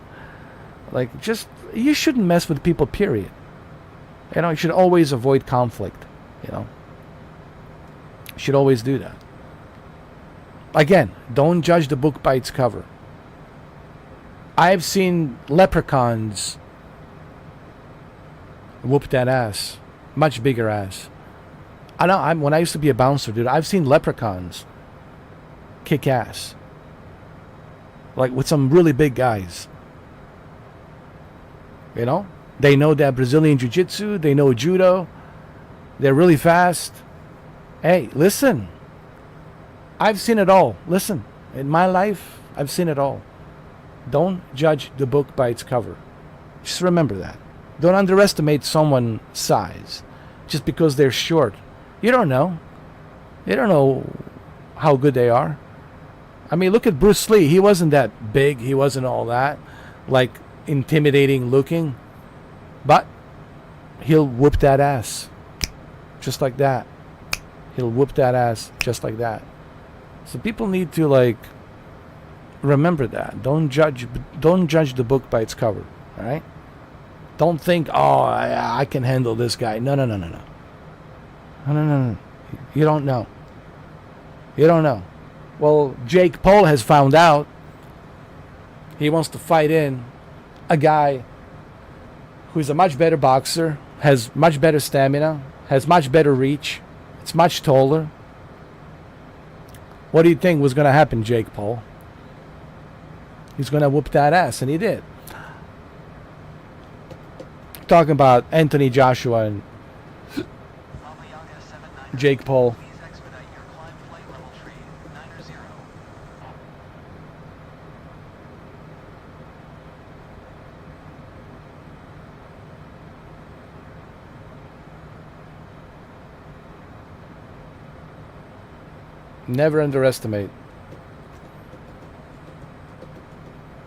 Like, you shouldn't mess with people. Period. You know, you should always avoid conflict. You know, you should always do that. Again, don't judge the book by its cover. I've seen leprechauns whoop that ass, much bigger ass. I know. When I used to be a bouncer, dude, I've seen leprechauns kick ass, like with some really big guys. You know, they know that Brazilian jiu-jitsu, they know judo, they're really fast. Hey, listen, I've seen it all. Listen, in my life, I've seen it all. Don't judge the book by its cover. Just remember that. Don't underestimate someone's size just because they're short. You don't know. You don't know how good they are. I mean, look at Bruce Lee. He wasn't that big. He wasn't all that, like, intimidating looking. But he'll whoop that ass. Just like that. He'll whoop that ass just like that. So people need to, like, remember that. Don't judge the book by its cover. All right? Don't think, oh, I can handle this guy. No. No. You don't know. You don't know. Well, Jake Paul has found out. He wants to fight in a guy who's a much better boxer, has much better stamina, has much better reach, it's much taller. What do you think was going to happen, Jake Paul? He's going to whoop that ass, and he did. Talking about Anthony Joshua and Jake Paul. Never underestimate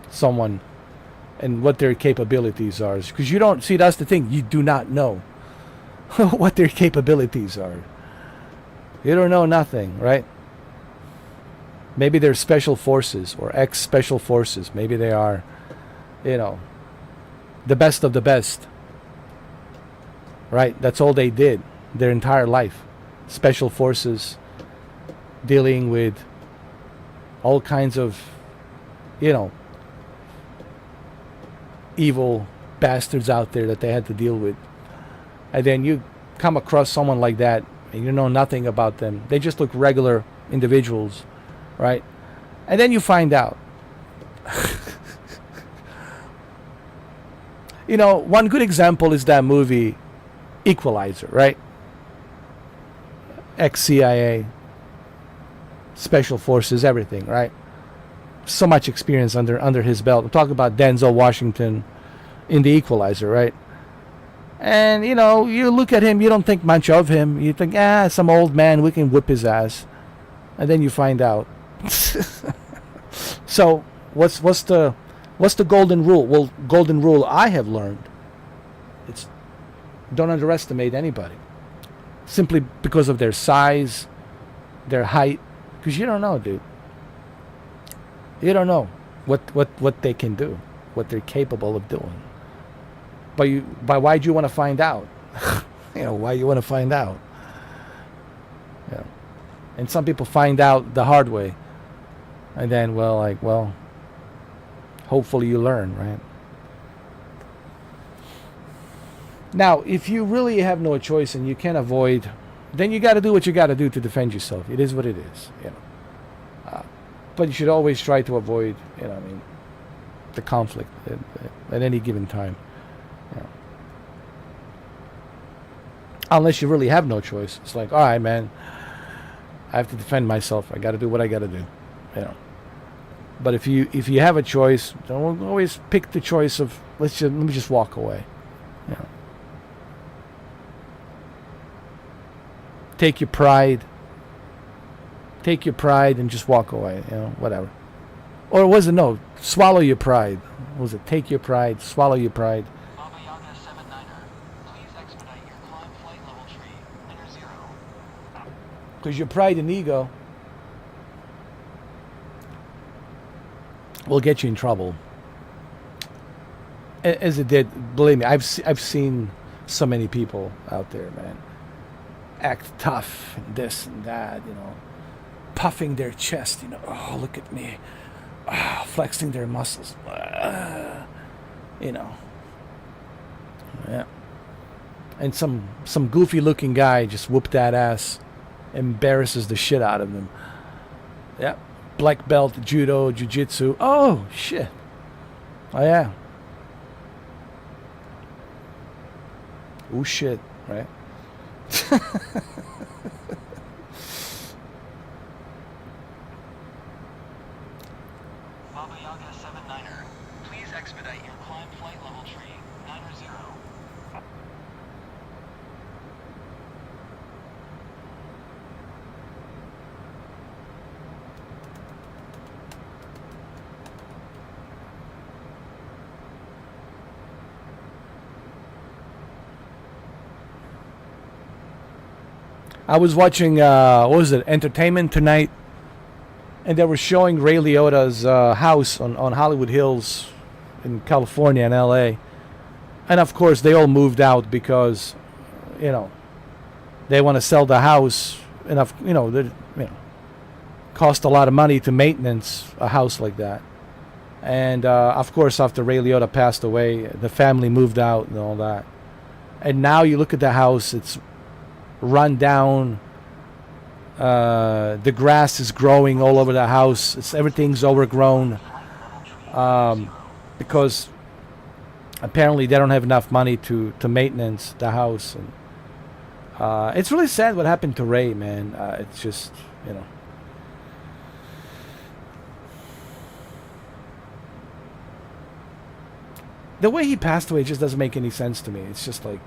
someone and what their capabilities are. Because you don't, see, that's the thing. You do not know what their capabilities are. You don't know nothing, right? Maybe they're special forces or ex-special forces. Maybe they are, the best of the best. Right? That's all they did their entire life. Special forces, dealing with all kinds of, evil bastards out there that they had to deal with. And then you come across someone like that and you know nothing about them. They just look regular individuals, right? And then you find out. One good example is that movie Equalizer, right? Ex-CIA, special forces, everything, right? So much experience under his belt. I'm talking about Denzel Washington in The Equalizer, right? And, you look at him, you don't think much of him. You think, some old man, we can whip his ass. And then you find out. So, what's the golden rule? Well, golden rule I have learned, it's don't underestimate anybody. Simply because of their size, their height. Because you don't know, dude. You don't know what they can do, what they're capable of doing. But why do you want to find out? Why you want to find out? Yeah. And some people find out the hard way. And then, hopefully you learn, right? Now, if you really have no choice and you can't avoid, then you got to do what you got to do to defend yourself. It is what it is, But you should always try to avoid, I mean, the conflict at any given time. You know. Unless you really have no choice. It's like, all right, man, I have to defend myself. I got to do what I got to do. You know. But if you have a choice, don't always pick the choice of let me just walk away. You know. Take your pride and just walk away. You know, whatever. Or was it no? Swallow your pride. What was it? Take your pride. Swallow your pride. Baba Yaga 79er, please expedite your climb flight level 3, enter 0. Because your pride and ego will get you in trouble. As it did, believe me, I've seen so many people out there, man, act tough and this and that, puffing their chest, oh, look at me, flexing their muscles, yeah. And some goofy looking guy just whooped that ass, embarrasses the shit out of them. Yeah. Black belt, judo, jiu-jitsu. Oh, shit. Oh, yeah. Oh, shit, right? Baba Yaga 79er, please expedite your climb flight level 3, 90. I was watching, what was it, Entertainment Tonight, and they were showing Ray Liotta's house on Hollywood Hills in California and LA. And of course, they all moved out because, they want to sell the house. Enough, cost a lot of money to maintenance a house like that. And of course, after Ray Liotta passed away, the family moved out and all that. And now you look at the house, it's run down. The grass is growing all over the house. Everything's overgrown because apparently they don't have enough money to maintenance the house. And it's really sad what happened to Ray, man. It's just, the way he passed away just doesn't make any sense to me. It's just like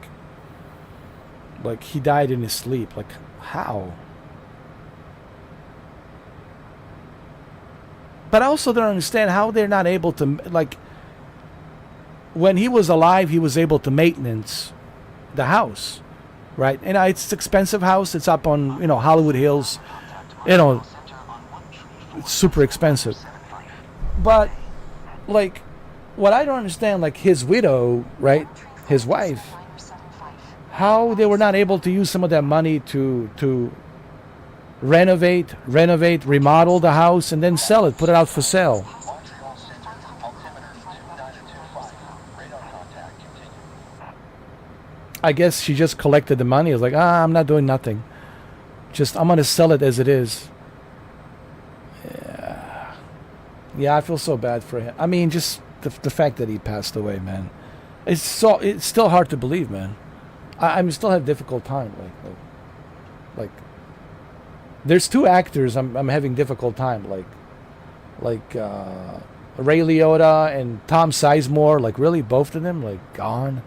he died in his sleep. Like, how? But I also don't understand how they're not able to, like, when he was alive, he was able to maintenance the house, right? And it's expensive house. It's up on, Hollywood Hills. It's super expensive. But, like, what I don't understand, like, his widow, right, his wife, how they were not able to use some of that money to renovate, remodel the house, and then sell it, put it out for sale. Montreal Center, altimeter 2925, radar contact continued. I guess she just collected the money. It was like, I'm not doing nothing. I'm going to sell it as it is. Yeah, I feel so bad for him. I mean, just the fact that he passed away, man. It's still hard to believe, man. I still have difficult time. Like, there's two actors I'm having difficult time. Like Ray Liotta and Tom Sizemore. Like, really, both of them, like, gone.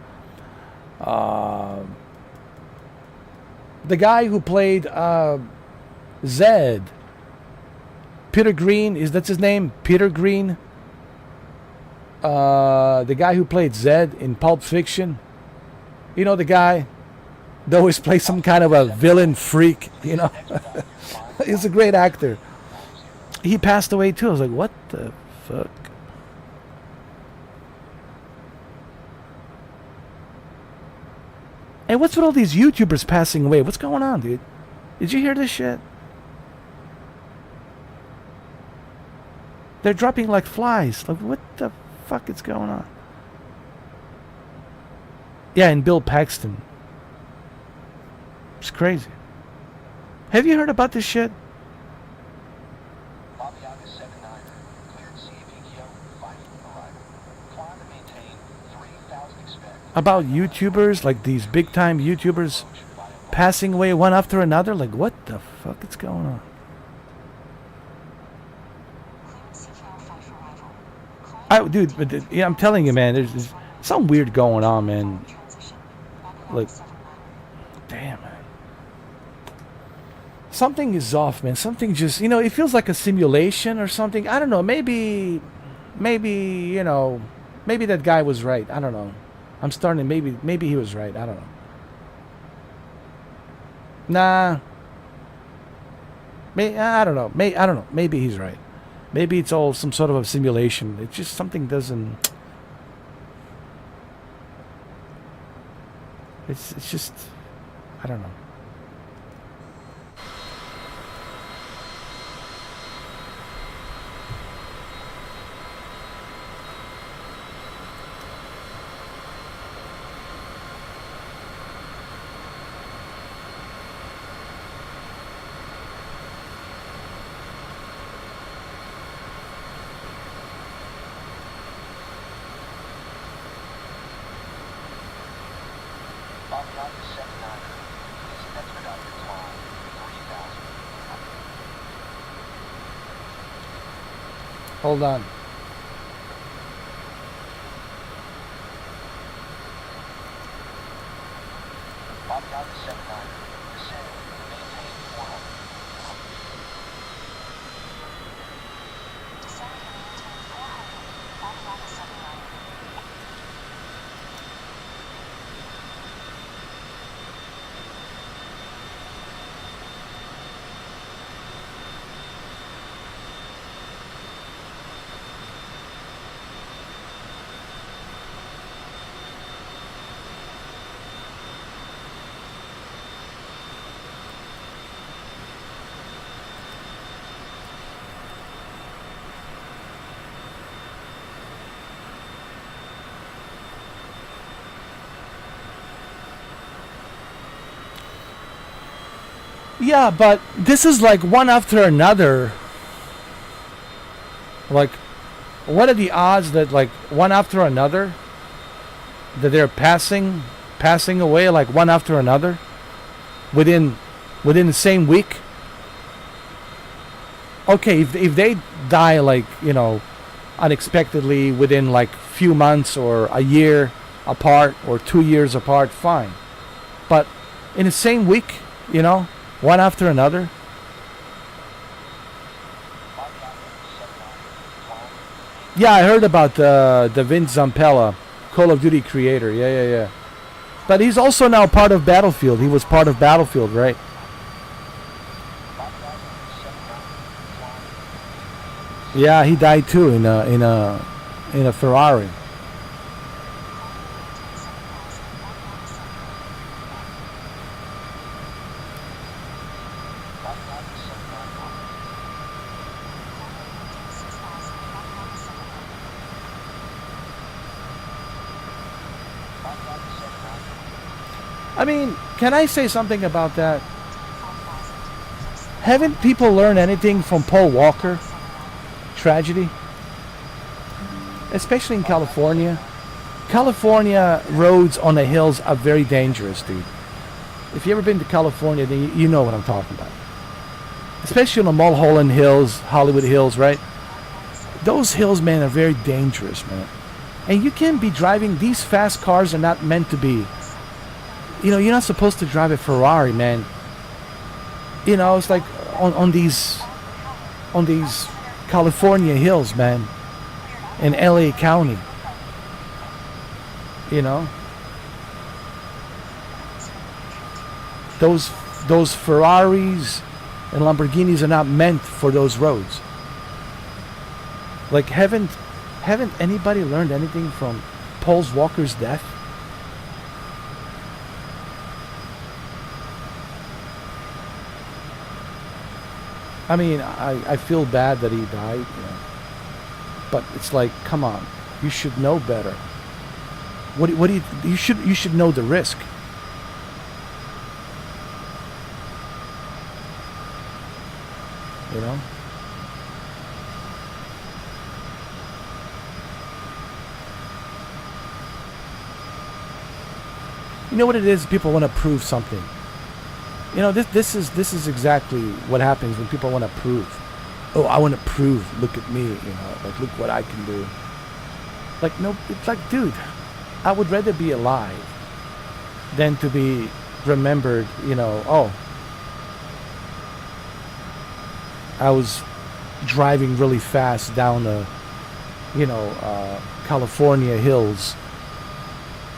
The guy who played Zed, Peter Green, that's his name? Peter Green. The guy who played Zed in Pulp Fiction. You know, the guy that always plays some kind of a villain freak, He's a great actor. He passed away too. I was like, what the fuck? Hey, what's with all these YouTubers passing away? What's going on, dude? Did you hear this shit? They're dropping like flies. Like, what the fuck is going on? Yeah, and Bill Paxton. It's crazy. Have you heard about this shit? Baba Yaga 79er, about YouTubers, like these big time YouTubers passing away one after another. Like, what the fuck is going on? Dude, but yeah, I'm telling you, man, there's something weird going on, man. Like, damn, man. Something is off, man. Something just, it feels like a simulation or something. I don't know. Maybe, maybe that guy was right. I don't know. I'm starting to, maybe he was right. I don't know. Nah. I don't know. I don't know. Maybe he's right. Maybe it's all some sort of a simulation. It's just something doesn't. It's just, I don't know. Hold on. Yeah, but this is like one after another. Like, what are the odds that like one after another that they're passing away like one after another within the same week? Okay, if they die like, unexpectedly within like few months or a year apart or 2 years apart, fine. But in the same week, one after another. Yeah, I heard about the Vince Zampella, Call of Duty creator. Yeah. But he's also now part of Battlefield. He was part of Battlefield, right? Yeah, he died too in a Ferrari. I mean, can I say something about that? Haven't people learned anything from Paul Walker tragedy? Especially in California. California roads on the hills are very dangerous, dude. If you've ever been to California, then you know what I'm talking about. Especially on the Mulholland Hills, Hollywood Hills, right? Those hills, man, are very dangerous, man. And you can't be driving, these fast cars are not meant to be. You're not supposed to drive a Ferrari, man. It's like on these California hills, man, in LA County. Those Ferraris and Lamborghinis are not meant for those roads. Like, haven't anybody learned anything from Paul Walker's death? I mean, I feel bad that he died, but it's like, come on, you should know better. What do you should know the risk. You know what it is? People want to prove something. You know, this is exactly what happens when people want to prove. Oh, I want to prove. Look at me. You know, like look what I can do. Like no, it's like, dude, I would rather be alive than to be remembered. You know, oh, I was driving really fast down the, California hills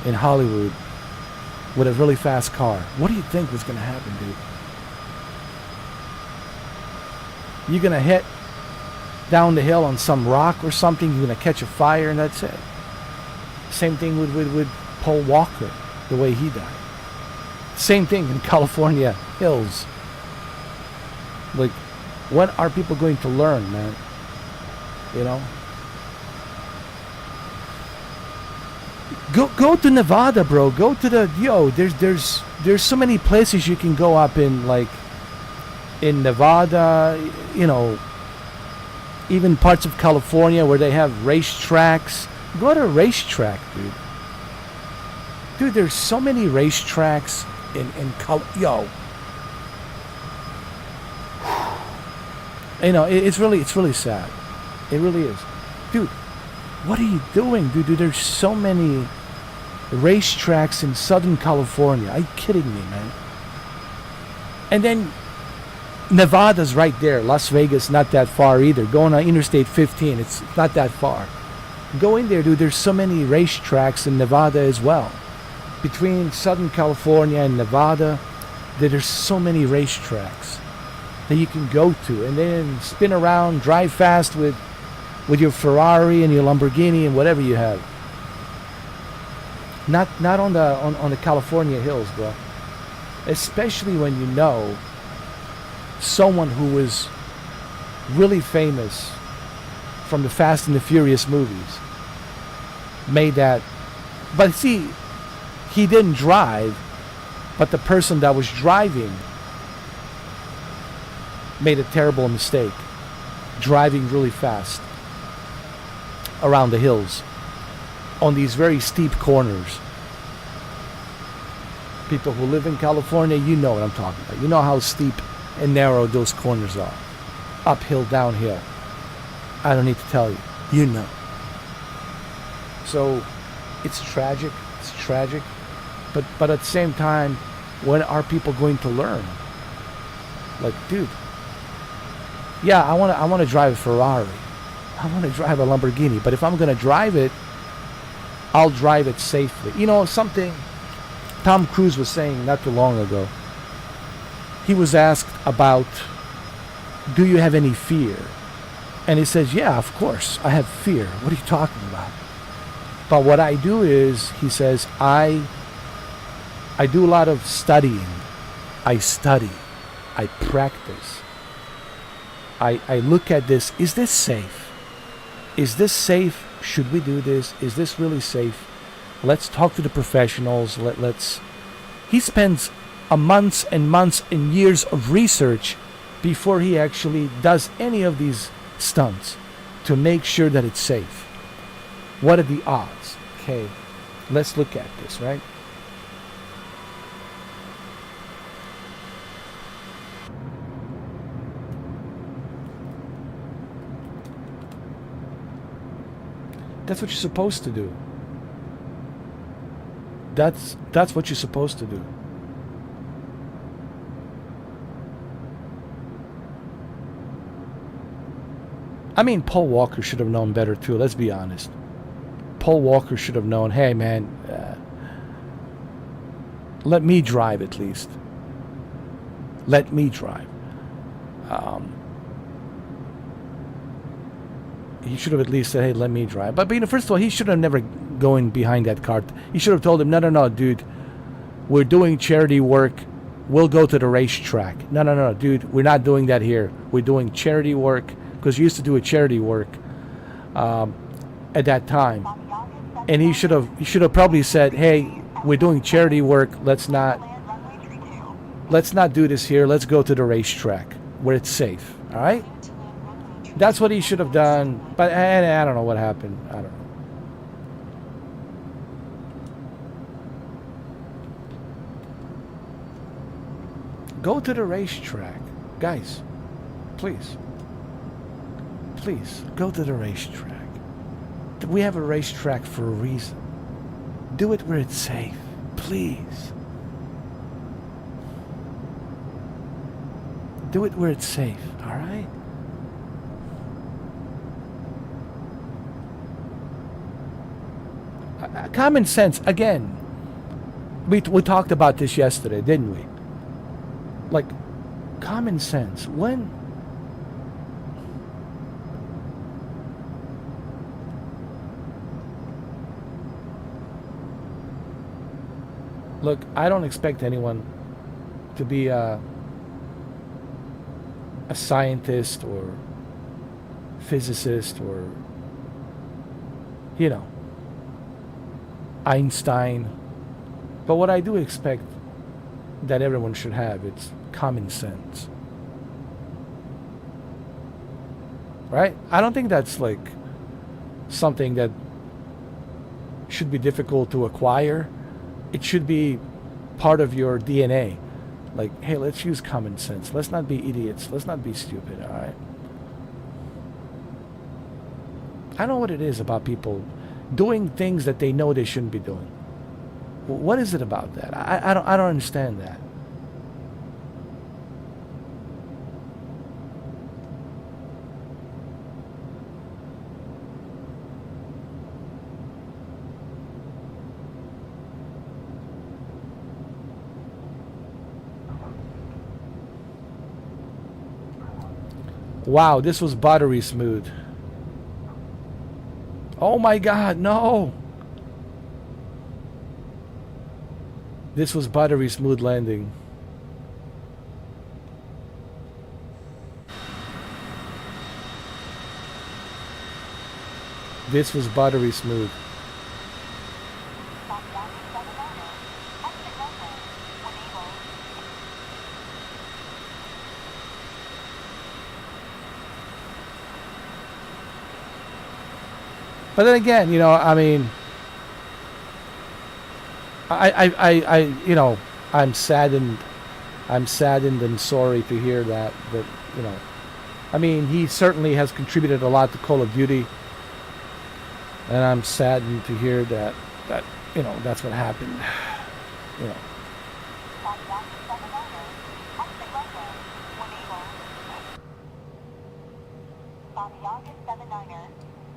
in Hollywood with a really fast car. What do you think was going to happen, dude? You're going to hit down the hill on some rock or something, you're going to catch a fire, and that's it. Same thing with Paul Walker, the way he died. Same thing in California hills. Like, what are people going to learn, man? You know? Go to Nevada, bro. Go to the there's so many places you can go up in, like in Nevada, even parts of California where they have racetracks. Go to a racetrack, dude. Dude, there's so many racetracks in it's really sad. It really is. Dude, what are you doing, dude? There's so many racetracks in Southern California. Are you kidding me, man? And then Nevada's right there. Las Vegas, not that far either. Going on Interstate 15, it's not that far. Go in there, dude. There's so many racetracks in Nevada as well. Between Southern California and Nevada, there's so many racetracks that you can go to, and then spin around, drive fast with your Ferrari and your Lamborghini and whatever you have. Not on the California hills, bro. Especially when you know someone who was really famous from the Fast and the Furious movies made that. But see, he didn't drive, but the person that was driving made a terrible mistake, driving really fast around the hills on these very steep corners. People who live in California, you know what I'm talking about. You know how steep and narrow those corners are. Uphill, downhill. I don't need to tell you. You know. So it's tragic. It's tragic. But at the same time, when are people going to learn? Like, dude, yeah, I want to drive a Ferrari. I want to drive a Lamborghini. But if I'm going to drive it, I'll drive it safely. You know, something Tom Cruise was saying not too long ago. He was asked about, do you have any fear? And he says, yeah, of course, I have fear. What are you talking about? But what I do is, he says, I do a lot of studying. I study. I practice. I look at this. Is this safe? Is this safe? Should we do this? Is this really safe? Let's talk to the professionals. He spends months and months and years of research before he actually does any of these stunts to make sure that it's safe. What are the odds? Okay, let's look at this, right? That's what you're supposed to do. That's what you're supposed to do. I mean, Paul Walker should have known better too, let's be honest. Paul Walker should have known, hey man, let me drive at least. Let me drive. He should have at least said, hey, let me drive. But first of all, he should have never gone behind that car. He should have told him, no, dude, we're doing charity work. We'll go to the racetrack. No, dude, we're not doing that here. We're doing charity work, because you used to do a charity work at that time. And he should have probably said, hey, we're doing charity work. Let's not do this here. Let's go to the racetrack where it's safe. All right? That's what he should have done. But I don't know what happened. I don't know. Go to the racetrack. Guys, please. Please, go to the racetrack. We have a racetrack for a reason. Do it where it's safe. Please. Do it where it's safe, alright? Common sense, again. We talked about this yesterday, didn't we? Like, common sense. When... Look, I don't expect anyone to be a scientist or physicist or, you know, Einstein. But what I do expect that everyone should have, it's common sense. Right? I don't think that's like something that should be difficult to acquire. It should be part of your DNA. Like, hey, let's use common sense. Let's not be idiots. Let's not be stupid, all right? I know what it is about people doing things that they know they shouldn't be doing. What is it about that? I don't understand that. Wow, this was buttery smooth. Oh my God, no! This was buttery smooth landing. This was buttery smooth. But then again, you know, I mean, I you know, I'm saddened and sorry to hear that, you know, I mean, he certainly has contributed a lot to Call of Duty, and I'm saddened to hear that, you know, that's what happened, you know.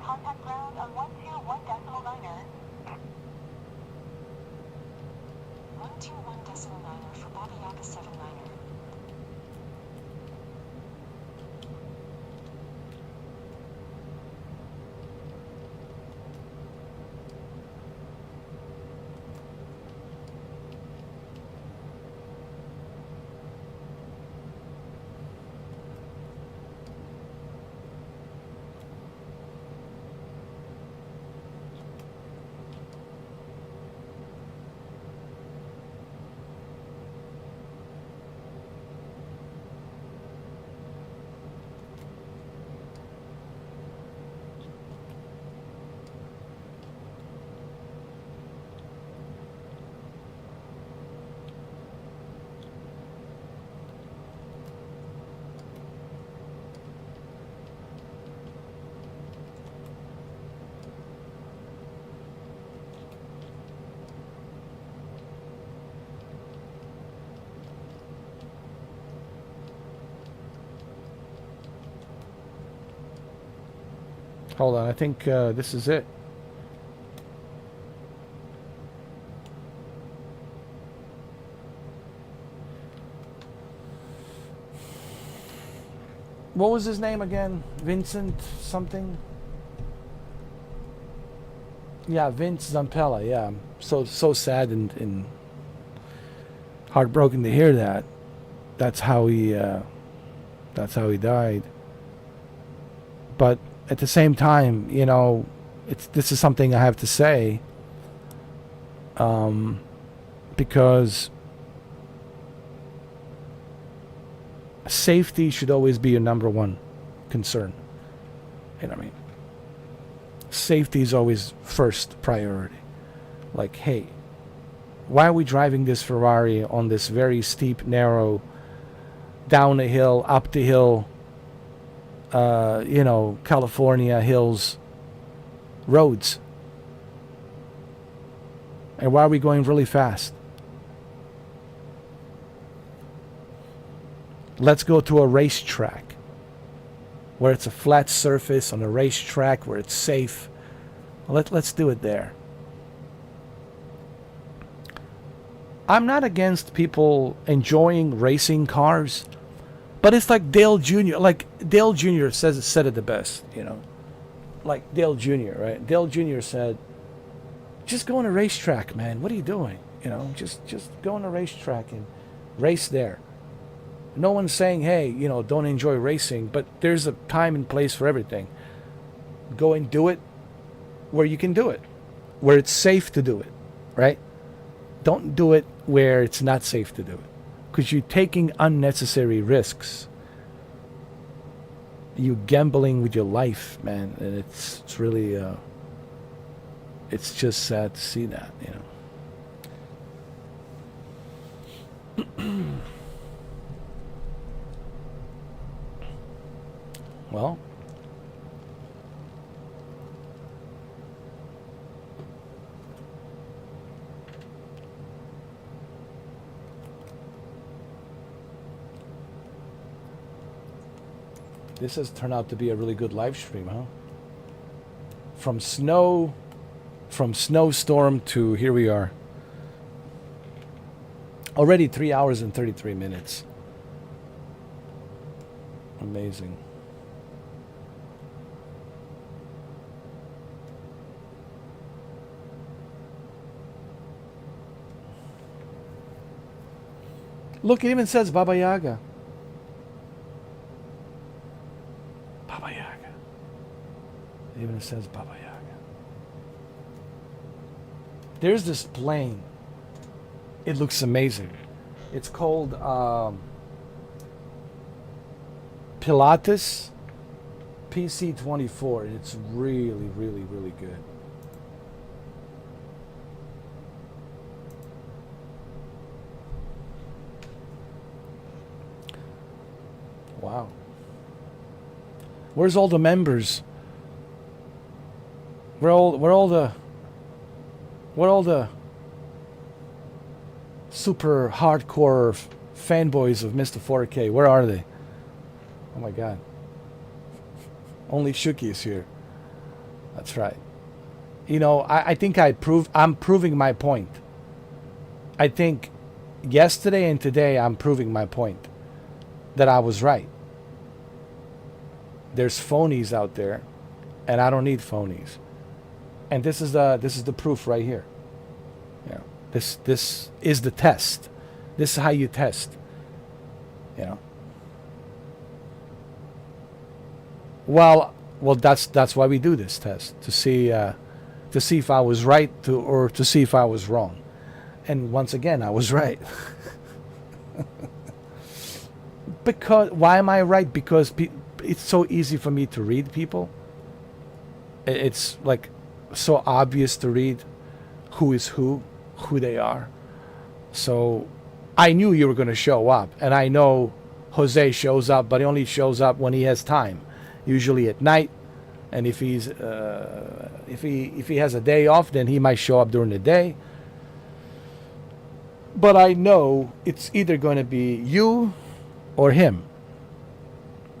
Contact ground on 121.9er. 121.9er for Bobby Yaga 79er. Hold on, I think this is it. What was his name again? Vincent something? Yeah, Vince Zampella. Yeah, I'm so sad and heartbroken to hear that. That's how he died. But at the same time, you know, this is something I have to say, because safety should always be your number one concern. You know what I mean? Safety is always first priority. Like, hey, why are we driving this Ferrari on this very steep, narrow down the hill, up the hill, California hills, roads. And why are we going really fast? Let's go to a racetrack where it's a flat surface on a racetrack where it's safe. Let's do it there. I'm not against people enjoying racing cars, but it's like Dale Jr. Like Dale Jr. said it the best, Like Dale Jr., right? Dale Jr. said, just go on a racetrack, man. What are you doing? Just go on a racetrack and race there. No one's saying, hey, don't enjoy racing, but there's a time and place for everything. Go and do it where you can do it, where it's safe to do it, right? Don't do it where it's not safe to do it, because you're taking unnecessary risks. You're gambling with your life, man, and it's really, it's just sad to see that, Well, this has turned out to be a really good live stream, huh? From snowstorm to here we are. Already 3 hours and 33 minutes. Amazing. Look, it even says Baba Yaga. Baba Yaga. It even says Baba Yaga. There's this plane. It looks amazing. It's called Pilatus PC-24. It's really, really, really good. Wow. Where's all the members? Where all the super hardcore fanboys of Mr. 4K? Where are they? Oh my God. Only Shuki is here. That's right. I think I'm proving my point. I think yesterday and today I'm proving my point that I was right. There's phonies out there, and I don't need phonies. And this is the proof right here. Yeah. This is the test. This is how you test. Well, that's why we do this test, to see if I was right or to see if I was wrong. And once again, I was right. Because why am I right? Because it's so easy for me to read people. It's like so obvious to read who is who they are. So I knew you were going to show up, and I know Jose shows up, but he only shows up when he has time, usually at night. And if he has a day off, then he might show up during the day. But I know it's either going to be you or him.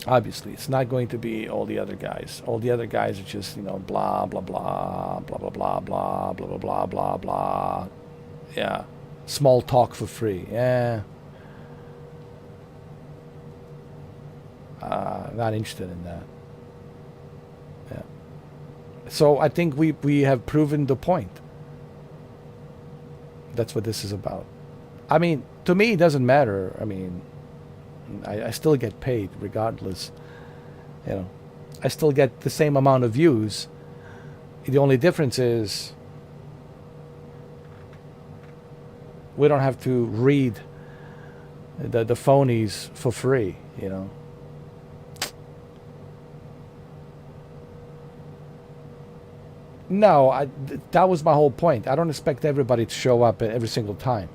Obviously, it's not going to be all the other guys. All the other guys are just, blah, blah, blah, blah, blah, blah, blah, blah, blah, blah, blah, blah. Yeah. Small talk for free. Yeah. Not interested in that. Yeah. So I think we have proven the point. That's what this is about. I mean, to me, it doesn't matter. I mean, I still get paid regardless. I still get the same amount of views. The only difference is we don't have to read the phonies for free, No, that was my whole point. I don't expect everybody to show up every single time.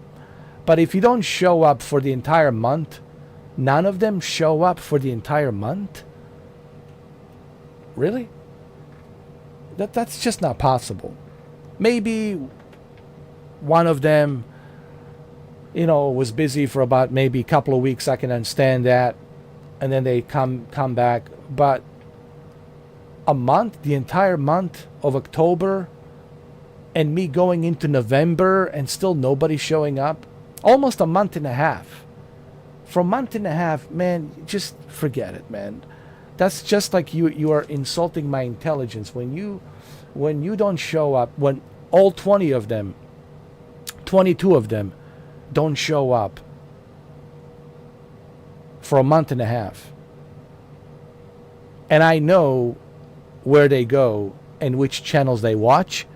But if you don't show up for the entire month, none of them show up for the entire month? Really? That's just not possible. Maybe one of them, was busy for about maybe a couple of weeks. I can understand that, and then they come back. But a month, the entire month of October, and me going into November and still nobody showing up, almost a month and a half. For a month and a half, man, just forget it, man. That's just like you are insulting my intelligence when you don't show up, when all 22 of them don't show up for a month and a half. And I know where they go and which channels they watch.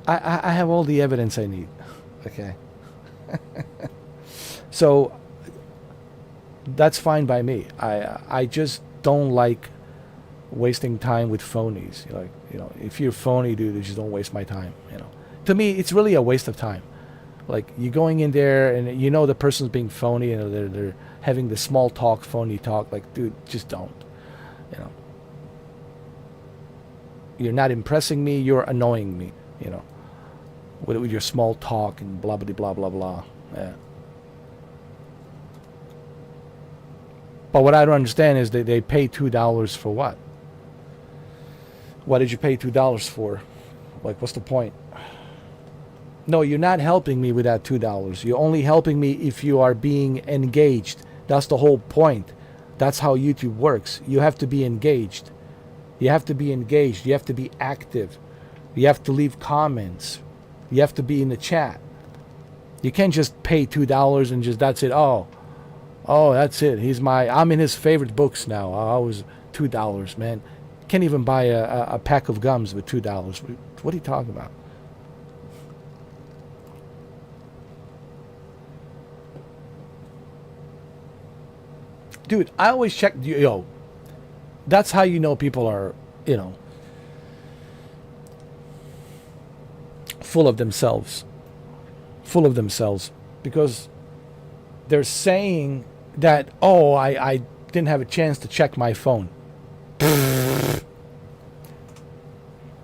I have all the evidence I need. Okay. So that's fine by me. I just don't like wasting time with phonies. If you're phony, dude, just don't waste my time. To me, it's really a waste of time. Like, you're going in there and the person's being phony and they're having the small talk, phony talk. Like, dude, just don't. You're not impressing me. You're annoying me. With your small talk and blah blah blah blah blah. Yeah. But what I don't understand is they pay $2 for what? What did you pay $2 for? Like, what's the point? No, you're not helping me with that $2. You're only helping me if you are being engaged. That's the whole point. That's how YouTube works. You have to be engaged. You have to be engaged. You have to be active. You have to leave comments. You have to be in the chat. You can't just pay $2 and just, that's it. Oh, that's it. I'm in his favorite books now. I was $2, man. Can't even buy a pack of gums with $2. What are you talking about? Dude, I always check. That's how you know people are, full of themselves. Full of themselves. Because they're saying that, I didn't have a chance to check my phone.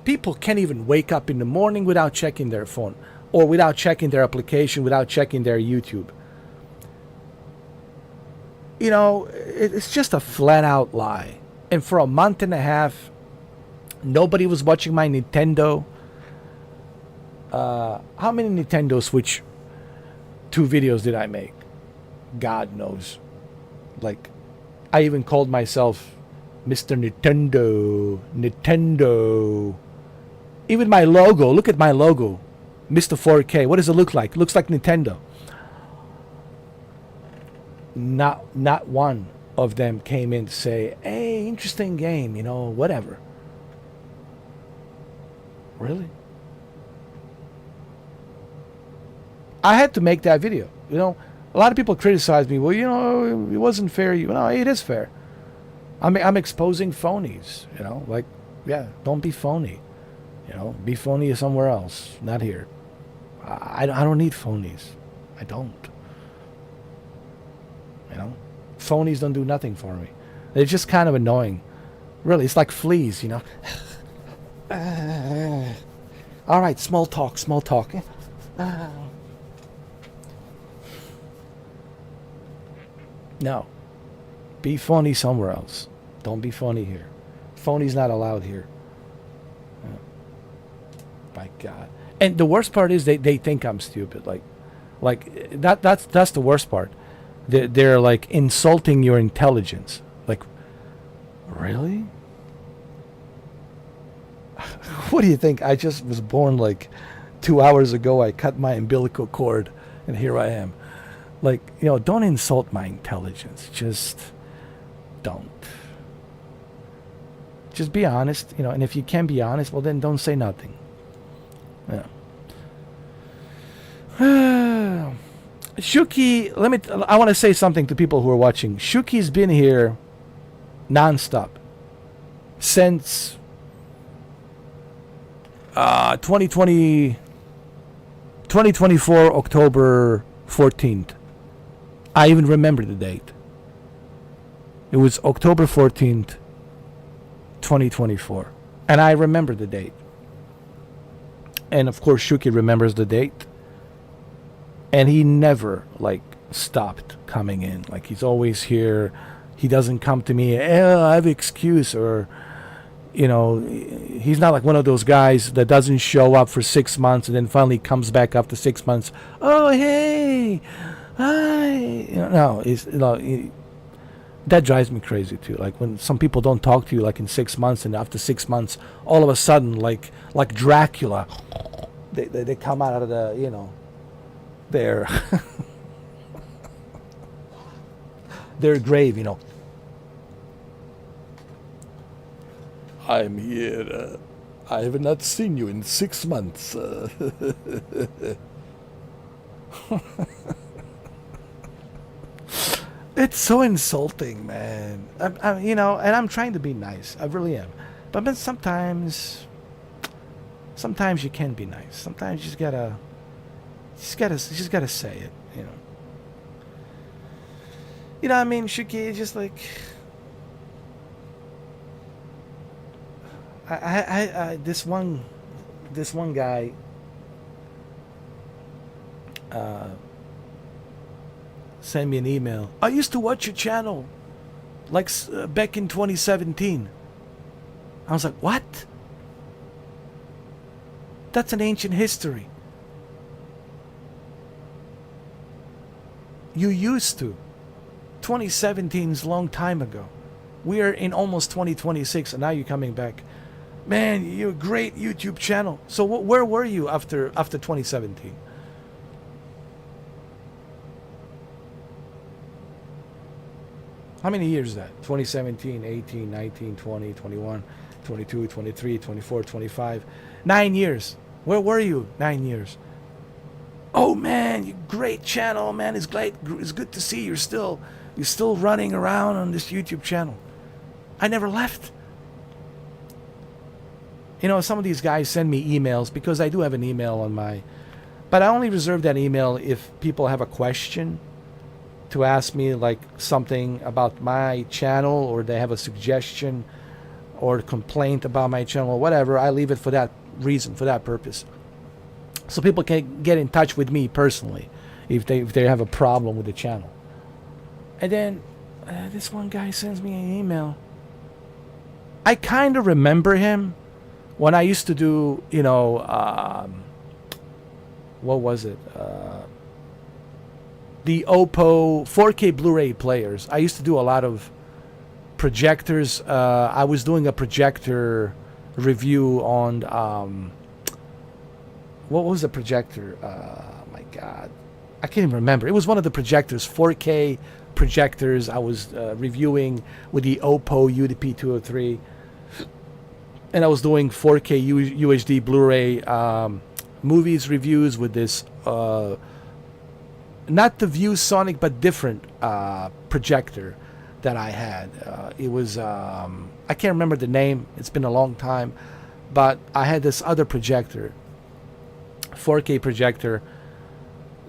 People can't even wake up in the morning without checking their phone, or without checking their application, without checking their YouTube. It's just a flat out lie. And for a month and a half, nobody was watching my Nintendo. How many Nintendo Switch 2 videos did I make? God knows. Like, I even called myself Mr. Nintendo. Even my logo, look at my logo. Mr. 4K. What does it look like? It looks like Nintendo. Not one of them came in to say, hey, interesting game, whatever. Really? I had to make that video. A lot of people criticize me. Well, it wasn't fair. It is fair. I'm exposing phonies. Don't be phony. Be phony somewhere else, not here. I don't need phonies. I don't. Phonies don't do nothing for me. They're just kind of annoying. Really, it's like fleas, All right, small talk. No. Be phony somewhere else. Don't be phony here. Phony's not allowed here. My God. And the worst part is they think I'm stupid. Like that's the worst part. They're like insulting your intelligence. Like, really? What do you think? I just was born like 2 hours ago. I cut my umbilical cord and here I am. Like, don't insult my intelligence. Just don't. Just be honest, and if you can't be honest, well then don't say nothing. Yeah. Shuki, I want to say something to people who are watching. Shuki's been here nonstop since 2024 October 14th. I even remember the date. It was October 14th, 2024. And I remember the date. And of course, Shuki remembers the date. And he never, like, stopped coming in. Like, he's always here. He doesn't come to me, I have an excuse, or, you know, he's not like one of those guys that doesn't show up for 6 months and then finally comes back after 6 months. Oh, hey, hi. You know, no, that drives me crazy too. Like when some people don't talk to you like in 6 months, and after 6 months, all of a sudden, like Dracula, they come out of the, you know, their their grave, you know. I'm here. I have not seen you in 6 months. It's so insulting, man. You know, and I'm trying to be nice. I really am. But sometimes you can be nice. Sometimes you just gotta say it. You know. You know what I mean, Shuki? It's just like. This one guy sent me an email. I used to watch your channel like back in 2017. I was like, what? That's an ancient history. You used to. 2017 is a long time ago. We are in almost 2026 and now you're coming back. Man, you're a great YouTube channel. So where were you after 2017? How many years is that? 2017, 18, 19, 20, 21, 22, 23, 24, 25. 9 years. Where were you 9 years? Oh man, you great channel, man. It's great. It's good to see you're still running around on this YouTube channel. I never left. You know, some of these guys send me emails because I do have an email on my... But I only reserve that email if people have a question to ask me, like something about my channel, or they have a suggestion or a complaint about my channel or whatever. I leave it for that reason, for that purpose. So people can get in touch with me personally if they have a problem with the channel. And then this one guy sends me an email. I kind of remember him. When I used to do, you know, what was it? The Oppo 4K Blu-ray players. I used to do a lot of projectors. I was doing a projector review on, what was the projector? My God. I can't even remember. It was one of the projectors, 4K projectors I was reviewing with the Oppo UDP-203. And I was doing 4K UHD Blu-ray movies reviews with this, not the ViewSonic, but different projector that I had. It was, I can't remember the name. It's been a long time. But I had this other projector, 4K projector,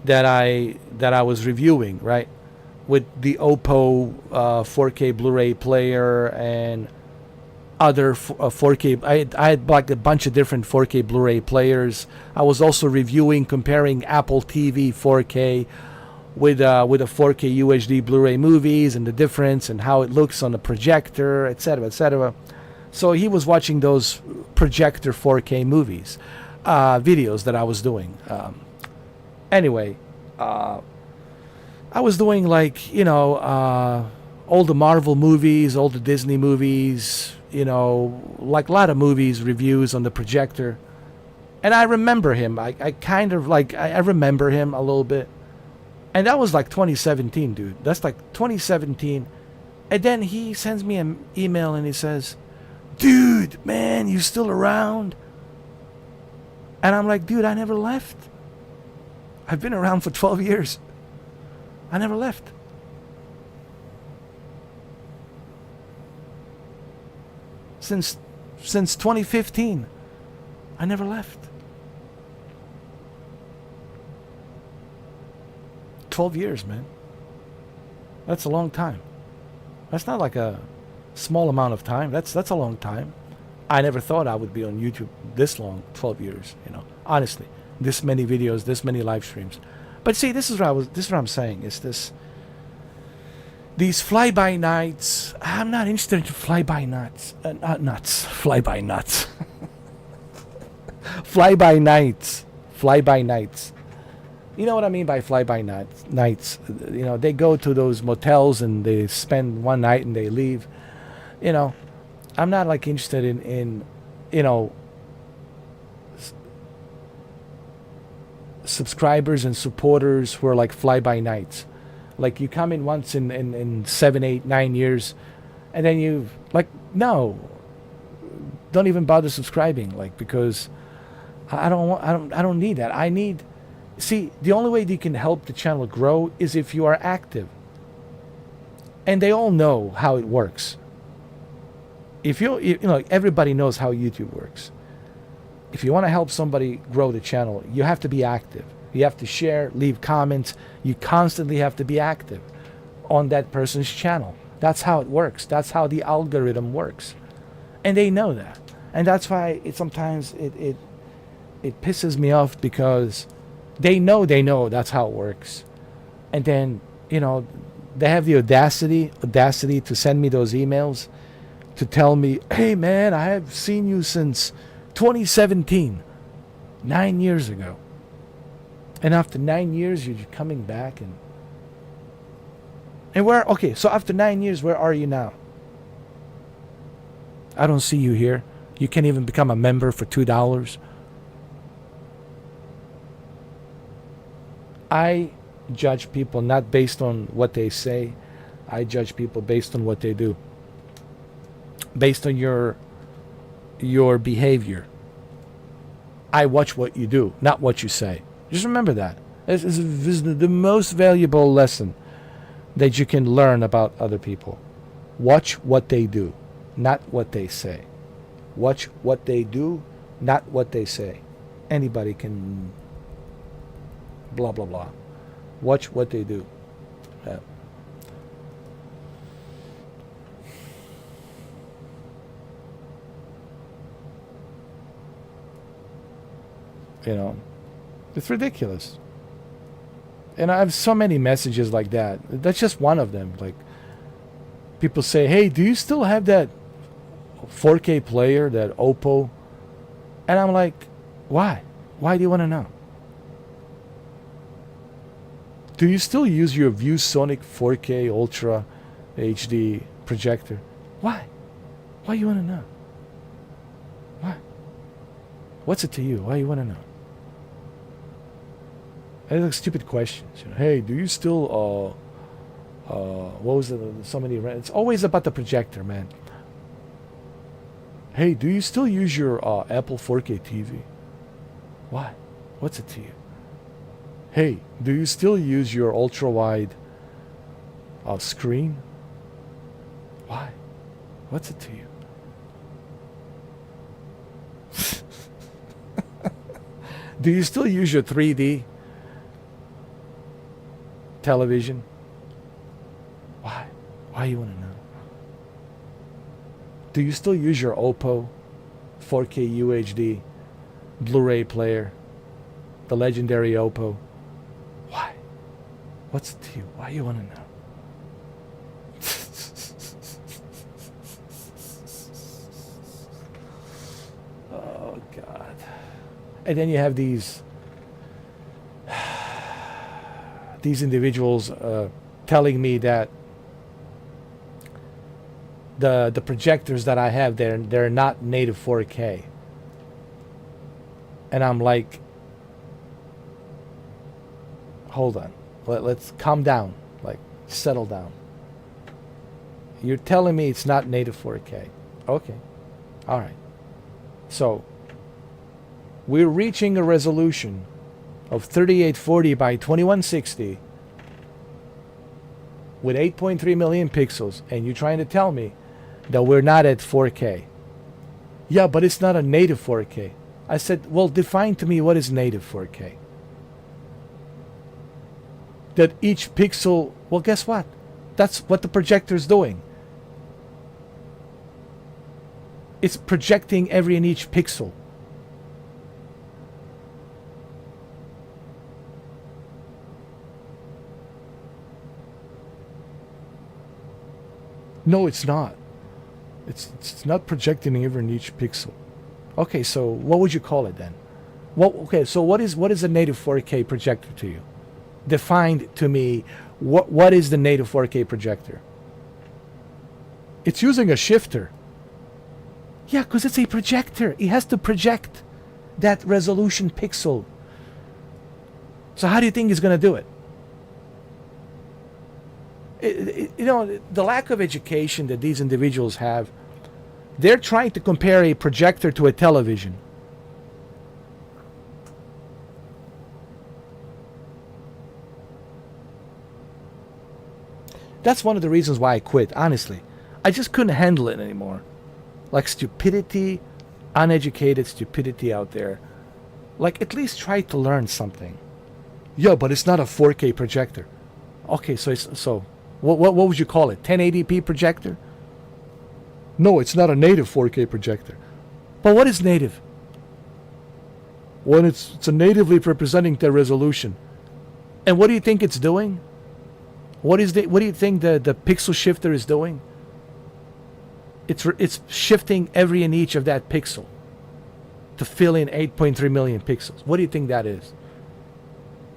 that I was reviewing, right? With the Oppo 4K Blu-ray player and other 4K. I had like a bunch of different 4K Blu-ray players. I was also reviewing, comparing Apple TV 4K with a 4K UHD Blu-ray movies and the difference and how it looks on the projector, etc., etc. So he was watching those projector 4K movies, videos that I was doing. Anyway, I was doing like, you know, all the Marvel movies, all the Disney movies, you know, like a lot of movies, reviews on the projector. And I remember him. I kind of like, I remember him a little bit. And that was like 2017, dude. That's like 2017. And then he sends me an email and he says, dude, man, you still around? And I'm like, dude, I never left. I've been around for 12 years. I never left. Since 2015, I never left. 12 years, man. That's a long time. That's not like a small amount of time. That's a long time. I never thought I would be on YouTube this long, 12 years, Honestly, this many videos, this many live streams. But see, this is what I'm saying. Is these fly-by nights. I'm not interested in fly-by nuts. Not nuts. Fly-by nuts. Fly-by nights. Fly-by nights. You know what I mean by fly-by nights? They go to those motels and they spend one night and they leave. I'm not like interested in subscribers and supporters who are like fly-by-nights. Like you come in once in 7, 8, 9 years, and then you no, don't even bother subscribing, because I don't need that. See, the only way that you can help the channel grow is if you are active. And they all know how it works. If everybody knows how YouTube works. If you want to help somebody grow the channel, you have to be active. You have to share, leave comments. You constantly have to be active on that person's channel. That's how it works. That's how the algorithm works. And they know that. And that's why sometimes it pisses me off, because they know that's how it works. And then, they have the audacity to send me those emails to tell me, hey man, I have seen you since 2017, 9 years ago. And after 9 years, you're coming back and so after 9 years, where are you now? I don't see you here. You can't even become a member for $2. I judge people not based on what they say. I judge people based on what they do. Based on your behavior. I watch what you do, not what you say. Just remember that. This is the most valuable lesson that you can learn about other people. Watch what they do, not what they say. Watch what they do, not what they say. Anybody can blah, blah, blah. Watch what they do. Yeah. It's ridiculous. And I have so many messages like that. That's just one of them. Like, people say, hey, do you still have that 4K player, that Oppo? And I'm like, why? Why do you want to know? Do you still use your ViewSonic 4K Ultra HD projector? Why? Why you want to know? Why? What's it to you? Why you want to know? It's like stupid questions. Hey, do you still what was it? So many. It's always about the projector, man. Hey, do you still use your Apple 4K TV? Why? What's it to you? Hey, do you still use your ultra wide screen? Why? What's it to you? Do you still use your 3D television? Why? Why you want to know? Do you still use your Oppo 4K UHD Blu-ray player? The legendary Oppo? Why? What's it to you? Why you want to know? Oh, God. And then you have these individuals telling me that the projectors that I have, they're not native 4K. And I'm like, hold on. Let's calm down. Like, settle down. You're telling me it's not native 4K. Okay. All right. So, we're reaching a resolution of 3840 by 2160 with 8.3 million pixels, and you're trying to tell me that we're not at 4K. Yeah, but it's not a native 4K. I said, well, define to me what is native 4K. That each pixel, well, guess what? That's what the projector is doing. It's projecting every and each pixel. No, it's not. It's not projecting every and each pixel. Okay, so what would you call it then? Okay, so what is a native 4K projector to you? Define to me what is the native 4K projector? It's using a shifter. Yeah, because it's a projector. It has to project that resolution pixel. So how do you think it's going to do it? You know, the lack of education that these individuals have, they're trying to compare a projector to a television. That's one of the reasons why I quit, honestly. I just couldn't handle it anymore. Like stupidity, uneducated stupidity out there. Like, at least try to learn something. Yeah, but it's not a 4K projector. Okay, so what would you call it? 1080p projector? No, it's not a native 4K projector. But what is native? When it's a natively representing the resolution. And what do you think it's doing? What do you think the pixel shifter is doing? It's shifting every and each of that pixel to fill in 8.3 million pixels. What do you think that is?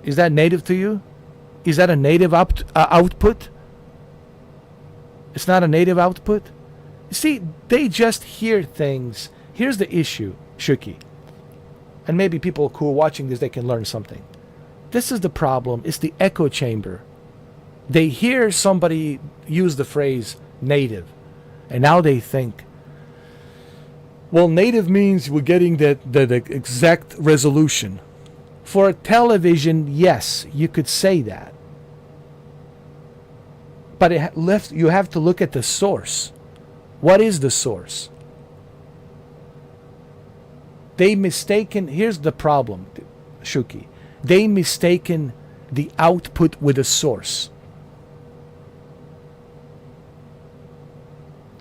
Is that native to you? Is that a native output? It's not a native output? You see, they just hear things. Here's the issue, Shuki. And maybe people who are watching this, they can learn something. This is the problem. It's the echo chamber. They hear somebody use the phrase native. And now they think, well, native means we're getting the exact resolution. For a television, yes, you could say that. But you have to look at the source. What is the source? Here's the problem, Shuki. They mistaken the output with the source.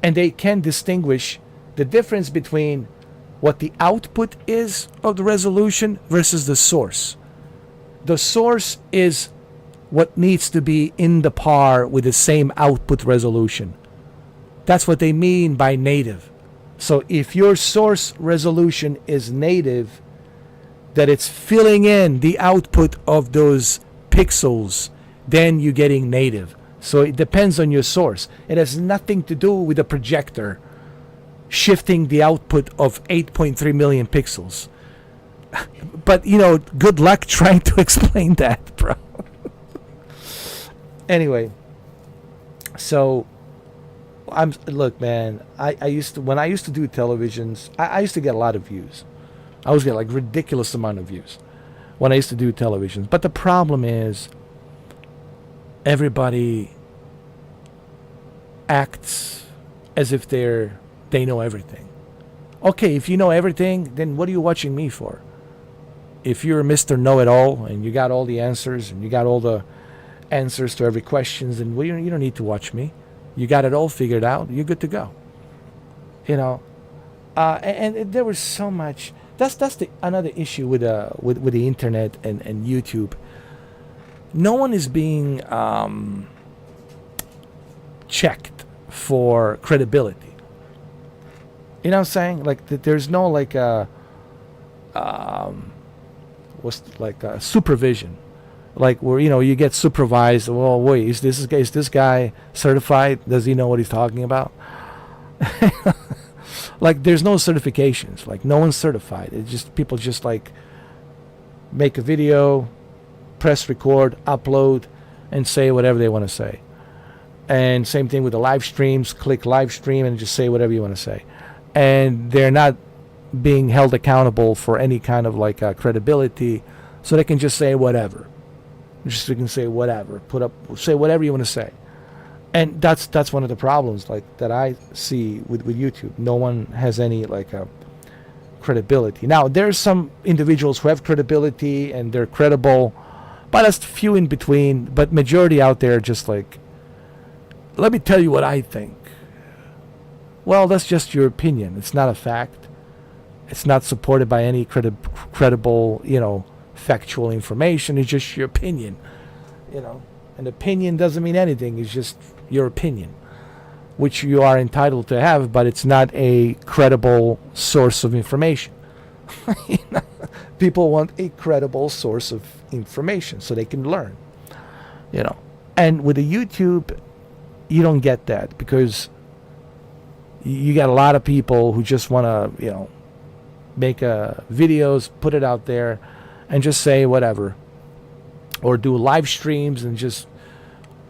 And they can distinguish the difference between what the output is of the resolution versus the source. The source is what needs to be in the par with the same output resolution. That's what they mean by native. So if your source resolution is native, that it's filling in the output of those pixels, then you're getting native. So it depends on your source. It has nothing to do with the projector shifting the output of 8.3 million pixels. But, you know, good luck trying to explain that, bro. Anyway, so look, man, when I used to do televisions, I used to get a lot of views. I was getting like ridiculous amount of views when I used to do televisions. But the problem is everybody acts as if they know everything. Okay, if you know everything, then what are you watching me for? If you're Mr. Know-It-All and you got all the answers and you got all the answers to every question, then you don't need to watch me. You got it all figured out. You're good to go. You know, and there was so much. That's another issue with the internet and YouTube. No one is being checked for credibility. You know what I'm saying? Like there's no supervision. Like where you get supervised. Well, wait, is this guy certified? Does he know what he's talking about? Like there's no certifications. Like no one's certified. It's just people just like make a video, press record, upload, and say whatever they want to say. And same thing with the live streams. Click live stream and just say whatever you want to say. And they're not being held accountable for any kind of credibility, so they can just say whatever. Just you can say whatever, say whatever you want to say. And that's one of the problems that I see with YouTube. No one has any credibility. Now there's some individuals who have credibility and they're credible, but that's few in between. But majority out there just let me tell you what I think. Well, that's just your opinion. It's not a fact. It's not supported by any credible, factual information. It's just your opinion. An opinion doesn't mean anything. It's just your opinion, which you are entitled to have, but it's not a credible source of information. People want a credible source of information so they can learn. And with the YouTube, you don't get that, because you got a lot of people who just want to, make videos, put it out there, and just say whatever. Or do live streams, and just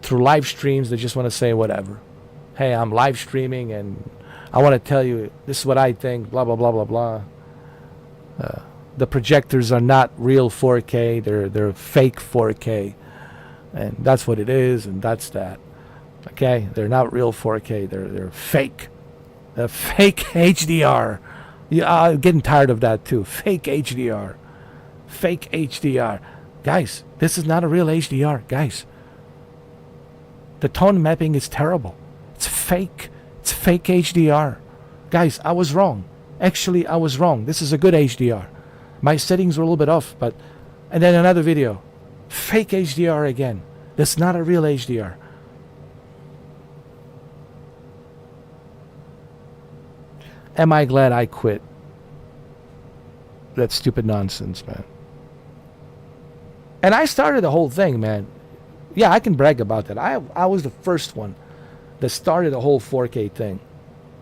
through live streams, they just want to say whatever. Hey, I'm live streaming, and I want to tell you this is what I think, blah, blah, blah, blah, blah. The projectors are not real 4K, they're fake 4K. And that's what it is, and that's that. Okay? They're not real 4K, they're fake. They're fake HDR. Yeah, I'm getting tired of that too. Fake HDR. Fake HDR. Guys, this is not a real HDR, guys. The tone mapping is terrible. It's fake. It's fake HDR. Guys, I was wrong. Actually, I was wrong. This is a good HDR. My settings were a little bit off, but... And then another video. Fake HDR again. That's not a real HDR. Am I glad I quit? That stupid nonsense, man. And I started the whole thing, man. Yeah, I can brag about that. I was the first one that started the whole 4K thing.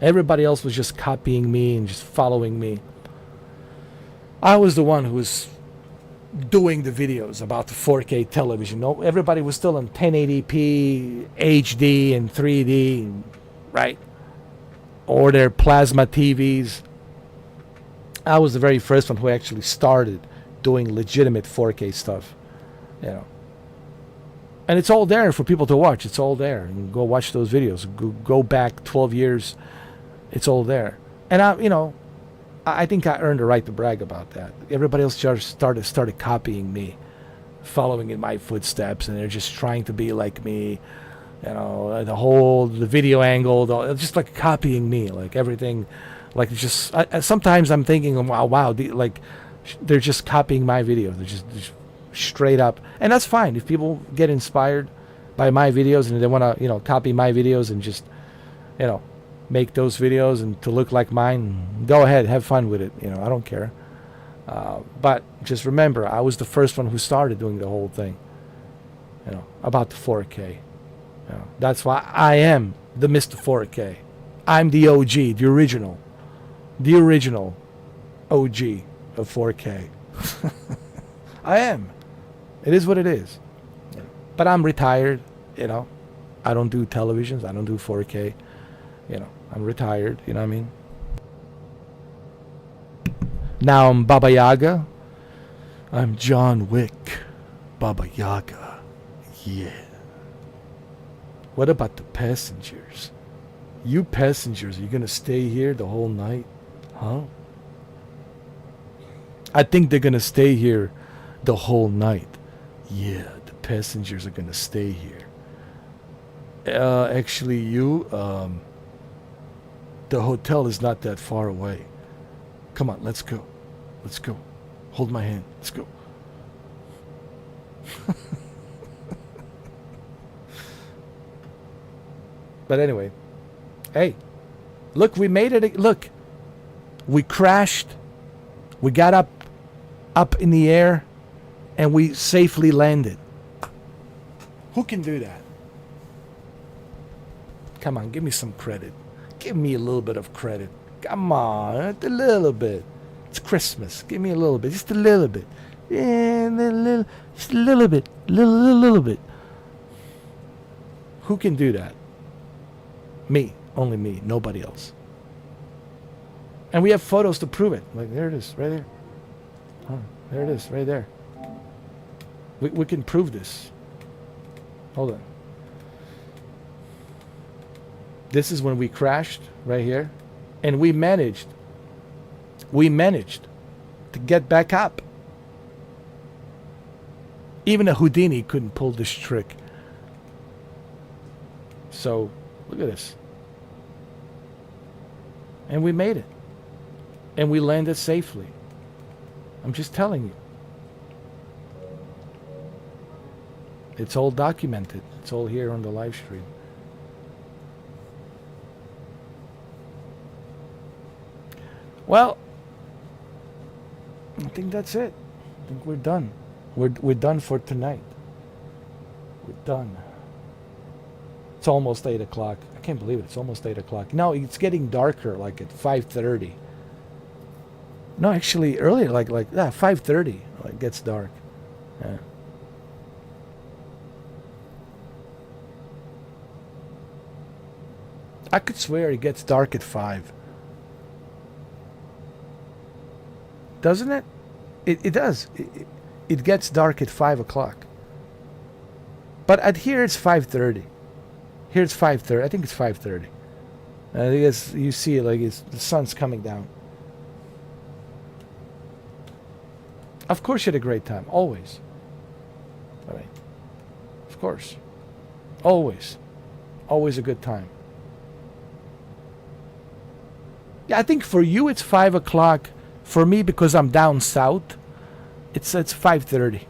Everybody else was just copying me and just following me. I was the one who was doing the videos about the 4K television. No, everybody was still in 1080p, HD, and 3D, right? Or their plasma TVs. I was the very first one who actually started doing legitimate 4K stuff, And it's all there for people to watch. It's all there. You can go watch those videos. Go back 12 years. It's all there. And I think I earned the right to brag about that. Everybody else just started copying me, following in my footsteps, and they're just trying to be like me. The video angle, just like copying me, like everything, like just. Sometimes I'm thinking, wow, they're just copying my videos. They're just straight up, and that's fine if people get inspired by my videos and they want to, copy my videos and just, make those videos and to look like mine. Go ahead, have fun with it. I don't care. But just remember, I was the first one who started doing the whole thing. About the 4K. That's why I am the Mr. 4K. I'm the OG, the original OG of 4K. I am. It is what it is. But I'm retired, I don't do televisions. I don't do 4K. I'm retired, you know what I mean? Now I'm Baba Yaga. I'm John Wick. Baba Yaga. Yeah. What about the passengers? You passengers, are you going to stay here the whole night? Huh? I think they're going to stay here the whole night. Yeah, the passengers are going to stay here. Actually, the hotel is not that far away. Come on, let's go. Let's go. Hold my hand. Let's go. But anyway, hey, look, we made it. Look, we crashed. We got up in the air, and we safely landed. Who can do that? Come on, give me some credit. Give me a little bit of credit. Come on, a little bit. It's Christmas. Give me a little bit, just a little bit. Yeah, just a little bit, little bit. Who can do that? Me, only me, nobody else. And we have photos to prove it. Like, there it is, right there. There it is, right there. We can prove this. Hold on. This is when we crashed, right here. And we managed to get back up. Even a Houdini couldn't pull this trick. So, look at this. And we made it. And we landed safely. I'm just telling you. It's all documented. It's all here on the live stream. Well, I think that's it. I think we're done. We're done for tonight. We're done. It's almost 8 o'clock. I can't believe it. It's almost 8 o'clock. No, it's getting darker, like at 5:30. No, actually earlier, like 5:30. It gets dark. Yeah. I could swear it gets dark at 5. Doesn't it? It does. It gets dark at 5 o'clock. But at here it's 5:30. Here it's 5:30. I think it's 5:30. I think it's, you see it like the sun's coming down. Of course you had a great time. Always. I mean, of course. Always. Always a good time. Yeah, I think for you it's 5 o'clock. For me, because I'm down south, it's 5:30.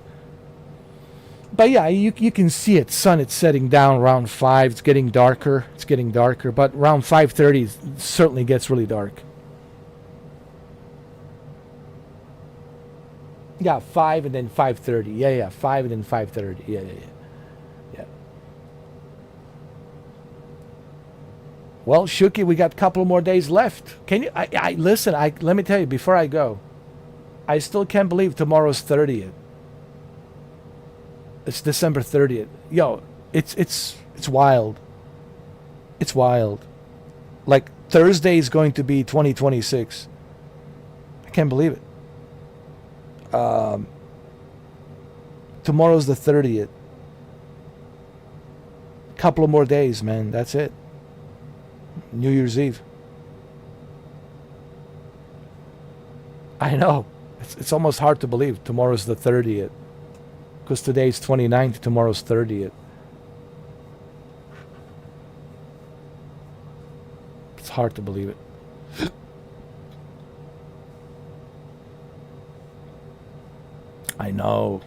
But yeah, you can see it. Sun, it's setting down around 5. It's getting darker. It's getting darker. But around 5:30, it certainly gets really dark. Yeah, 5 and then 5:30. Yeah, 5 and then 5:30. Yeah. Well, Shuki, we got a couple more days left. Can you? Listen. Let me tell you before I go. I still can't believe tomorrow's 30th. It's December 30th. Yo, it's wild. It's wild. Like Thursday is going to be 2026. I can't believe it. Tomorrow's the 30th. Couple of more days, man. That's it. New Year's Eve. I know. It's almost hard to believe tomorrow's the 30th. Because today's 29th, tomorrow's 30th. It's hard to believe it. I know.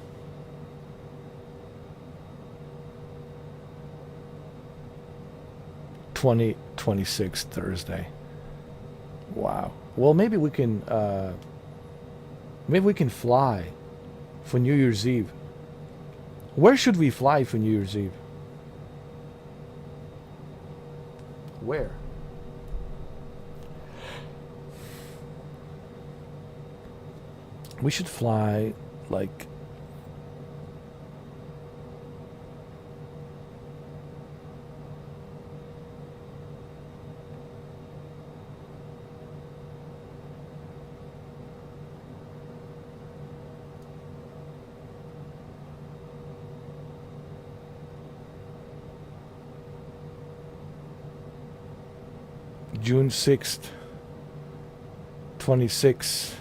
'26 Thursday. Wow. Well, maybe we can fly for New Year's Eve. Where should we fly for New Year's Eve? Where? We should fly like June 6th, 26,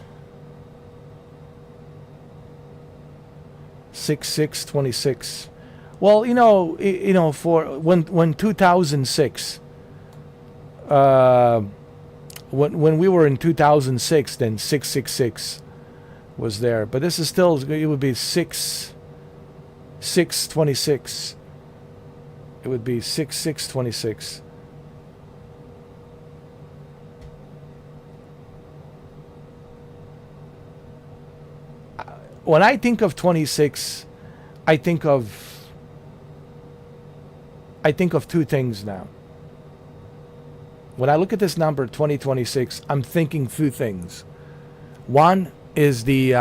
6/6/26. Well, for when 2006, when we were in 2006, then 666 was there. But this is still, it would be 6/6/26. It would be 6/6/26. When I think of 26, I think of two things now. When I look at this number 2026, I'm thinking two things. One is the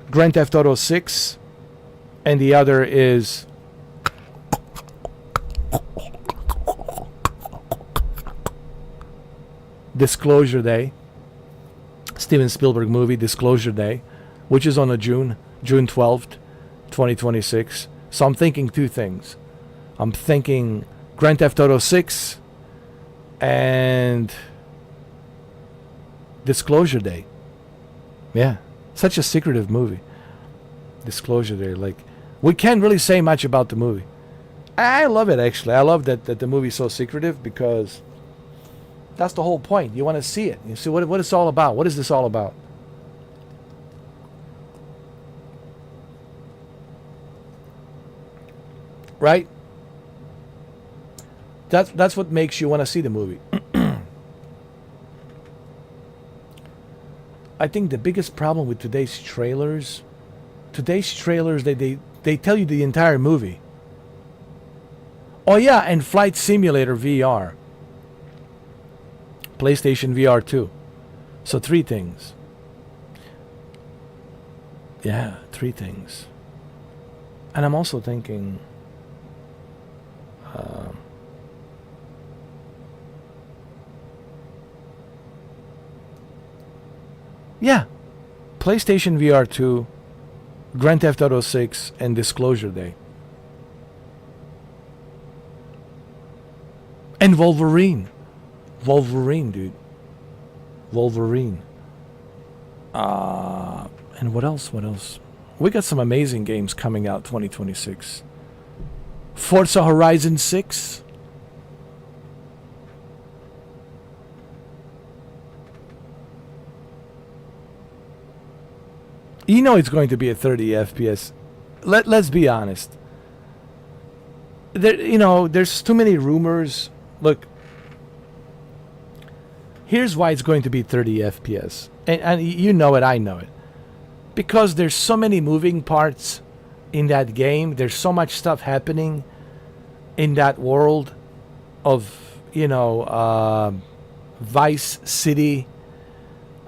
Grand Theft Auto 6, and the other is Disclosure Day. Steven Spielberg movie Disclosure Day, which is on a June 12th, 2026. So I'm thinking two things. I'm thinking Grand Theft Auto 6 and Disclosure Day. Yeah, such a secretive movie. Disclosure Day. Like, we can't really say much about the movie. I love it, actually. I love that the movie's so secretive, because that's the whole point. You want to see it. You see what it's all about. What is this all about? Right? That's what makes you want to see the movie. I think the biggest problem with today's trailers, they tell you the entire movie. Oh yeah, and Flight Simulator VR. PlayStation VR 2. So 3 things. Yeah, 3 things. And I'm also thinking, yeah, PlayStation VR 2, Grand Theft Auto 6, and Disclosure Day. And Wolverine. Wolverine, dude. Wolverine. And what else? What else? We got some amazing games coming out 2026. Forza Horizon 6. You know it's going to be a 30 FPS. Let's be honest. There's too many rumors. Look, here's why it's going to be 30 FPS. And you know it, I know it. Because there's so many moving parts in that game. There's so much stuff happening in that world of, Vice City,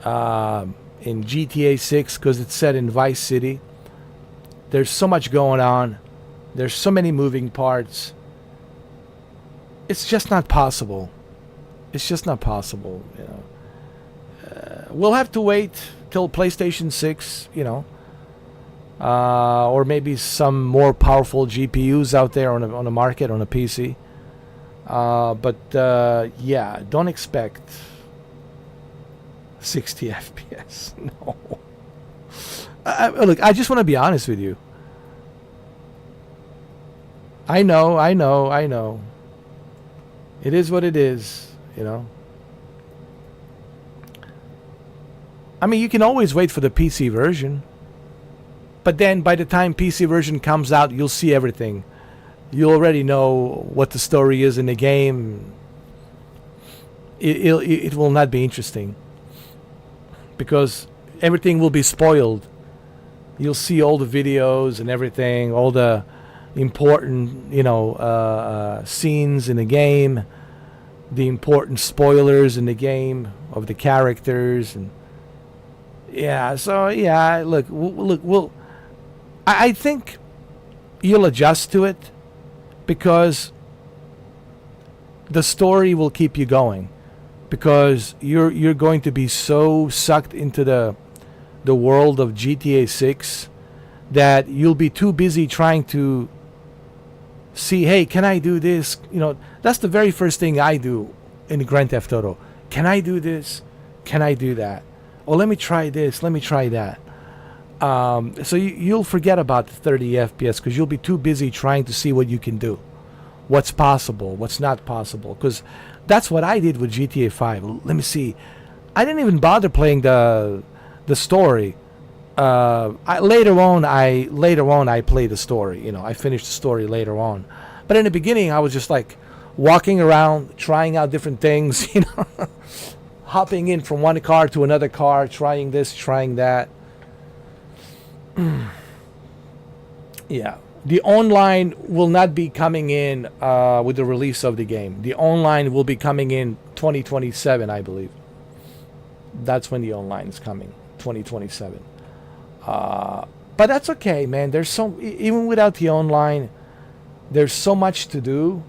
in GTA 6, because it's set in Vice City. There's so much going on. There's so many moving parts. It's just not possible. It's just not possible, we'll have to wait till PlayStation 6, or maybe some more powerful GPUs out there on the market, on a PC. Yeah, don't expect 60 FPS. No. Look, I just want to be honest with you. I know. It is what it is, I mean, you can always wait for the PC version. But then by the time PC version comes out, you'll see everything. You already know what the story is in the game. It will not be interesting. Because everything will be spoiled. You'll see all the videos and everything, all the important, scenes in the game, the important spoilers in the game of the characters, and look, I think you'll adjust to it because the story will keep you going, because you're going to be so sucked into the world of GTA 6 that you'll be too busy trying to see, hey, can I do this? That's the very first thing I do in Grand Theft Auto. Can I do this? Can I do that? Oh, let me try this. Let me try that. So you'll forget about the 30 FPS because you'll be too busy trying to see what you can do, what's possible, what's not possible. Because that's what I did with GTA 5. Let me see. I didn't even bother playing the story. Later on I played the story. I finished the story later on. But in the beginning, I was just like walking around, trying out different things. Hopping in from one car to another car, trying this, trying that. Yeah, the online will not be coming in with the release of the game. The online will be coming in 2027, I believe. That's when the online is coming, 2027. But that's okay, man. There's even without the online, there's so much to do.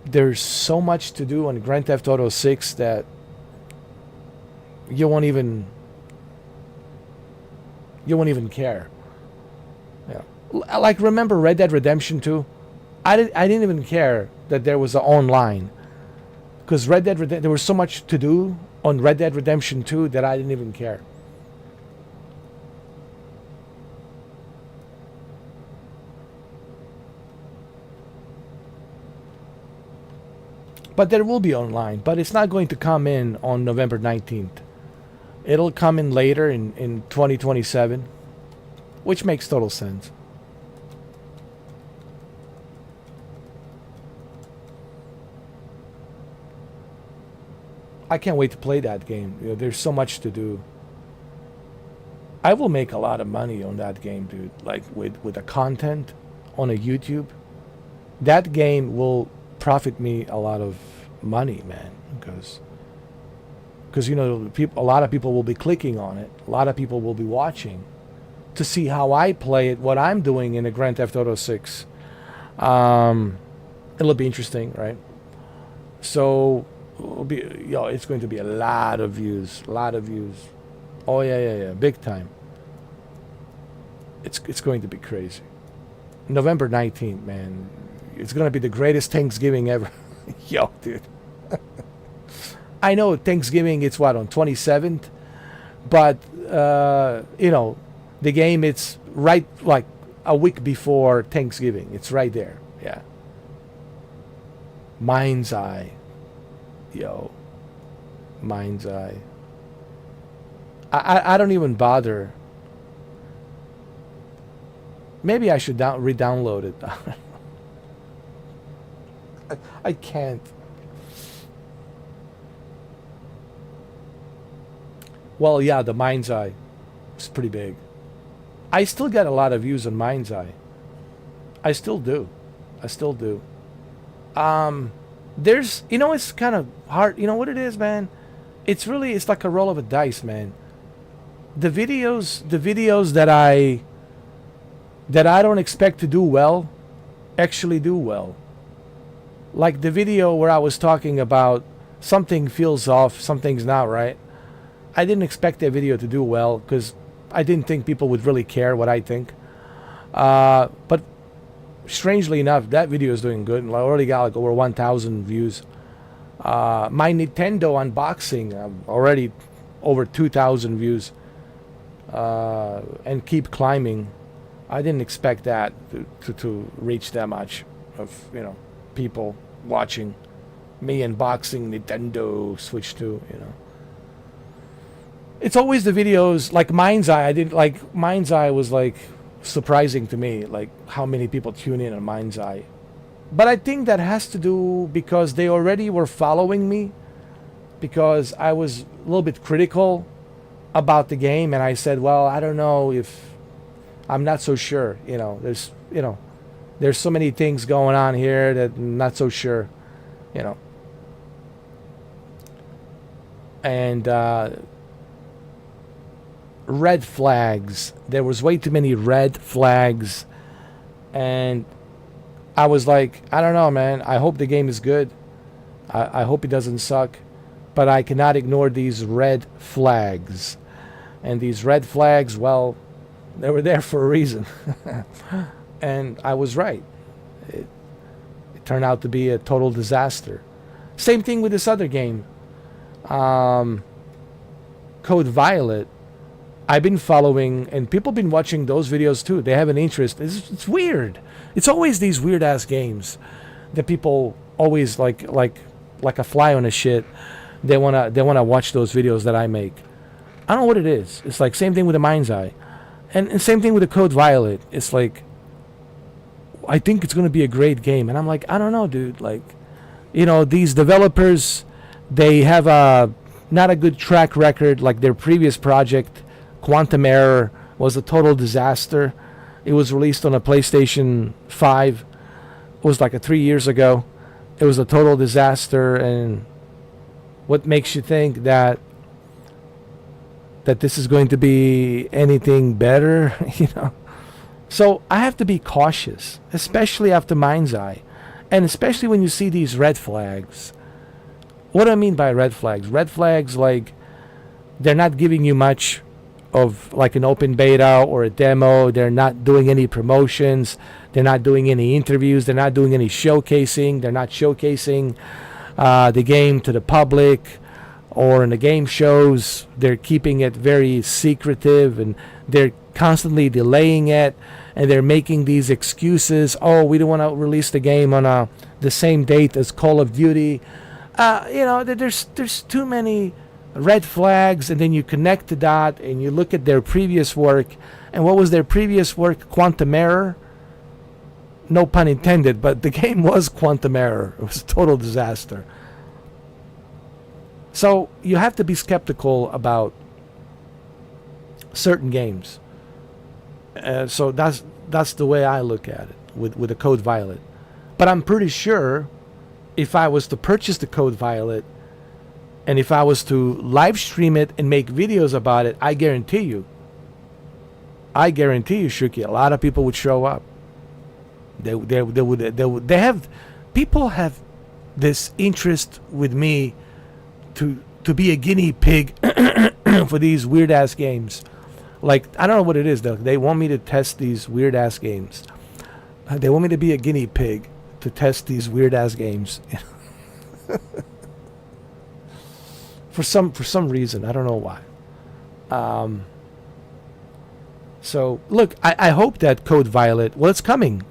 There's so much to do on Grand Theft Auto 6 that you won't even care. Yeah. Like, remember Red Dead Redemption 2? I didn't even care that there was an online, because there was so much to do on Red Dead Redemption 2 that I didn't even care. But there will be online, but it's not going to come in on November 19th. It'll come in later in 2027, which makes total sense. I can't wait to play that game. You know, there's so much to do. I will make a lot of money on that game, dude. Like with the content on a YouTube. That game will profit me a lot of money, man, because you know, a lot of people will be clicking on it. A lot of people will be watching to see how I play it, what I'm doing in a Grand Theft Auto 6. It'll be interesting, right? So it's going to be a lot of views, Oh yeah, big time. It's going to be crazy. November 19th, man. It's going to be the greatest Thanksgiving ever. Yo, dude. I know Thanksgiving, it's what, on 27th? But, you know, the game, it's right, like, a week before Thanksgiving. It's right there, yeah. Mind's Eye. Yo. Mind's Eye. I don't even bother. Maybe I should re-download it. I can't. Well, yeah, the Mind's Eye is pretty big. I still get a lot of views on Mind's Eye. I still do. There's, you know, it's kind of hard. You know what it is, man? It's like a roll of a dice, man. The videos that I don't expect to do well actually do well. Like the video where I was talking about something feels off, something's not right. I didn't expect that video to do well because I didn't think people would really care what I think. But strangely enough, that video is doing good. I already got like over 1,000 views. My Nintendo unboxing, already over 2,000 views. And keep climbing. I didn't expect that to reach that much of, you know, people watching me unboxing Nintendo Switch 2, you know. It's always the videos like Mind's Eye. Mind's Eye was like surprising to me, like how many people tune in on Mind's Eye. But I think that has to do because they already were following me, because I was a little bit critical about the game, and I said, well, I don't know, if I'm not so sure, you know, there's so many things going on here that I'm not so sure, you know. And red flags, there was way too many red flags, and I was like, I don't know, man, I hope the game is good, I hope it doesn't suck, but I cannot ignore these red flags. And these red flags, well, they were there for a reason. And I was right. It turned out to be a total disaster. Same thing with this other game. Code Violet. I've been following, and people have been watching those videos too. They have an interest. It's weird. It's always these weird-ass games that people always like a fly on a shit. They wanna watch those videos that I make. I don't know what it is. It's like same thing with the Mind's Eye. And same thing with the Code Violet. It's like, I think it's going to be a great game. And I'm like, I don't know, dude. Like, you know, these developers, they have not a good track record. Like their previous project, Quantum Error, was a total disaster. It was released on a PlayStation 5. It was like 3 years ago. It was a total disaster. And what makes you think that this is going to be anything better, you know? So I have to be cautious, especially after Mind's Eye, and especially when you see these red flags. What do I mean by red flags? Red flags, like, they're not giving you much of like an open beta or a demo. They're not doing any promotions. They're not doing any interviews. They're not doing any showcasing. They're not showcasing the game to the public. Or in the game shows, they're keeping it very secretive, and they're constantly delaying it, and they're making these excuses. Oh, we don't want to release the game on the same date as Call of Duty. there's too many red flags, and then you connect the dot and you look at their previous work, and what was their previous work? Quantum Error. No pun intended, but the game was Quantum Error. It was a total disaster. So you have to be skeptical about certain games. So that's the way I look at it with the Code Violet. But I'm pretty sure if I was to purchase the Code Violet, and if I was to live stream it and make videos about it, I guarantee you, Shuki, a lot of people would show up. People have this interest with me to be a guinea pig for these weird ass games. Like, I don't know what it is though. They want me to test these weird ass games. They want me to be a guinea pig to test these weird ass games. For some reason, I don't know why. So look, I hope that Code Violet. Well, it's coming,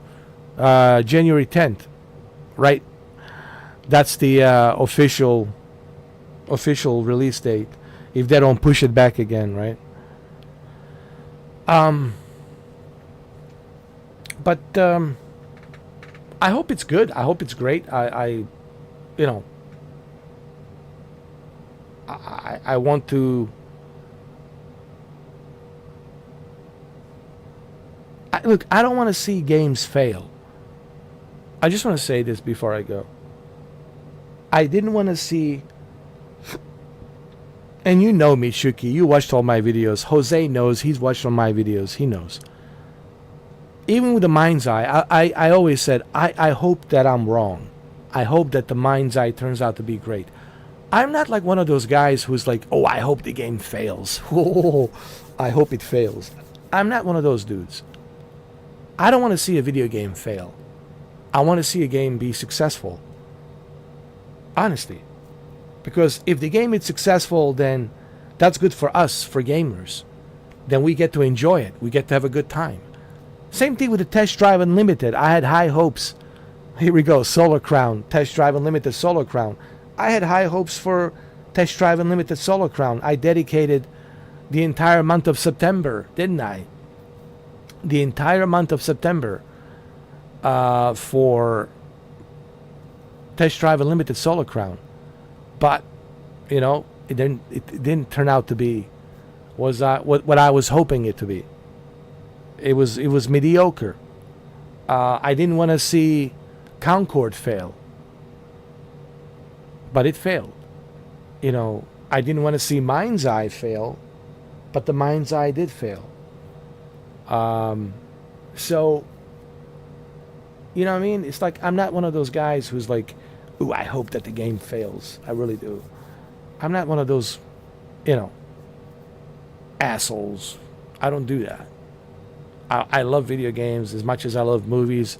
January 10th, right? That's the official release date. If they don't push it back again, right? But I hope it's good. I hope it's great. I want to. Look, I don't want to see games fail. I just want to say this before I go. I didn't want to see. And you know me, Shuki. You watched all my videos. Jose knows. He's watched all my videos. He knows. Even with the Mind's Eye, I always said, I hope that I'm wrong. I hope that the Mind's Eye turns out to be great. I'm not like one of those guys who's like, oh, I hope the game fails. Oh, I hope it fails. I'm not one of those dudes. I don't want to see a video game fail. I want to see a game be successful. Honestly. Because if the game is successful, then that's good for us, for gamers. Then we get to enjoy it. We get to have a good time. Same thing with the Test Drive Unlimited. I had high hopes. Here we go, Solar Crown. Test Drive Unlimited Solar Crown. I had high hopes for Test Drive Unlimited Solar Crown. I dedicated the entire month of September, didn't I? The entire month of September for Test Drive Unlimited Solar Crown. But, it didn't turn out to be what I was hoping it to be. It was mediocre. I didn't want to see Concord fail. But it failed. I didn't want to see Mind's Eye fail, but the Mind's Eye did fail. So, you know what I mean? It's like, I'm not one of those guys who's like, ooh, I hope that the game fails. I really do. I'm not one of those, assholes. I don't do that. I love video games as much as I love movies.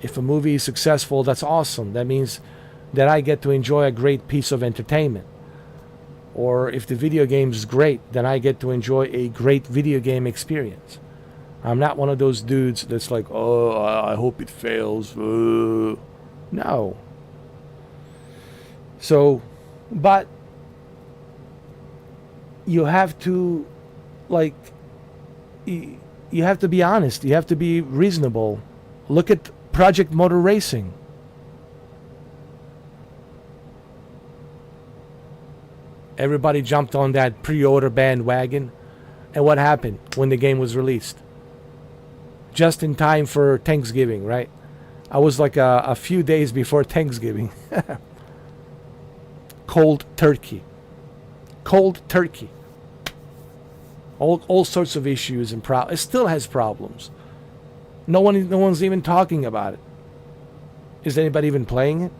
If a movie is successful, that's awesome. That means that I get to enjoy a great piece of entertainment. Or if the video game is great, then I get to enjoy a great video game experience. I'm not one of those dudes that's like, oh, I hope it fails. No. So, but you have to, you have to be honest. You have to be reasonable. Look at Project Motor Racing. Everybody jumped on that pre-order bandwagon. And what happened when the game was released? Just in time for Thanksgiving, right? I was like a few days before Thanksgiving. Cold turkey. Cold turkey. All sorts of issues and problems. It still has problems. No one's even talking about it. Is anybody even playing it?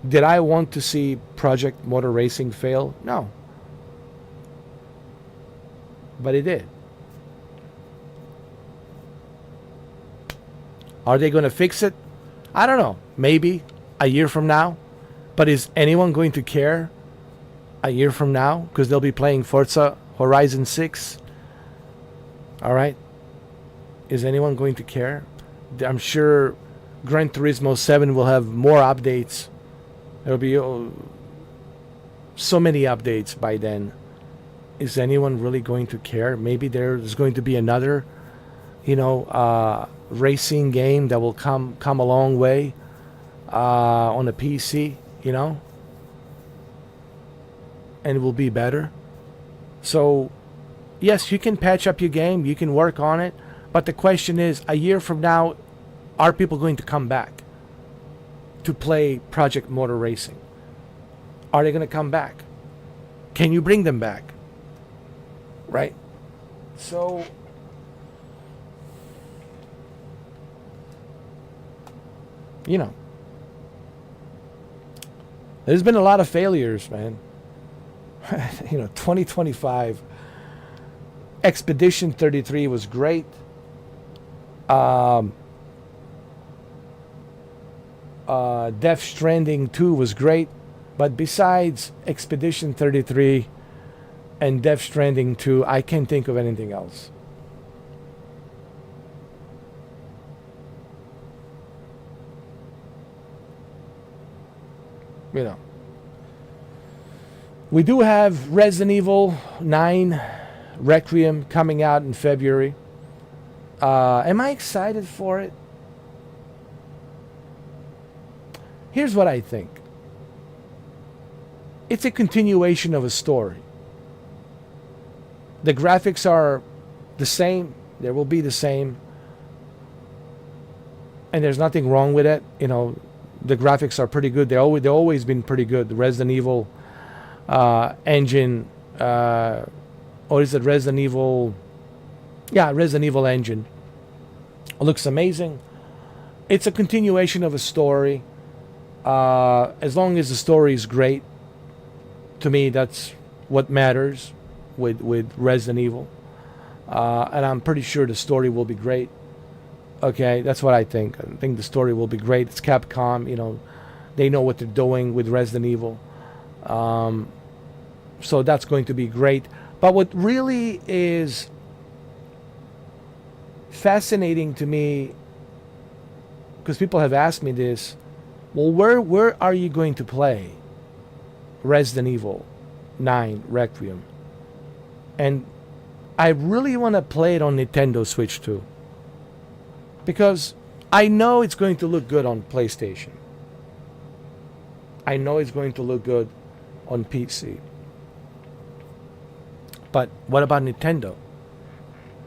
Did I want to see Project Motor Racing fail? No. But it did. Are they going to fix it? I don't know. Maybe a year from now. But is anyone going to care a year from now? Because they'll be playing Forza Horizon 6. All right. Is anyone going to care? I'm sure Gran Turismo 7 will have more updates. There'll be so many updates by then. Is anyone really going to care? Maybe there's going to be another, racing game that will come a long way on a PC, and it will be better. So, yes, you can patch up your game, you can work on it, but the question is, a year from now, are people going to come back to play Project Motor Racing? Are they going to come back? Can you bring them back? Right? So, there's been a lot of failures, man. 2025 Expedition 33 was great. Death Stranding 2 was great, but besides Expedition 33 and Death Stranding 2, I can't think of anything else. We do have Resident Evil 9 Requiem coming out in February. Am I excited for it? Here's what I think. It's a continuation of a story. The graphics are the same. They will be the same. And there's nothing wrong with it. The graphics are pretty good. They've always been pretty good. The Resident Evil engine, or is it Resident Evil? Yeah, Resident Evil engine. It looks amazing. It's a continuation of a story. As long as the story is great, to me, that's what matters with Resident Evil. And I'm pretty sure the story will be great. Okay, that's what I think. I think the story will be great. It's Capcom, they know what they're doing with Resident Evil. So that's going to be great. But what really is fascinating to me, because people have asked me this, well, where are you going to play Resident Evil 9 Requiem? And I really want to play it on Nintendo Switch 2. Because I know it's going to look good on PlayStation. I know it's going to look good on PC. But what about Nintendo?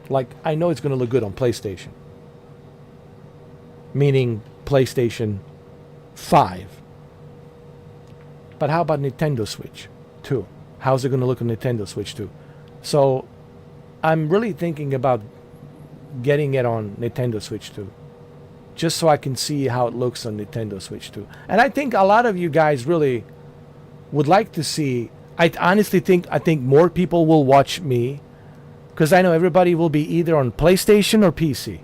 Like, I know it's going to look good on PlayStation. Meaning PlayStation 5. But how about Nintendo Switch 2? How's it going to look on Nintendo Switch 2? So, I'm really thinking about getting it on Nintendo Switch 2. Just so I can see how it looks on Nintendo Switch 2. And I think a lot of you guys really would like to see. I honestly think more people will watch me, because I know everybody will be either on PlayStation or PC.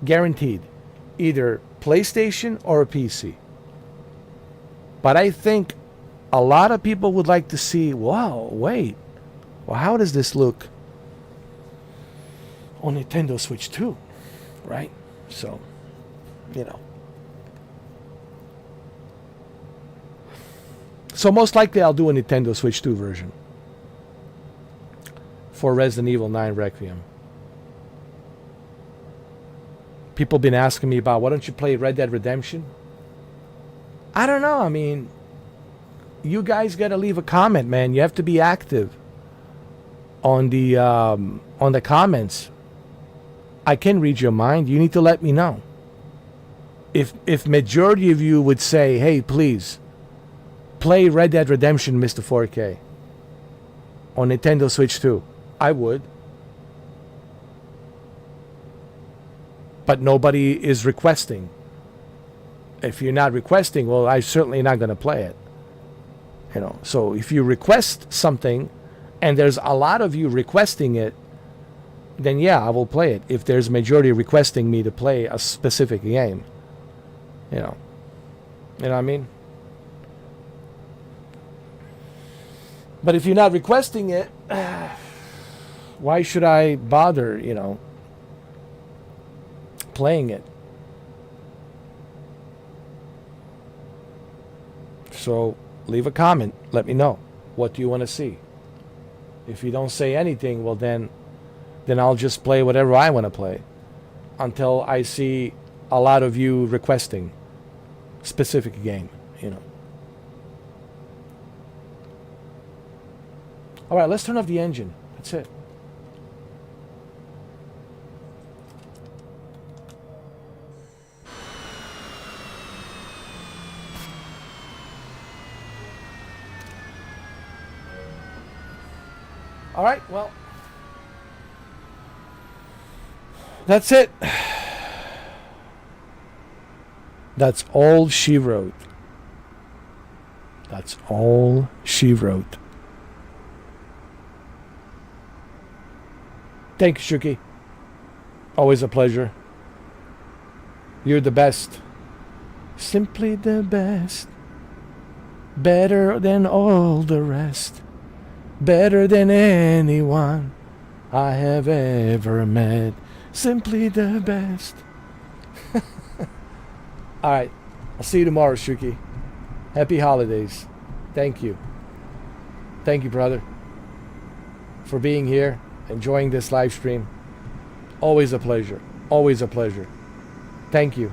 Guaranteed. Either PlayStation or PC. But I think a lot of people would like to see, wow, wait. Well, how does this look on Nintendo Switch 2? Right? So, So most likely I'll do a Nintendo Switch 2 version for Resident Evil 9 Requiem. People have been asking me about, why don't you play Red Dead Redemption? I don't know. I mean, you guys got to leave a comment, man. You have to be active on the comments. I can read your mind. You need to let me know. If majority of you would say, hey, please, play Red Dead Redemption, Mr. 4K, on Nintendo Switch 2, I would. But nobody is requesting. If you're not requesting, well, I'm certainly not going to play it. So if you request something, and there's a lot of you requesting it, then yeah, I will play it. If there's a majority requesting me to play a specific game. You know what I mean? But if you're not requesting it, why should I bother, playing it? So leave a comment. Let me know. What do you want to see? If you don't say anything, well then I'll just play whatever I want to play until I see a lot of you requesting specific game, you know. All right, let's turn off the engine. That's it. All right, well, that's it. That's all she wrote. That's all she wrote. Thank you, Shuki. Always a pleasure. You're the best. Simply the best. Better than all the rest. Better than anyone I have ever met. Simply the best. All right. I'll see you tomorrow, Shuki. Happy holidays. Thank you. Thank you, brother, for being here, enjoying this live stream. Always a pleasure. Always a pleasure. Thank you.